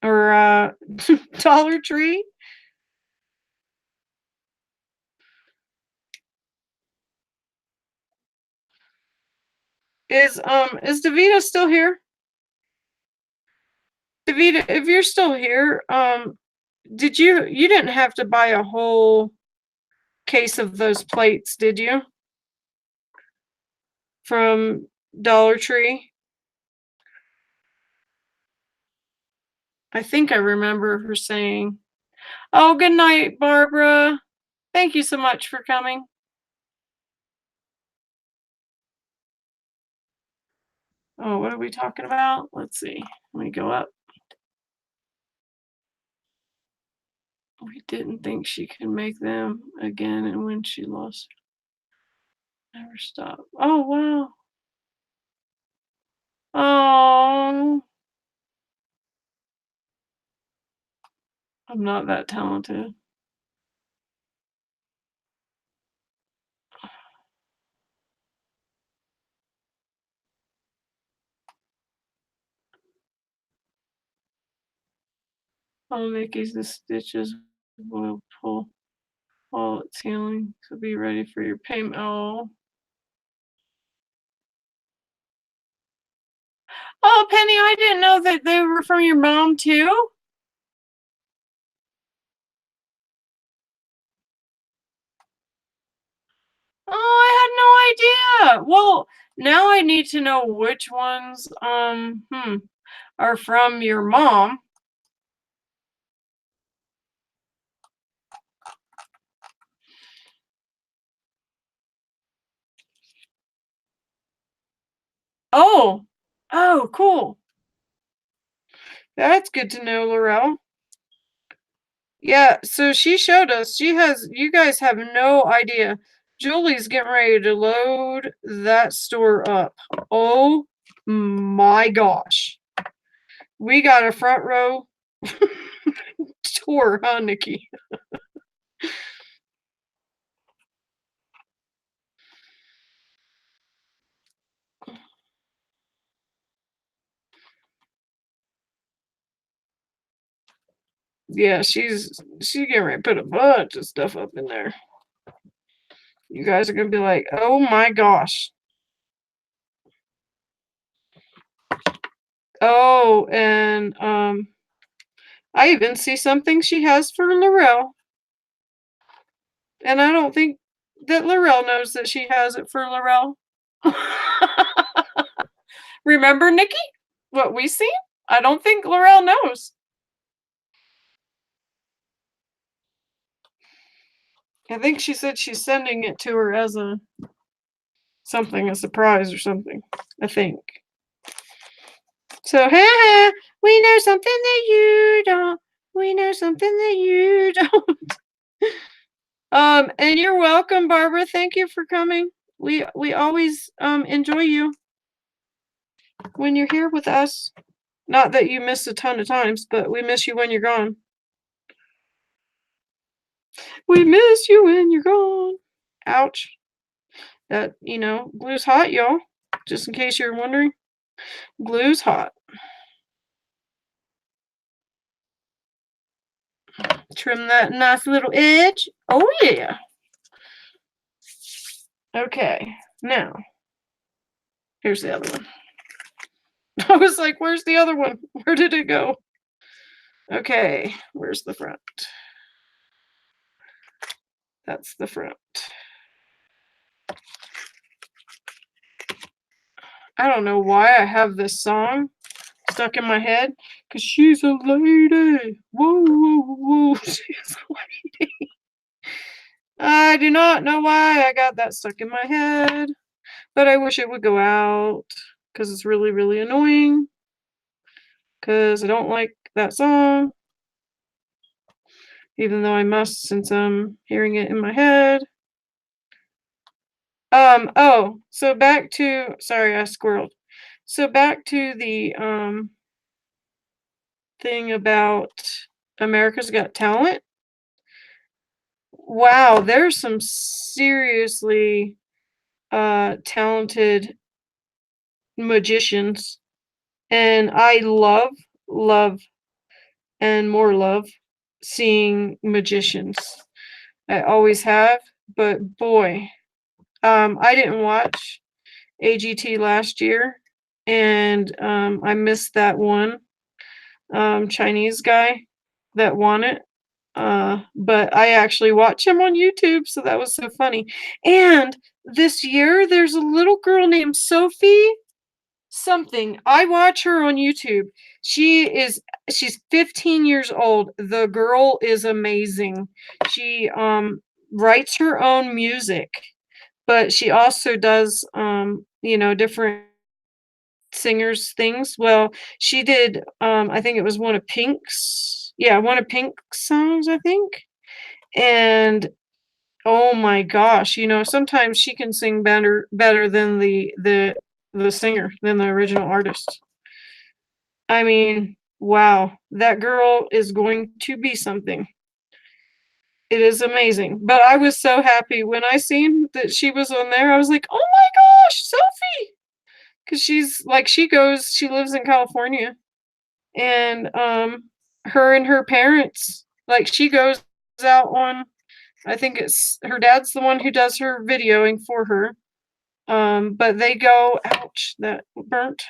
Or Dollar Tree? Is Davita still here? Davita, if you're still here, you didn't have to buy a whole case of those plates, did you? From Dollar Tree. I think I remember her saying, "Oh, good night, Barbara. Thank you so much for coming." Oh, what are we talking about? Let's see. Let me go up. We didn't think she could make them again, and when she lost, never stop. Oh, wow. Oh, I'm not that talented. Oh, Mickey's the stitches will pull while it's healing, so be ready for your payment. Oh, oh, Penny, I didn't know that they were from your mom too. Oh, I had no idea. Well, now I need to know which ones are from your mom. Oh, oh, cool. That's good to know, Laurel. Yeah, so she showed us. You guys have no idea. Julie's getting ready to load that store up. Oh my gosh. We got a front row tour, huh, Nikki? Yeah, she's getting ready to put a bunch of stuff up in there. You guys are gonna be like, oh my gosh. Oh, and I even see something she has for Laurel. And I don't think that Laurel knows that she has it for Laurel. Remember, Nikki? What we see? I don't think Laurel knows. I think she said she's sending it to her as a something, a surprise or something. I think. So, we know something that you don't. We know something that you don't. And you're welcome, Barbara. Thank you for coming. We always enjoy you when you're here with us. Not that you miss a ton of times, but we miss you when you're gone. We miss you when you're gone. Ouch. That, glue's hot, y'all. Just in case you're wondering, glue's hot. Trim that nice little edge. Oh, yeah. Okay, now, here's the other one. I was like, where's the other one? Where did it go? Okay, where's the front? That's the front. I don't know why I have this song stuck in my head. Because she's a lady. Whoa, whoa, whoa. She's a lady. I do not know why I got that stuck in my head. But I wish it would go out. Because it's really, really annoying. Because I don't like that song. Even though I must since I'm hearing it in my head. Oh, so back to, sorry, I squirreled. So back to the thing about America's Got Talent. Wow, there's some seriously talented magicians, and I love, and more love seeing magicians. I always have, but boy, I didn't watch AGT last year, and I missed that one Chinese guy that won it. But I actually watch him on YouTube, so that was so funny. And this year, there's a little girl named Sophie. something. I watch her on YouTube. She's 15 years old. The girl is amazing. She writes her own music, but she also does different singers things. Well, she did I think it was one of Pink's songs, I think. And oh my gosh, sometimes she can sing better than the singer, than the original artist. I mean, wow, that girl is going to be something. It is amazing. But I was so happy when I seen that she was on there. I was like, "Oh my gosh, Sophie!" Because she lives in California, and her and her parents, like she goes out on, I think it's her dad's the one who does her videoing for her. But they go, ouch, that burnt.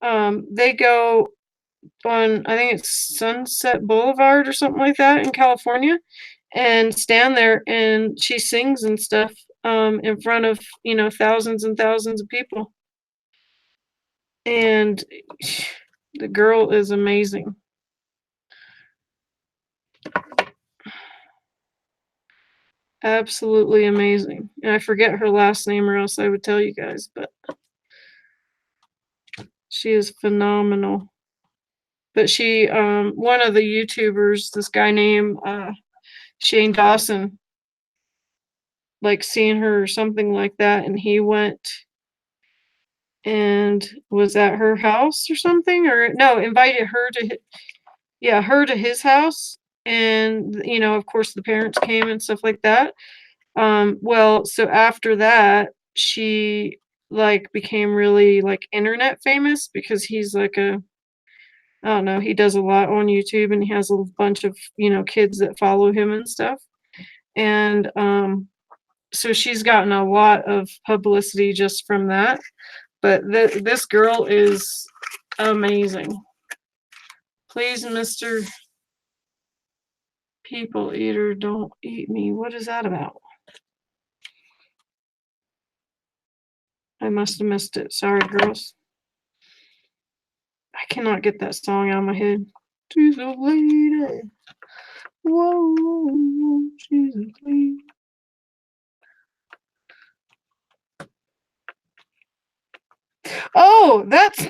They go on, I think it's Sunset Boulevard or something like that in California, and stand there, and she sings and stuff in front of, thousands and thousands of people. And the girl is amazing. Absolutely amazing. And I forget her last name or else I would tell you guys, but she is phenomenal. But she one of the YouTubers, this guy named Shane Dawson, like seeing her or something like that, and he went and was at her house or something, or no, invited her to her to his house, and of course the parents came and stuff like that. Well, so after that, she like became really like internet famous because he's like I don't know, he does a lot on YouTube, and he has a bunch of, kids that follow him and stuff. And so she's gotten a lot of publicity just from that. But this girl is amazing. Please, Mr. People Eater, don't eat me. What is that about? I must have missed it. Sorry, girls. I cannot get that song out of my head. She's a lady. Whoa, she's a lady. Oh, that's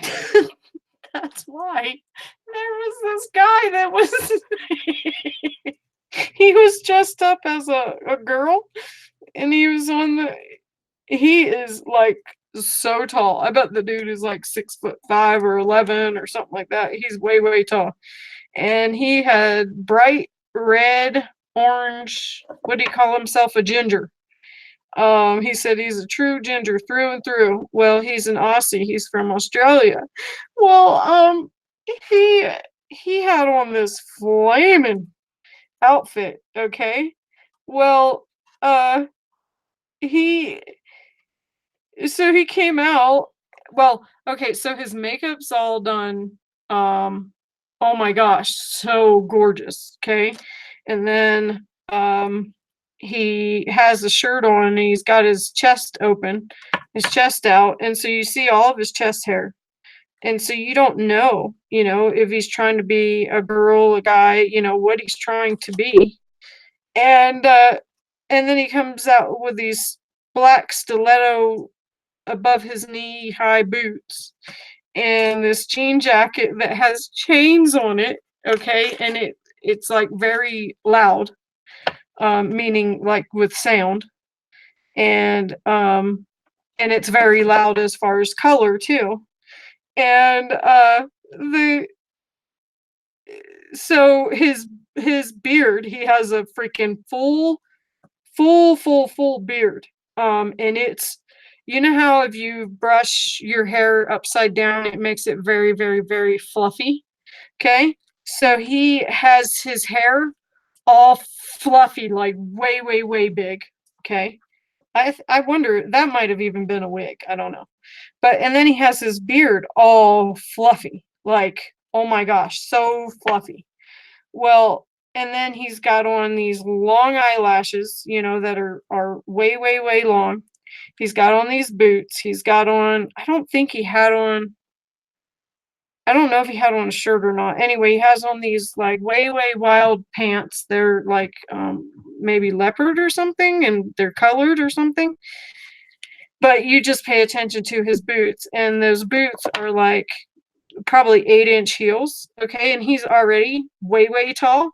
that's why. There was this guy that was he was dressed up as a girl, and he was on the he is like so tall. I bet the dude is like 6'5" or 11 or something like that. He's way, way tall. And he had bright red, orange, what do you call himself? A ginger. He said he's a true ginger through and through. Well, he's an Aussie. He's from Australia. Well, he he had on this flaming outfit, okay? Well, uh he he came out. Well, okay, so his makeup's all done. Oh my gosh, so gorgeous, okay? And then he has a shirt on, and he's got his chest open, his chest out, and so you see all of his chest hair. And so you don't know, if he's trying to be a girl, a guy, what he's trying to be. And then he comes out with these black stiletto above his knee high boots and this jean jacket that has chains on it, okay? And it's like very loud, meaning like with sound. And it's very loud as far as color too. And the so his beard, he has a freaking full beard. And it's, how if you brush your hair upside down, it makes it very, very, very fluffy. Okay. So he has his hair all fluffy, like way, way, way big. Okay. I wonder, that might have even been a wig. I don't know. And then he has his beard all fluffy, like, oh my gosh, so fluffy. Well, and then he's got on these long eyelashes, that are way, way, way long. He's got on these boots. He's got on, I don't think he had on, I don't know if he had on a shirt or not. Anyway, he has on these like way, way wild pants. They're like maybe leopard or something, and they're colored or something. But you just pay attention to his boots, and those boots are like probably 8-inch heels. Okay, and he's already way, way tall.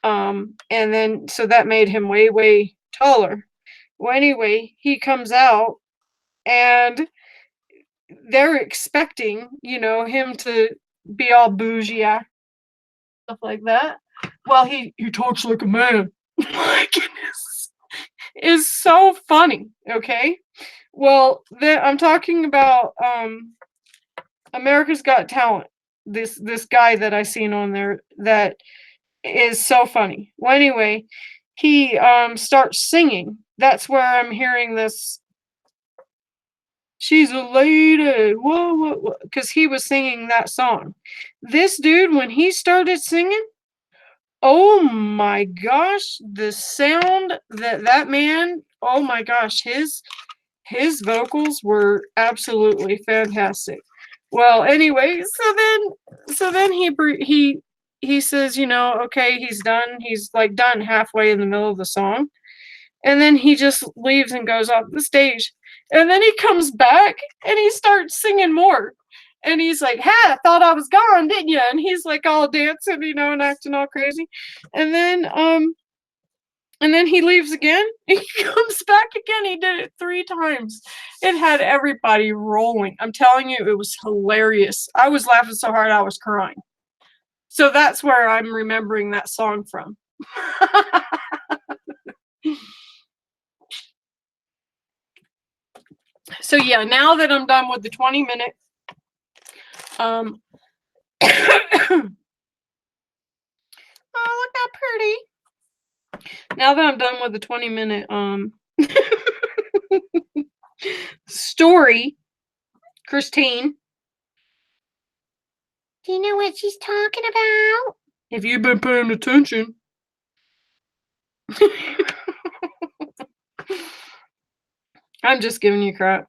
And then so that made him way, way taller. Well, anyway, he comes out and they're expecting, him to be all bougie, stuff like that. Well, he talks like a man. My goodness, is so funny. Okay, well, I'm talking about America's Got Talent. This guy that I seen on there that is so funny. Well, anyway, he starts singing. That's where I'm hearing this. She's a lady. Whoa, whoa, whoa. Because he was singing that song. This dude, when he started singing, oh my gosh, the sound that man, oh my gosh, his vocals were absolutely fantastic. Well, anyway, so then he says, okay, he's done. He's like done halfway in the middle of the song. And then he just leaves and goes off the stage. And then he comes back and he starts singing more. And he's like, "Ha, thought I was gone, didn't you?" And he's like all dancing, and acting all crazy. And then he leaves again. He comes back again. He did it 3 times. It had everybody rolling. I'm telling you, it was hilarious. I was laughing so hard I was crying. So that's where I'm remembering that song from. So yeah, now that I'm done with the 20-minute oh, look how pretty. Now that I'm done with the 20-minute story, Christine, do you know what she's talking about? If you've been paying attention. I'm just giving you crap.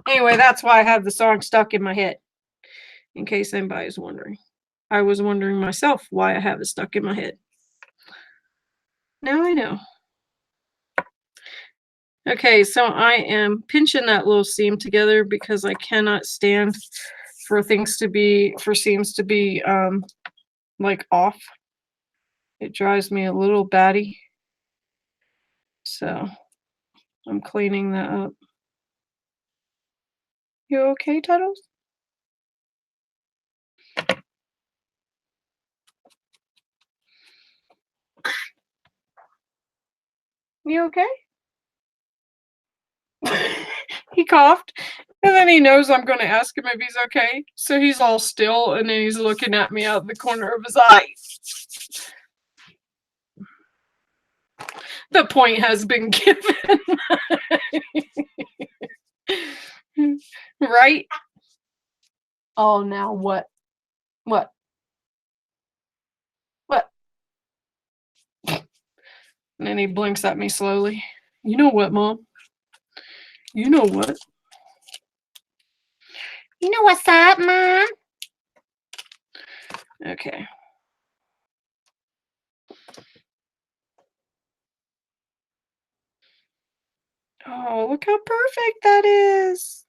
Anyway, that's why I have the song stuck in my head. In case anybody's wondering. I was wondering myself why I have it stuck in my head. Now I know. Okay, so I am pinching that little seam together because I cannot stand for seams to be like off. It drives me a little batty. So I'm cleaning that up. You okay, Tuddles? You okay? He coughed, and then he knows I'm going to ask him if he's okay. So he's all still, and then he's looking at me out the corner of his eye. The point has been given. Right? Oh, now what? What? What? And then he blinks at me slowly. You know what, Mom? You know what? You know what's up, Mom? Okay. Oh, look how perfect that is.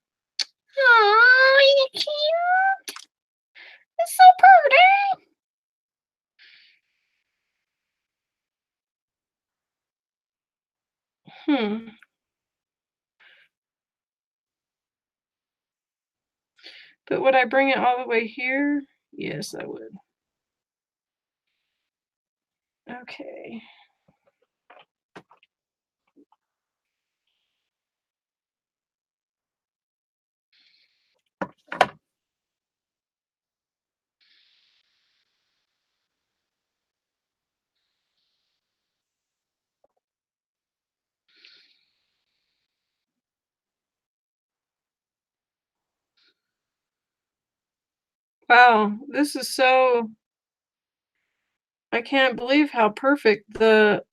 Oh, you cute. It's so pretty. But would I bring it all the way here? Yes, I would. Okay. Wow, this is so, I can't believe how perfect the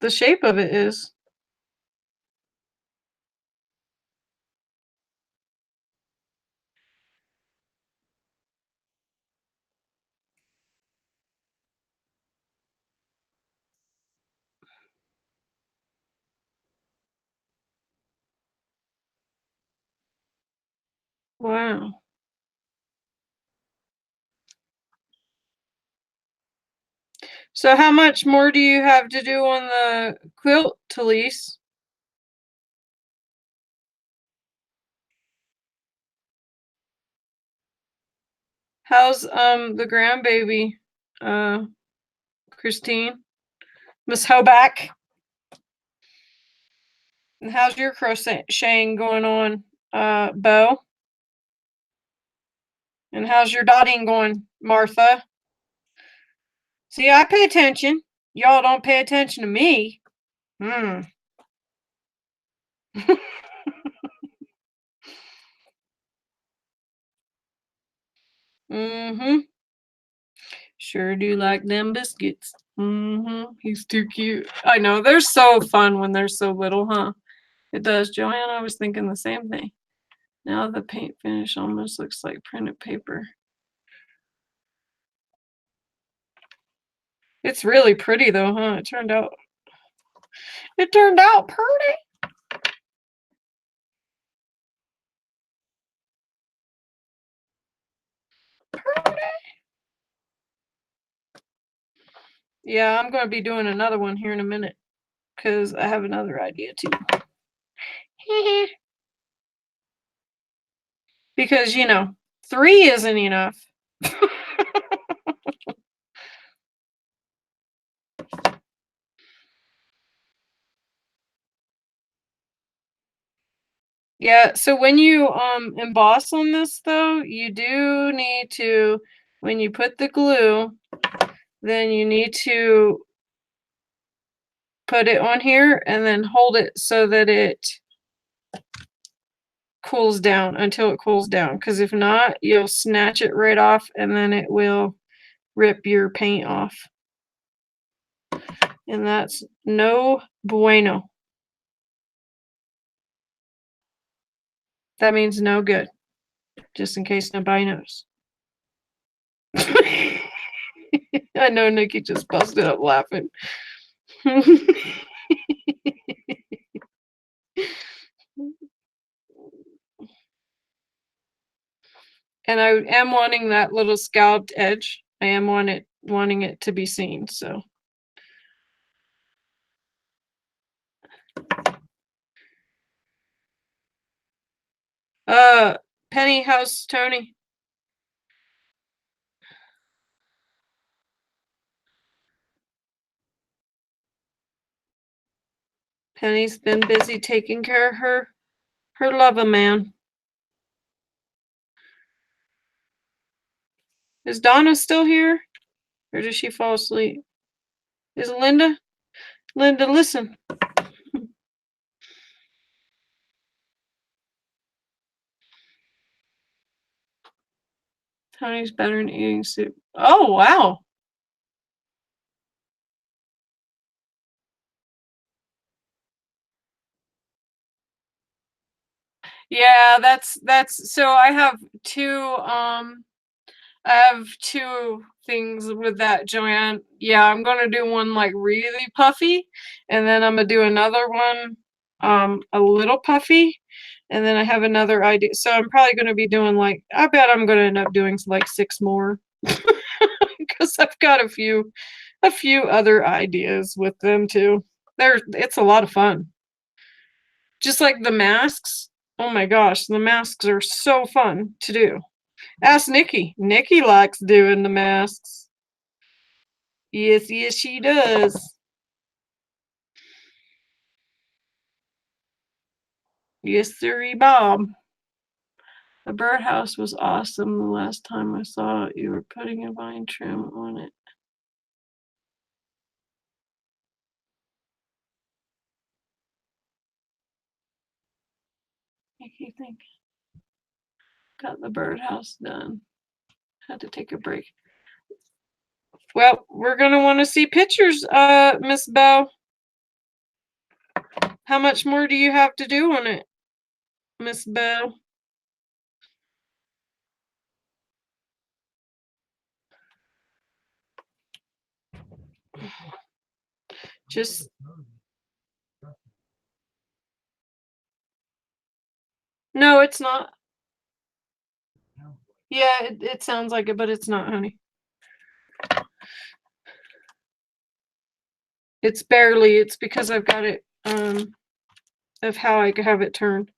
the shape of it is. Wow. So how much more do you have to do on the quilt, Talise? How's the grandbaby, uh, Christine? Miss Hoback? And how's your crocheting going on, Bo? And how's your dotting going, Martha? See, I pay attention. Y'all don't pay attention to me. Hmm. Mm-hmm. Sure do like them biscuits. Mm-hmm. He's too cute. I know, they're so fun when they're so little, huh? It does, Joanne. I was thinking the same thing. Now the paint finish almost looks like printed paper. It's really pretty though, huh? It turned out pretty. Pretty. Yeah, I'm gonna be doing another one here in a minute because I have another idea too. Because you know, 3 isn't enough. Yeah, so when you emboss on this though, you do need to, when you put the glue, then you need to put it on here and then hold it so that it cools down until it cools down. Because if not, you'll snatch it right off and then it will rip your paint off. And that's no bueno. That means no good, just in case nobody knows. I know Nikki just busted up laughing. And I am wanting that little scalloped edge. I am wanting it to be seen, so. Penny, how's Tony? Penny's been busy taking care of her lover man. Is Donna still here? Or did she fall asleep? Is Linda? Linda, listen. Tony's better than eating soup. Oh, wow. Yeah, that's so I have two things with that, Joanne. Yeah, I'm gonna do one like really puffy, and then I'm gonna do another one a little puffy, and then I have another idea. So I'm probably gonna be doing like, I bet I'm gonna end up doing like 6 more because I've got a few other ideas with them too. It's a lot of fun. Just like the masks. Oh my gosh, the masks are so fun to do. Ask Nikki. Nikki likes doing the masks. Yes, yes, she does. Yes, sirree, Bob. The birdhouse was awesome the last time I saw it. You were putting a vine trim on it. Nikki, think. Got the birdhouse done. Had to take a break. Well, we're gonna want to see pictures, Miss Bell. How much more do you have to do on it, Miss Bell? Just no, it's not. Yeah, it sounds like it, but it's not, honey. It's barely. It's because I've got it of how I have it turned.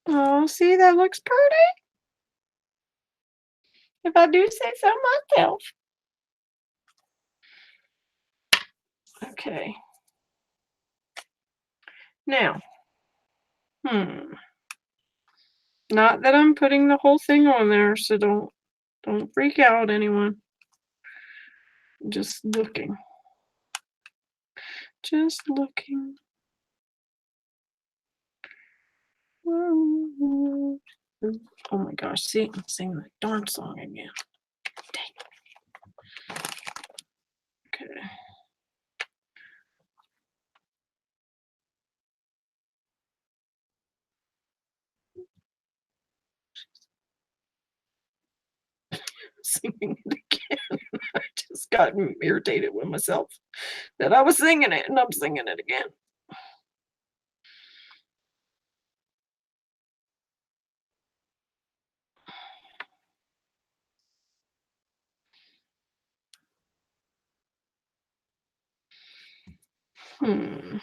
Oh, see, that looks pretty. If I do say so myself. Okay. Now, not that I'm putting the whole thing on there, so don't freak out, anyone. Just looking. Just looking. Oh my gosh, see, I'm singing that darn song again. Dang. Okay. Singing it again. I just got irritated with myself that I was singing it and I'm singing it again. Hmm.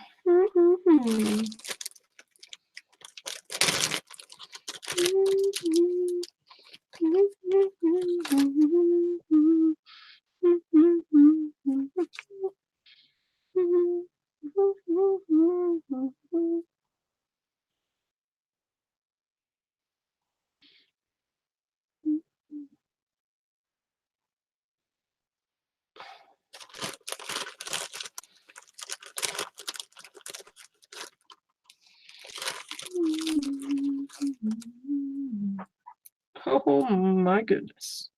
Oh my goodness.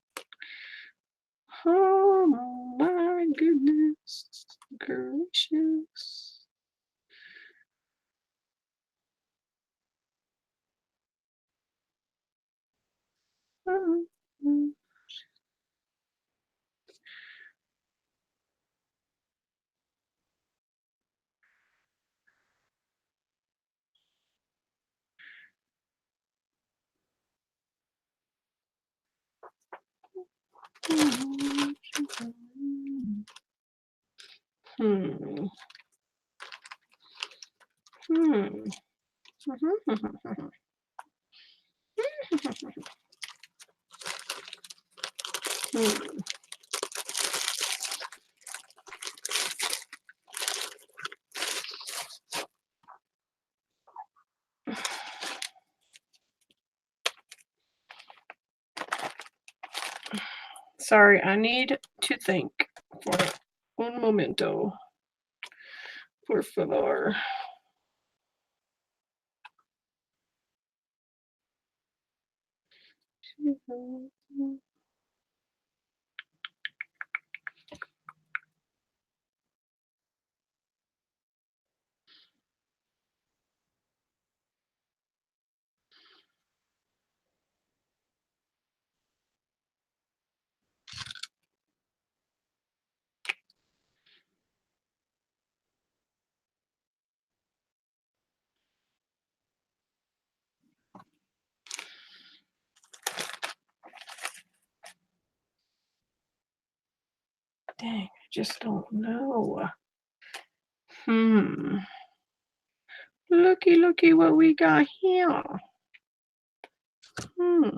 Oh my goodness gracious. Hmm. Hmm. Hmm. Sorry, I need to think for un momento. Por favor. Dang, I just don't know. Hmm. Looky what we got here. Hmm.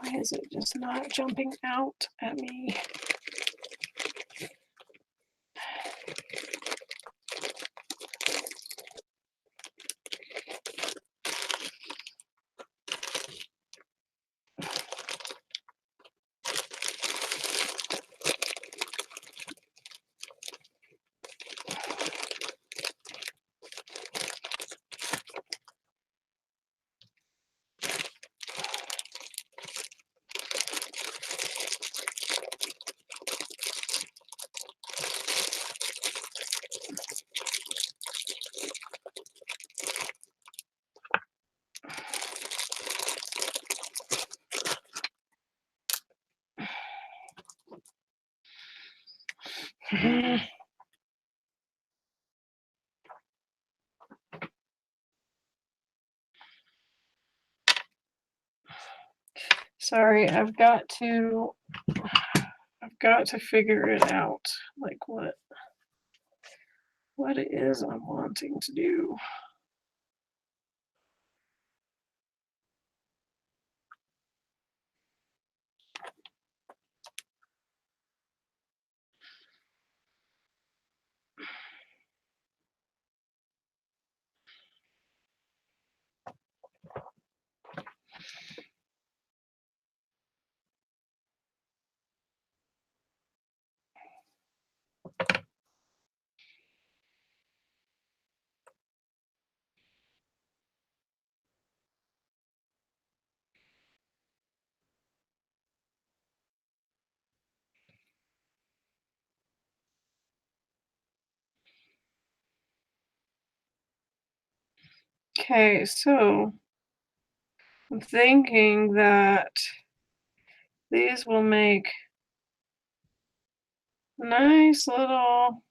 Why is it just not jumping out at me? Sorry, I've got to figure it out, like what it is I'm wanting to do. Okay, so I'm thinking that these will make nice little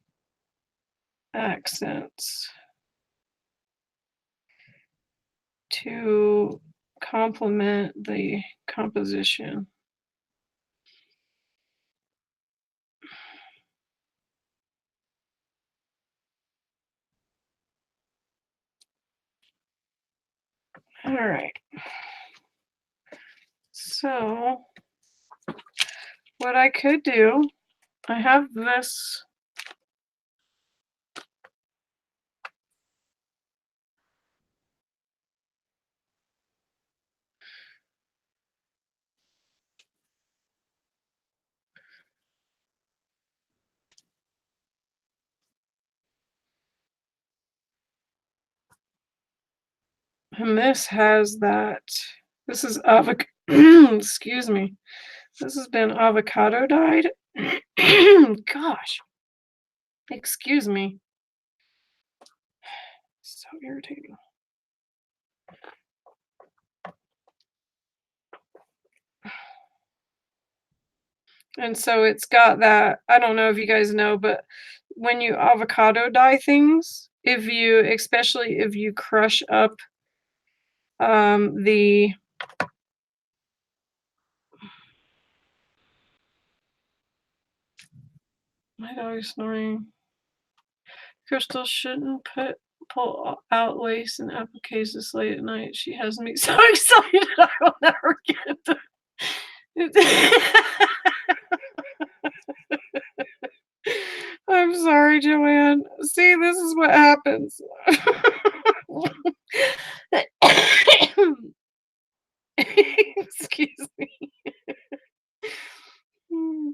accents to complement the composition. All right. So what I could do, I have this and this has that. This is avocado. Excuse me. This has been avocado dyed. Gosh, excuse me. So irritating. And so it's got that. I don't know if you guys know, but when you avocado dye things, especially if you crush up the my dog's snoring. Crystal shouldn't pull out lace and appliques this late at night. She has me so excited I will never get it. I'm sorry, Joanne. See, this is what happens. Excuse me.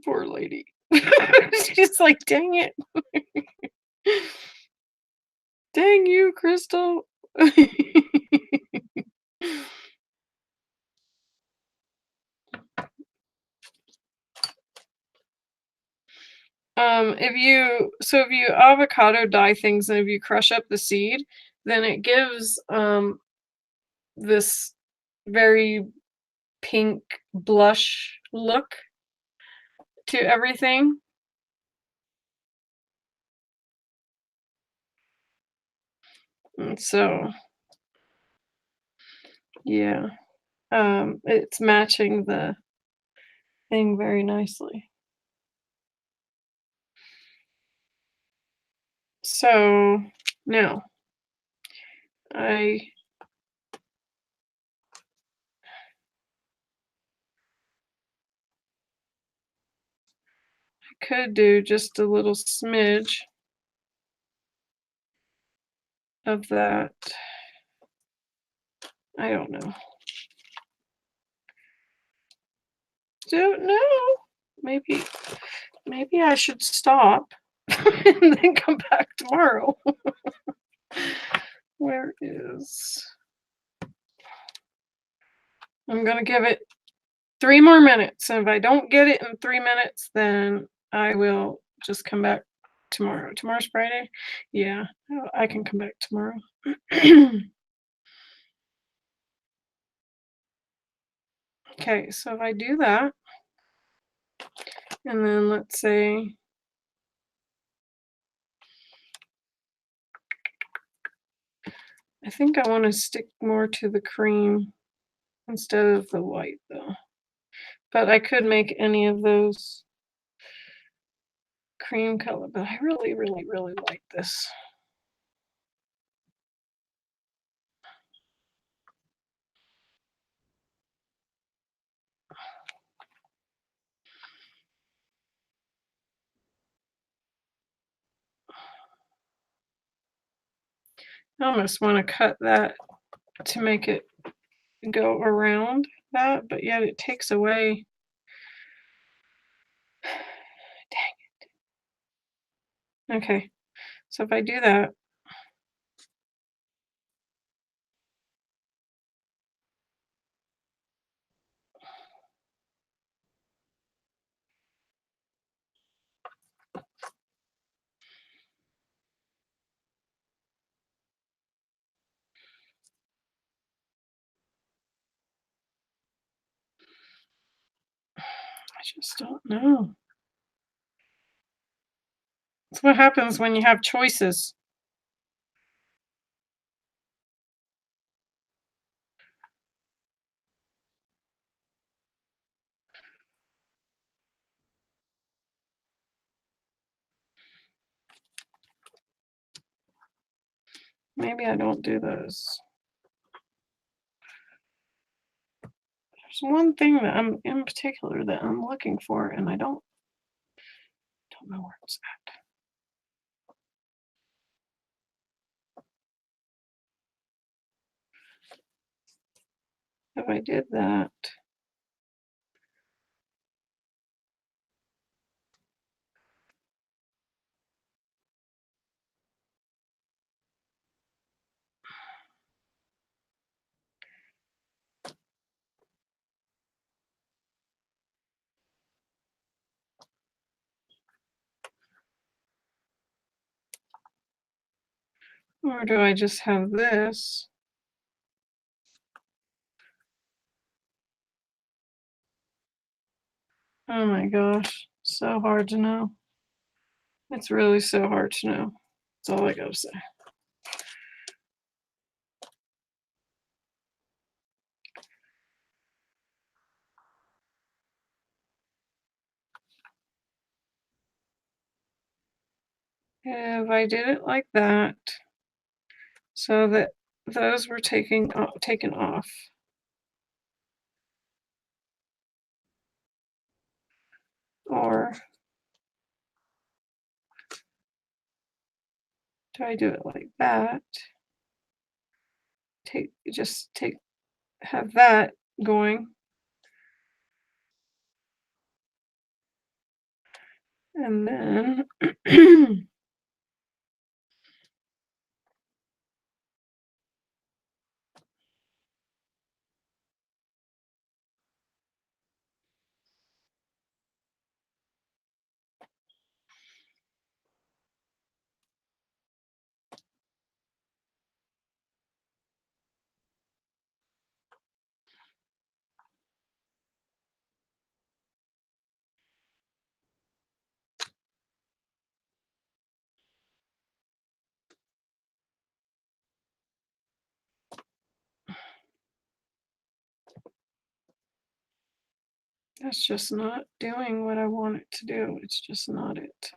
Poor lady. She's like, dang it. Dang you, Crystal. If you avocado dye things and if you crush up the seed, then it gives this very pink blush look to everything. And so yeah, it's matching the thing very nicely. So now I could do just a little smidge of that. I don't know. Don't know. Maybe I should stop and then come back tomorrow. Where is... I'm gonna give it 3 more minutes. And if I don't get it in 3 minutes, then I will just come back tomorrow. Tomorrow's Friday? Yeah, I can come back tomorrow. Okay, so if I do that, and then let's say I think I want to stick more to the cream instead of the white though. But I could make any of those cream color, but I really, really, really like this. I almost want to cut that to make it go around that, but yet it takes away. Dang. Okay, so if I do that, I just don't know. That's what happens when you have choices. Maybe I don't do those. There's one thing that I'm in particular that I'm looking for, and I don't know where it's at. If I did that, or do I just have this? Oh my gosh, so hard to know. It's really so hard to know. That's all I gotta say. If I did it like that, so that those were taken off, or do I do it like that? Have that going, and then that's just not doing what I want it to do. It's just not it.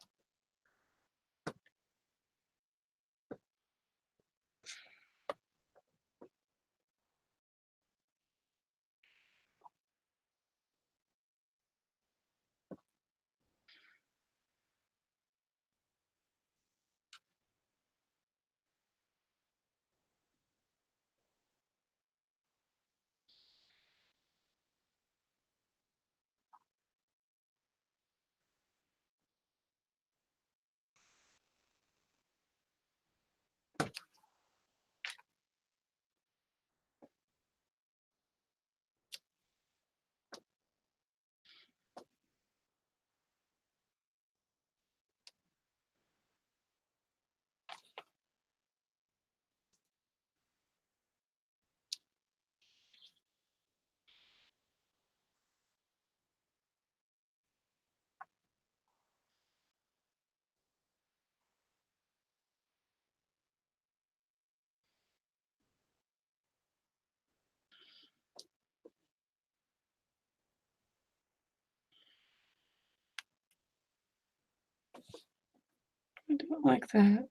don't like that.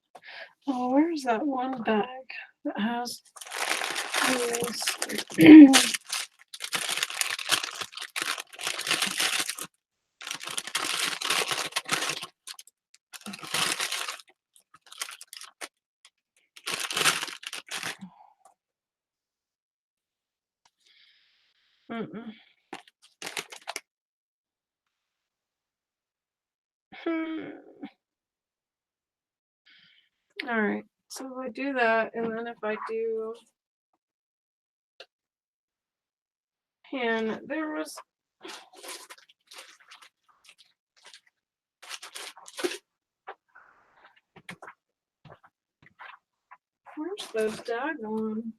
Oh, where's that one bag that has this? Mm-mm. All right, so if I do that, and then if I do, and there was, where's the daggone?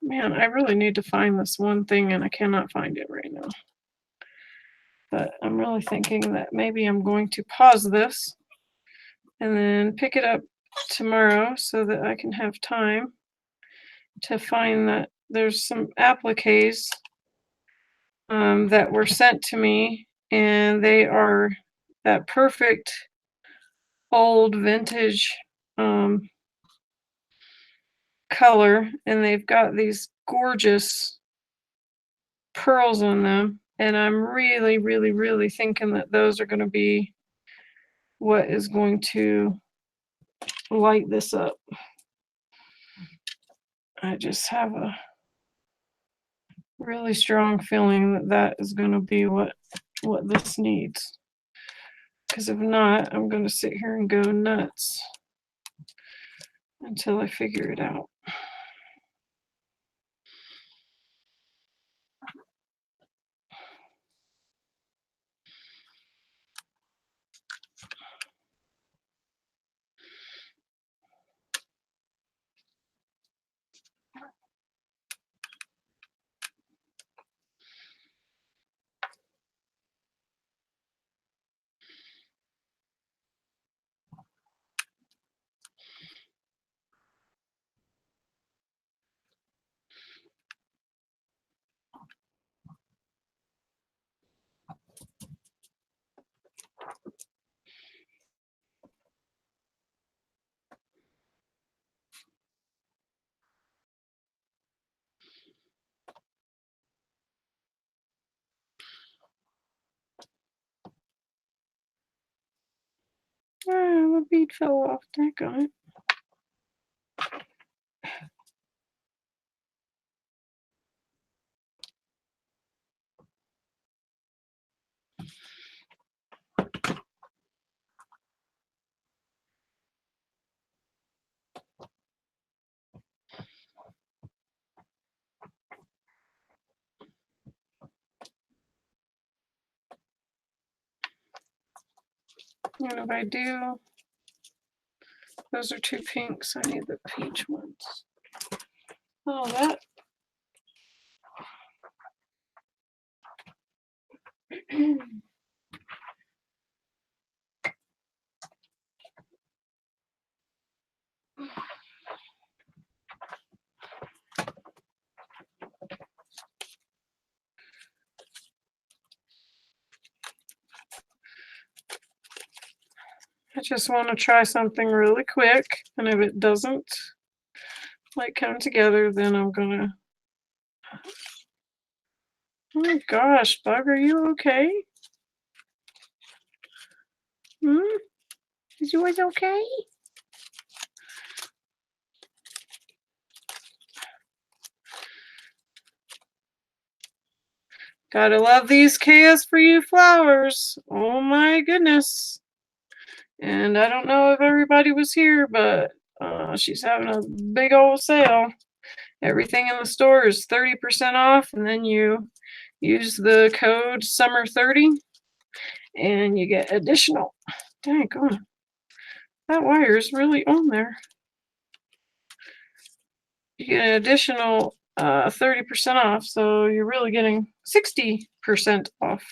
Man, I really need to find this one thing, and I cannot find it right now. But I'm really thinking that maybe I'm going to pause this and then pick it up tomorrow so that I can have time to find that there's some appliques that were sent to me, and they are that perfect old vintage um, color, and they've got these gorgeous pearls on them, and I'm really, really, really thinking that those are going to be what is going to light this up. I just have a really strong feeling that that is going to be what this needs. Because if not, I'm going to sit here and go nuts until I figure it out. The bead fell off. Daggone it. And if I do Those are two pinks. I need the peach ones. Oh, that. I just want to try something really quick, and if it doesn't like come together, then I'm gonna. Oh my gosh, Bug, are you okay? Hmm? Is yours okay? Gotta love these chaos for you flowers. Oh my goodness. And I don't know if everybody was here, but she's having a big old sale. Everything in the store is 30% off, and then you use the code SUMMER30 and you get additional. Dang on. That wire is really on there. You get an additional 30% off, so you're really getting 60% off.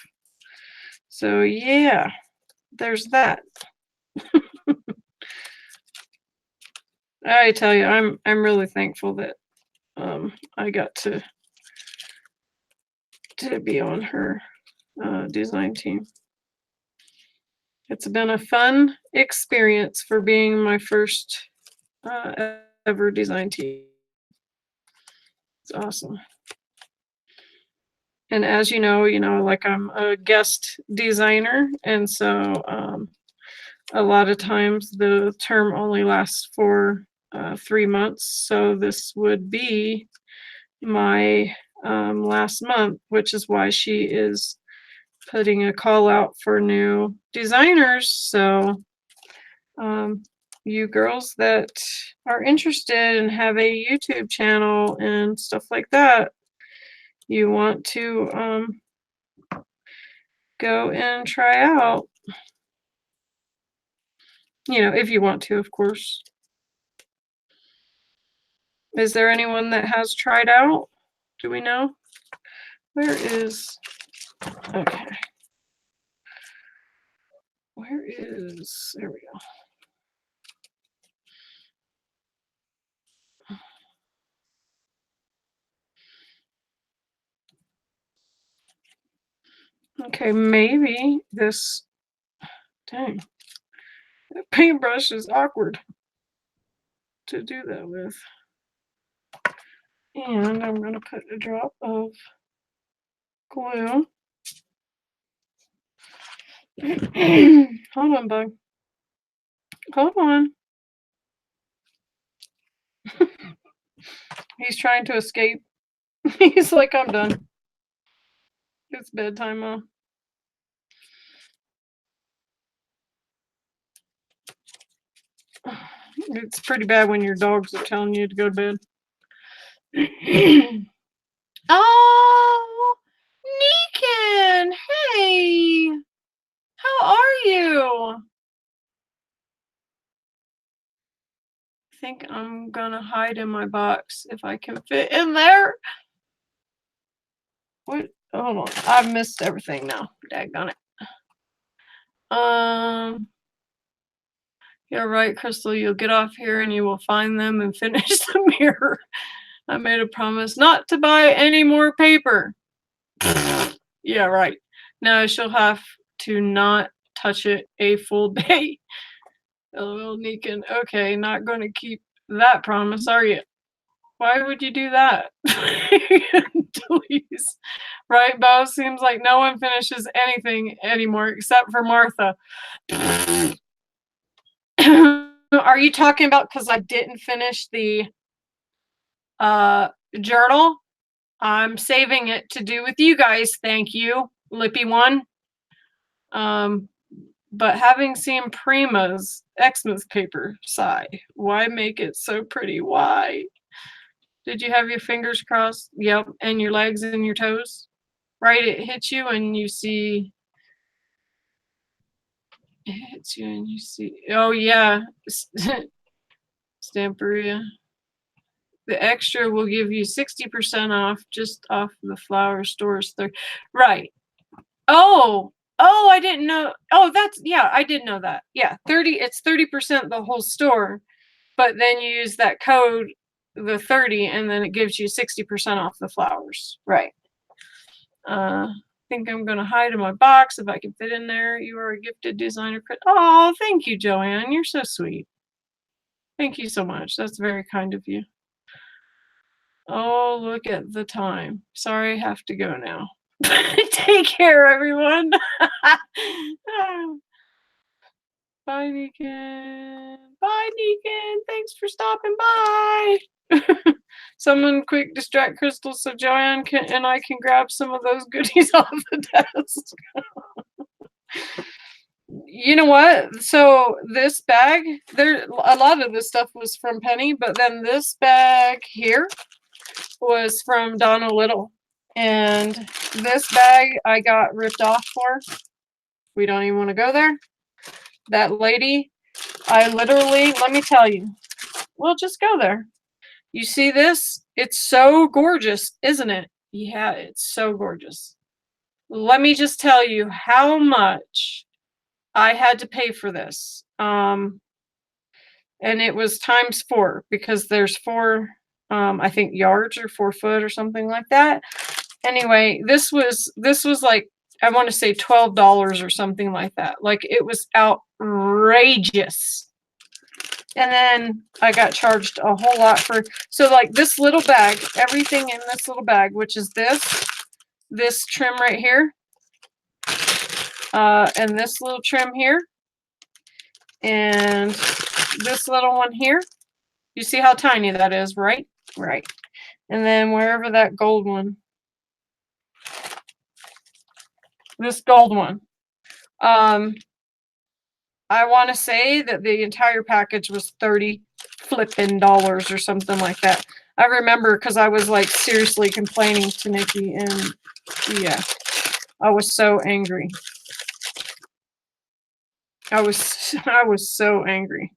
So yeah, there's that. I tell you, I'm really thankful that I got to be on her design team. It's been a fun experience for being my first ever design team. It's awesome. And as you know, like I'm a guest designer, and so a lot of times the term only lasts for 3 months. So this would be my last month, which is why she is putting a call out for new designers. So you girls that are interested and have a YouTube channel and stuff like that, you want to go and try out, if you want to, of course. Is there anyone that has tried out? Do we know? Where is, okay. Where is, there we go. Okay, maybe this, dang, that paintbrush is awkward to do that with. And I'm going to put a drop of glue. Hold on, Bug. Hold on. He's trying to escape. He's like, I'm done. It's bedtime, Mom. It's pretty bad when your dogs are telling you to go to bed. Oh, Neekin! Hey! How are you? I think I'm gonna hide in my box if I can fit in there. What? Hold on. I've missed everything now. Daggone it. You're right, Crystal. You'll get off here and you will find them and finish the mirror. I made a promise not to buy any more paper. Yeah, right. No, she'll have to not touch it a full day. LOL, Neekin. Okay, not going to keep that promise, are you? Why would you do that? Please. Right, Bo? Seems like no one finishes anything anymore except for Martha. Are you talking about because I didn't finish the journal? I'm saving it to do with you guys. Thank you, Lippy One. But having seen Prima's Xmas paper, sigh. Why make it so pretty? Why? Did you have your fingers crossed? Yep. And your legs and your toes? Right? It hits you and you see. It hits you and you see. Oh, yeah. Stamperia. The extra will give you 60% off just off the flower stores. Right. Oh, I didn't know. Oh, yeah, I did know that. Yeah, it's 30% the whole store, but then you use that code, the 30, and then it gives you 60% off the flowers. Right. I think I'm gonna hide in my box if I can fit in there. You are a gifted designer. Oh, thank you, Joanne. You're so sweet. Thank you so much. That's very kind of you. Oh, look at the time. Sorry, I have to go now. Take care, everyone. Bye, Deacon. Bye, Deacon. Thanks for stopping by. Someone quick distract Crystal so Joanne and I can grab some of those goodies off the desk. You know what? So this bag, a lot of this stuff was from Penny, but then this bag here was from Donna Little. And this bag I got ripped off for. We don't even want to go there. That lady, I literally, let me tell you, we'll just go there. You see this? It's so gorgeous, isn't it? Yeah, it's so gorgeous. Let me just tell you how much I had to pay for this. And it was ×4 because there's 4, I think yards or 4 foot or something like that. Anyway, this was like, I want to say $12 or something like that. Like, it was outrageous. And then I got charged a whole lot for, so like this little bag, everything in this little bag, which is this trim right here, and this little trim here, and this little one here. You see how tiny that is, right? Right. And then wherever that gold one, this gold one, I want to say that the entire package was $30 flipping or something like that. I remember because I was like seriously complaining to Nikki, and yeah, I was so angry. I was so angry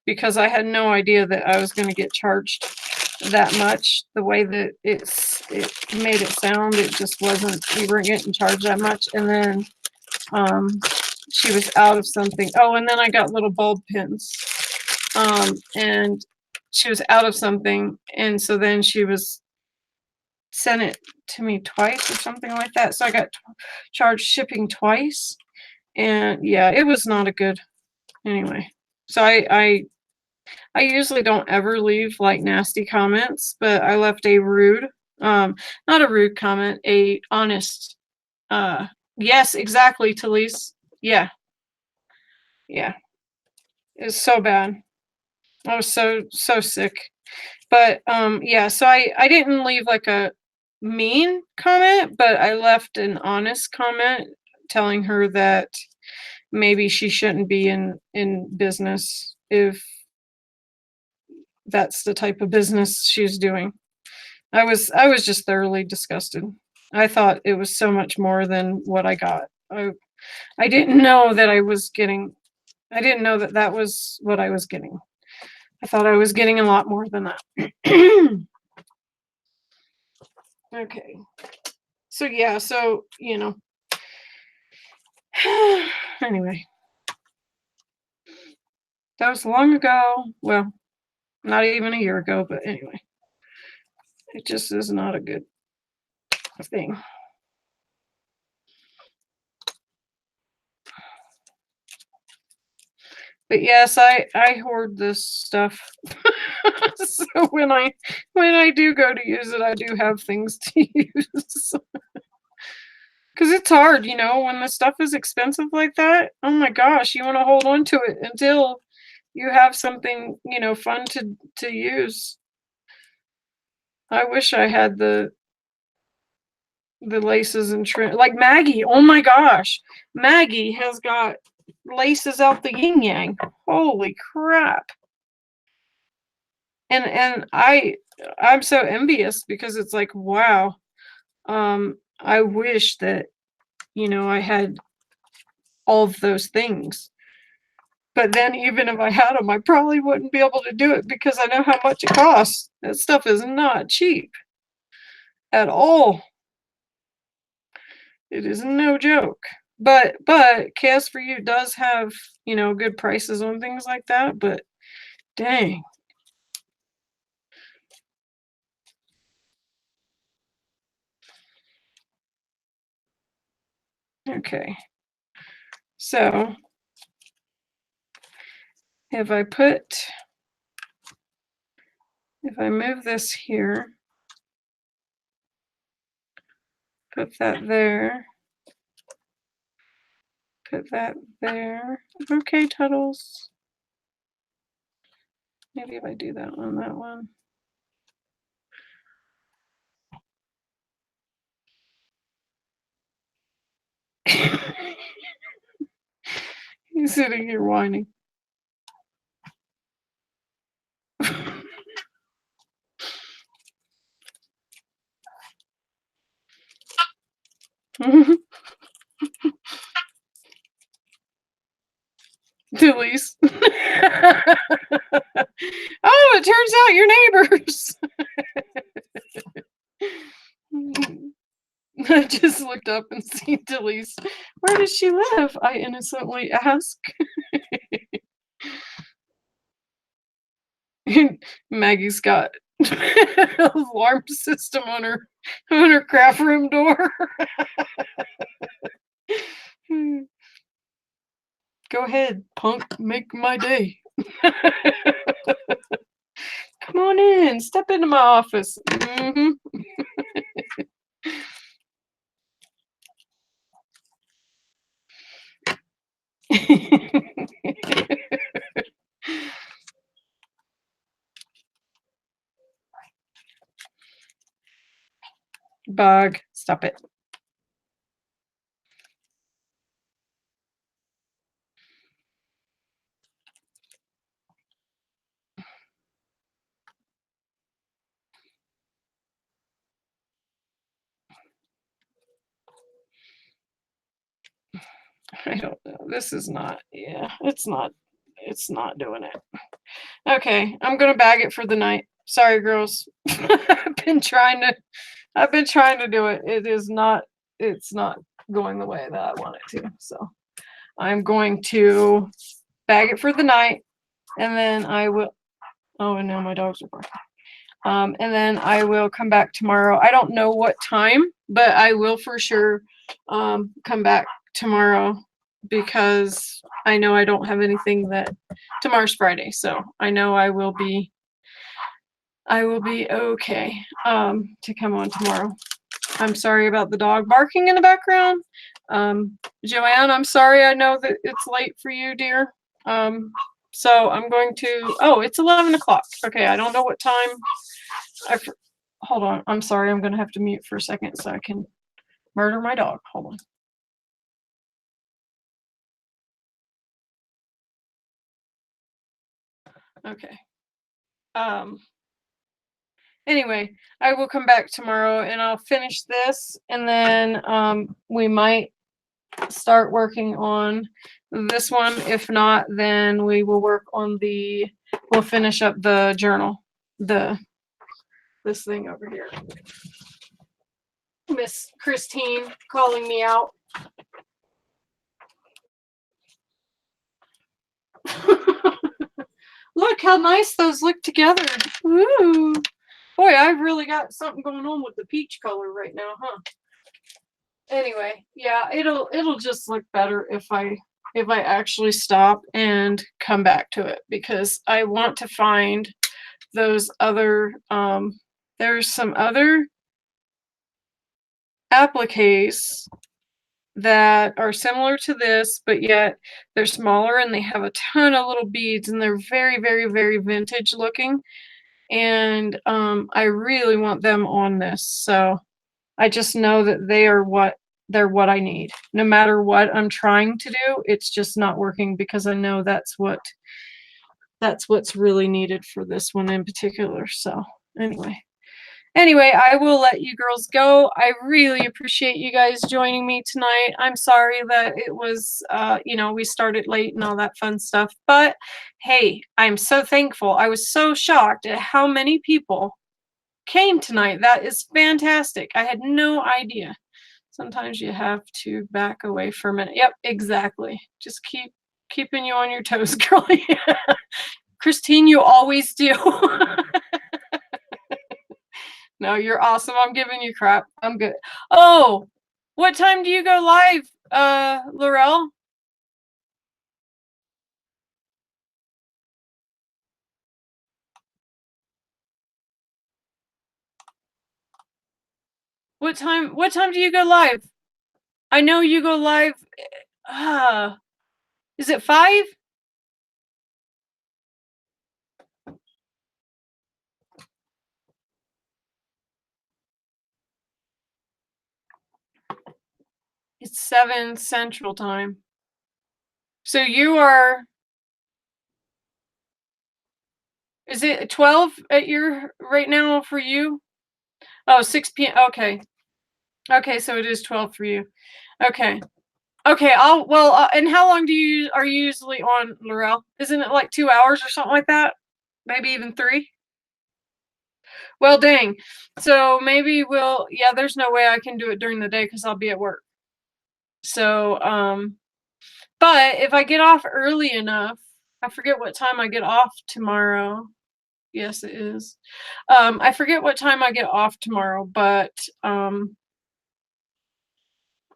because I had no idea that I was going to get charged that much. The way that it made it sound, it just wasn't. We weren't getting charged that much, and then she was out of something. Oh, and then I got little bulb pins. And she was out of something, and so then she sent it to me twice or something like that. So I got charged shipping twice, and yeah, it was not a good. Anyway, so I usually don't ever leave like nasty comments, but I left a rude, not a rude comment, a honest. Yes, exactly, Talise. Yeah. Yeah. It's so bad. I was so sick. But yeah, so I didn't leave like a mean comment, but I left an honest comment telling her that maybe she shouldn't be in business if that's the type of business she's doing. I was just thoroughly disgusted. I thought it was so much more than what I got. I didn't know that I didn't know that that was what I was getting. I thought I was getting a lot more than that. Okay. So yeah, so you know. Anyway. That was long ago. Well, not even a year ago, but anyway. It just is not a good thing. But yes, I hoard this stuff. So when I do go to use it, I do have things to use. Because it's hard, you know, when the stuff is expensive like that. Oh my gosh, you want to hold on to it until you have something, you know, fun to use. I wish I had the laces and trim, like Maggie. Oh my gosh, Maggie has got laces out the yin yang. Holy crap! And I'm so envious because it's like, wow. I wish that, you know, I had all of those things. But then even if I had them, I probably wouldn't be able to do it because I know how much it costs. That stuff is not cheap at all. It is no joke. But Chaos for You does have, you know, good prices on things like that, but dang. Okay. So if I move this here, put that there, put that there. Okay, Tuddles. Maybe if I do that on that one. He's sitting here whining. Delise. Oh, it turns out you're neighbors. I just looked up and see Delise. Where does she live? I innocently ask. Maggie's got an alarm system on her craft room door. Go ahead, punk. Make my day. Come on in. Step into my office. Bug. Stop it. I don't know. This is not, yeah, it's not doing it. Okay, I'm gonna bag it for the night. Sorry, girls. I've been trying to do it. It's not going the way that I want it to. So I'm going to bag it for the night, and then I will, oh, and now my dogs are barking. And then I will come back tomorrow. I don't know what time, but I will for sure come back tomorrow because I know I don't have anything that tomorrow's Friday, so I know I will be okay to come on tomorrow. I'm sorry about the dog barking in the background. Joanne, I'm sorry. I know that it's late for you, dear. So I'm going to, oh, it's 11 o'clock. Okay, I don't know what time. Hold on. I'm sorry. I'm going to have to mute for a second so I can murder my dog. Hold on. Okay. Anyway, I will come back tomorrow and I'll finish this, and then we might start working on this one. If not, then we will work on we'll finish up the journal, this thing over here. Miss Christine calling me out. Look how nice those look together. Ooh. Boy, I've really got something going on with the peach color right now, huh? Anyway, yeah, it'll just look better if I actually stop and come back to it, because I want to find those other there's some other appliques that are similar to this, but yet they're smaller and they have a ton of little beads and they're very, very, very vintage looking. And I really want them on this. So I just know that they're what I need. No matter what I'm trying to do, it's just not working, because I know that's what's really needed for this one in particular. So anyway, Anyway, I will let you girls go. I really appreciate you guys joining me tonight. I'm sorry that it was, we started late and all that fun stuff. But hey, I'm so thankful. I was so shocked at how many people came tonight. That is fantastic. I had no idea. Sometimes you have to back away for a minute. Yep, exactly. Just keeping you on your toes, girlie. Christine, you always do. No, you're awesome. I'm giving you crap. I'm good. Oh, what time do you go live, Laurel? What time do you go live? I know you go live. Uh, is it 5? It's 7 Central Time. So you are, is it 12 at your right now for you? Oh, 6 p.m. Okay. Okay, so it is 12 for you. Okay. Okay, and how long are you usually on, Laurel? Isn't it like 2 hours or something like that? Maybe even 3? Well, dang. So maybe yeah, there's no way I can do it during the day because I'll be at work. So, but if I get off early enough, I forget what time I get off tomorrow. Yes, it is. I forget what time I get off tomorrow, but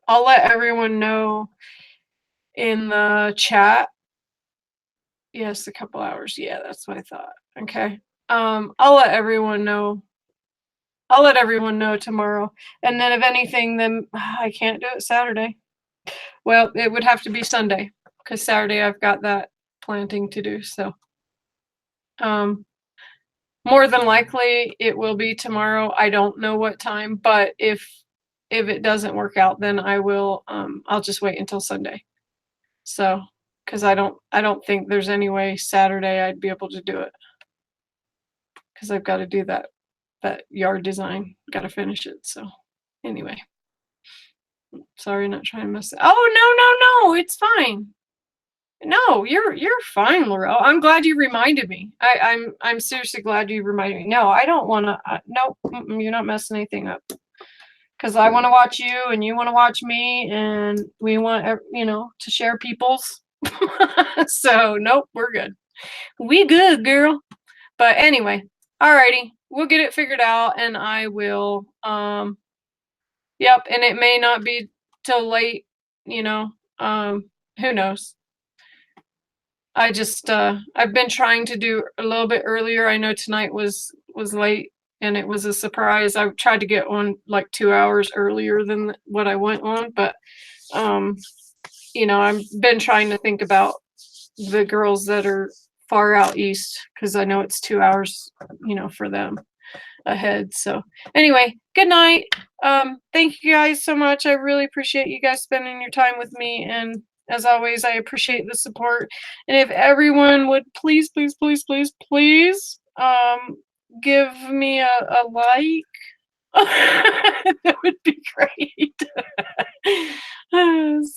I'll let everyone know in the chat. Yes, a couple hours. Yeah, that's what I thought. Okay. I'll let everyone know. I'll let everyone know tomorrow. And then if anything, then I can't do it Saturday. Well, it would have to be Sunday because Saturday I've got that planting to do. So, more than likely it will be tomorrow. I don't know what time, but if it doesn't work out, then I will. I'll just wait until Sunday. So, because I don't think there's any way Saturday I'd be able to do it because I've got to do that yard design. Got to finish it. So, anyway, sorry, not trying to mess it. Oh no, it's fine. No, you're fine, Laurel. I'm glad you reminded me. I'm seriously glad you reminded me. No, I don't want to. No, you're not messing anything up. Because I want to watch you, and you want to watch me, and we want to share people's. So nope, we're good. We good, girl. But anyway, alrighty, we'll get it figured out, and I will. Yep, and it may not be till late. You know, who knows? I just I've been trying to do a little bit earlier. I know tonight was late and it was a surprise. I tried to get on like 2 hours earlier than what I went on, but I've been trying to think about the girls that are far out east because I know it's 2 hours, for them ahead. So anyway, good night. Thank you guys so much. I really appreciate you guys spending your time with me, and as always, I appreciate the support. And if everyone would please, please, please, please, please, give me a like. That would be great.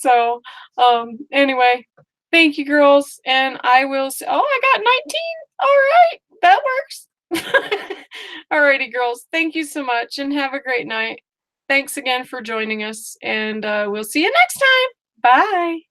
So, anyway, thank you, girls, and I will say, oh, I got 19. All right, that works. Alrighty, girls, thank you so much, and have a great night. Thanks again for joining us, and we'll see you next time. Bye.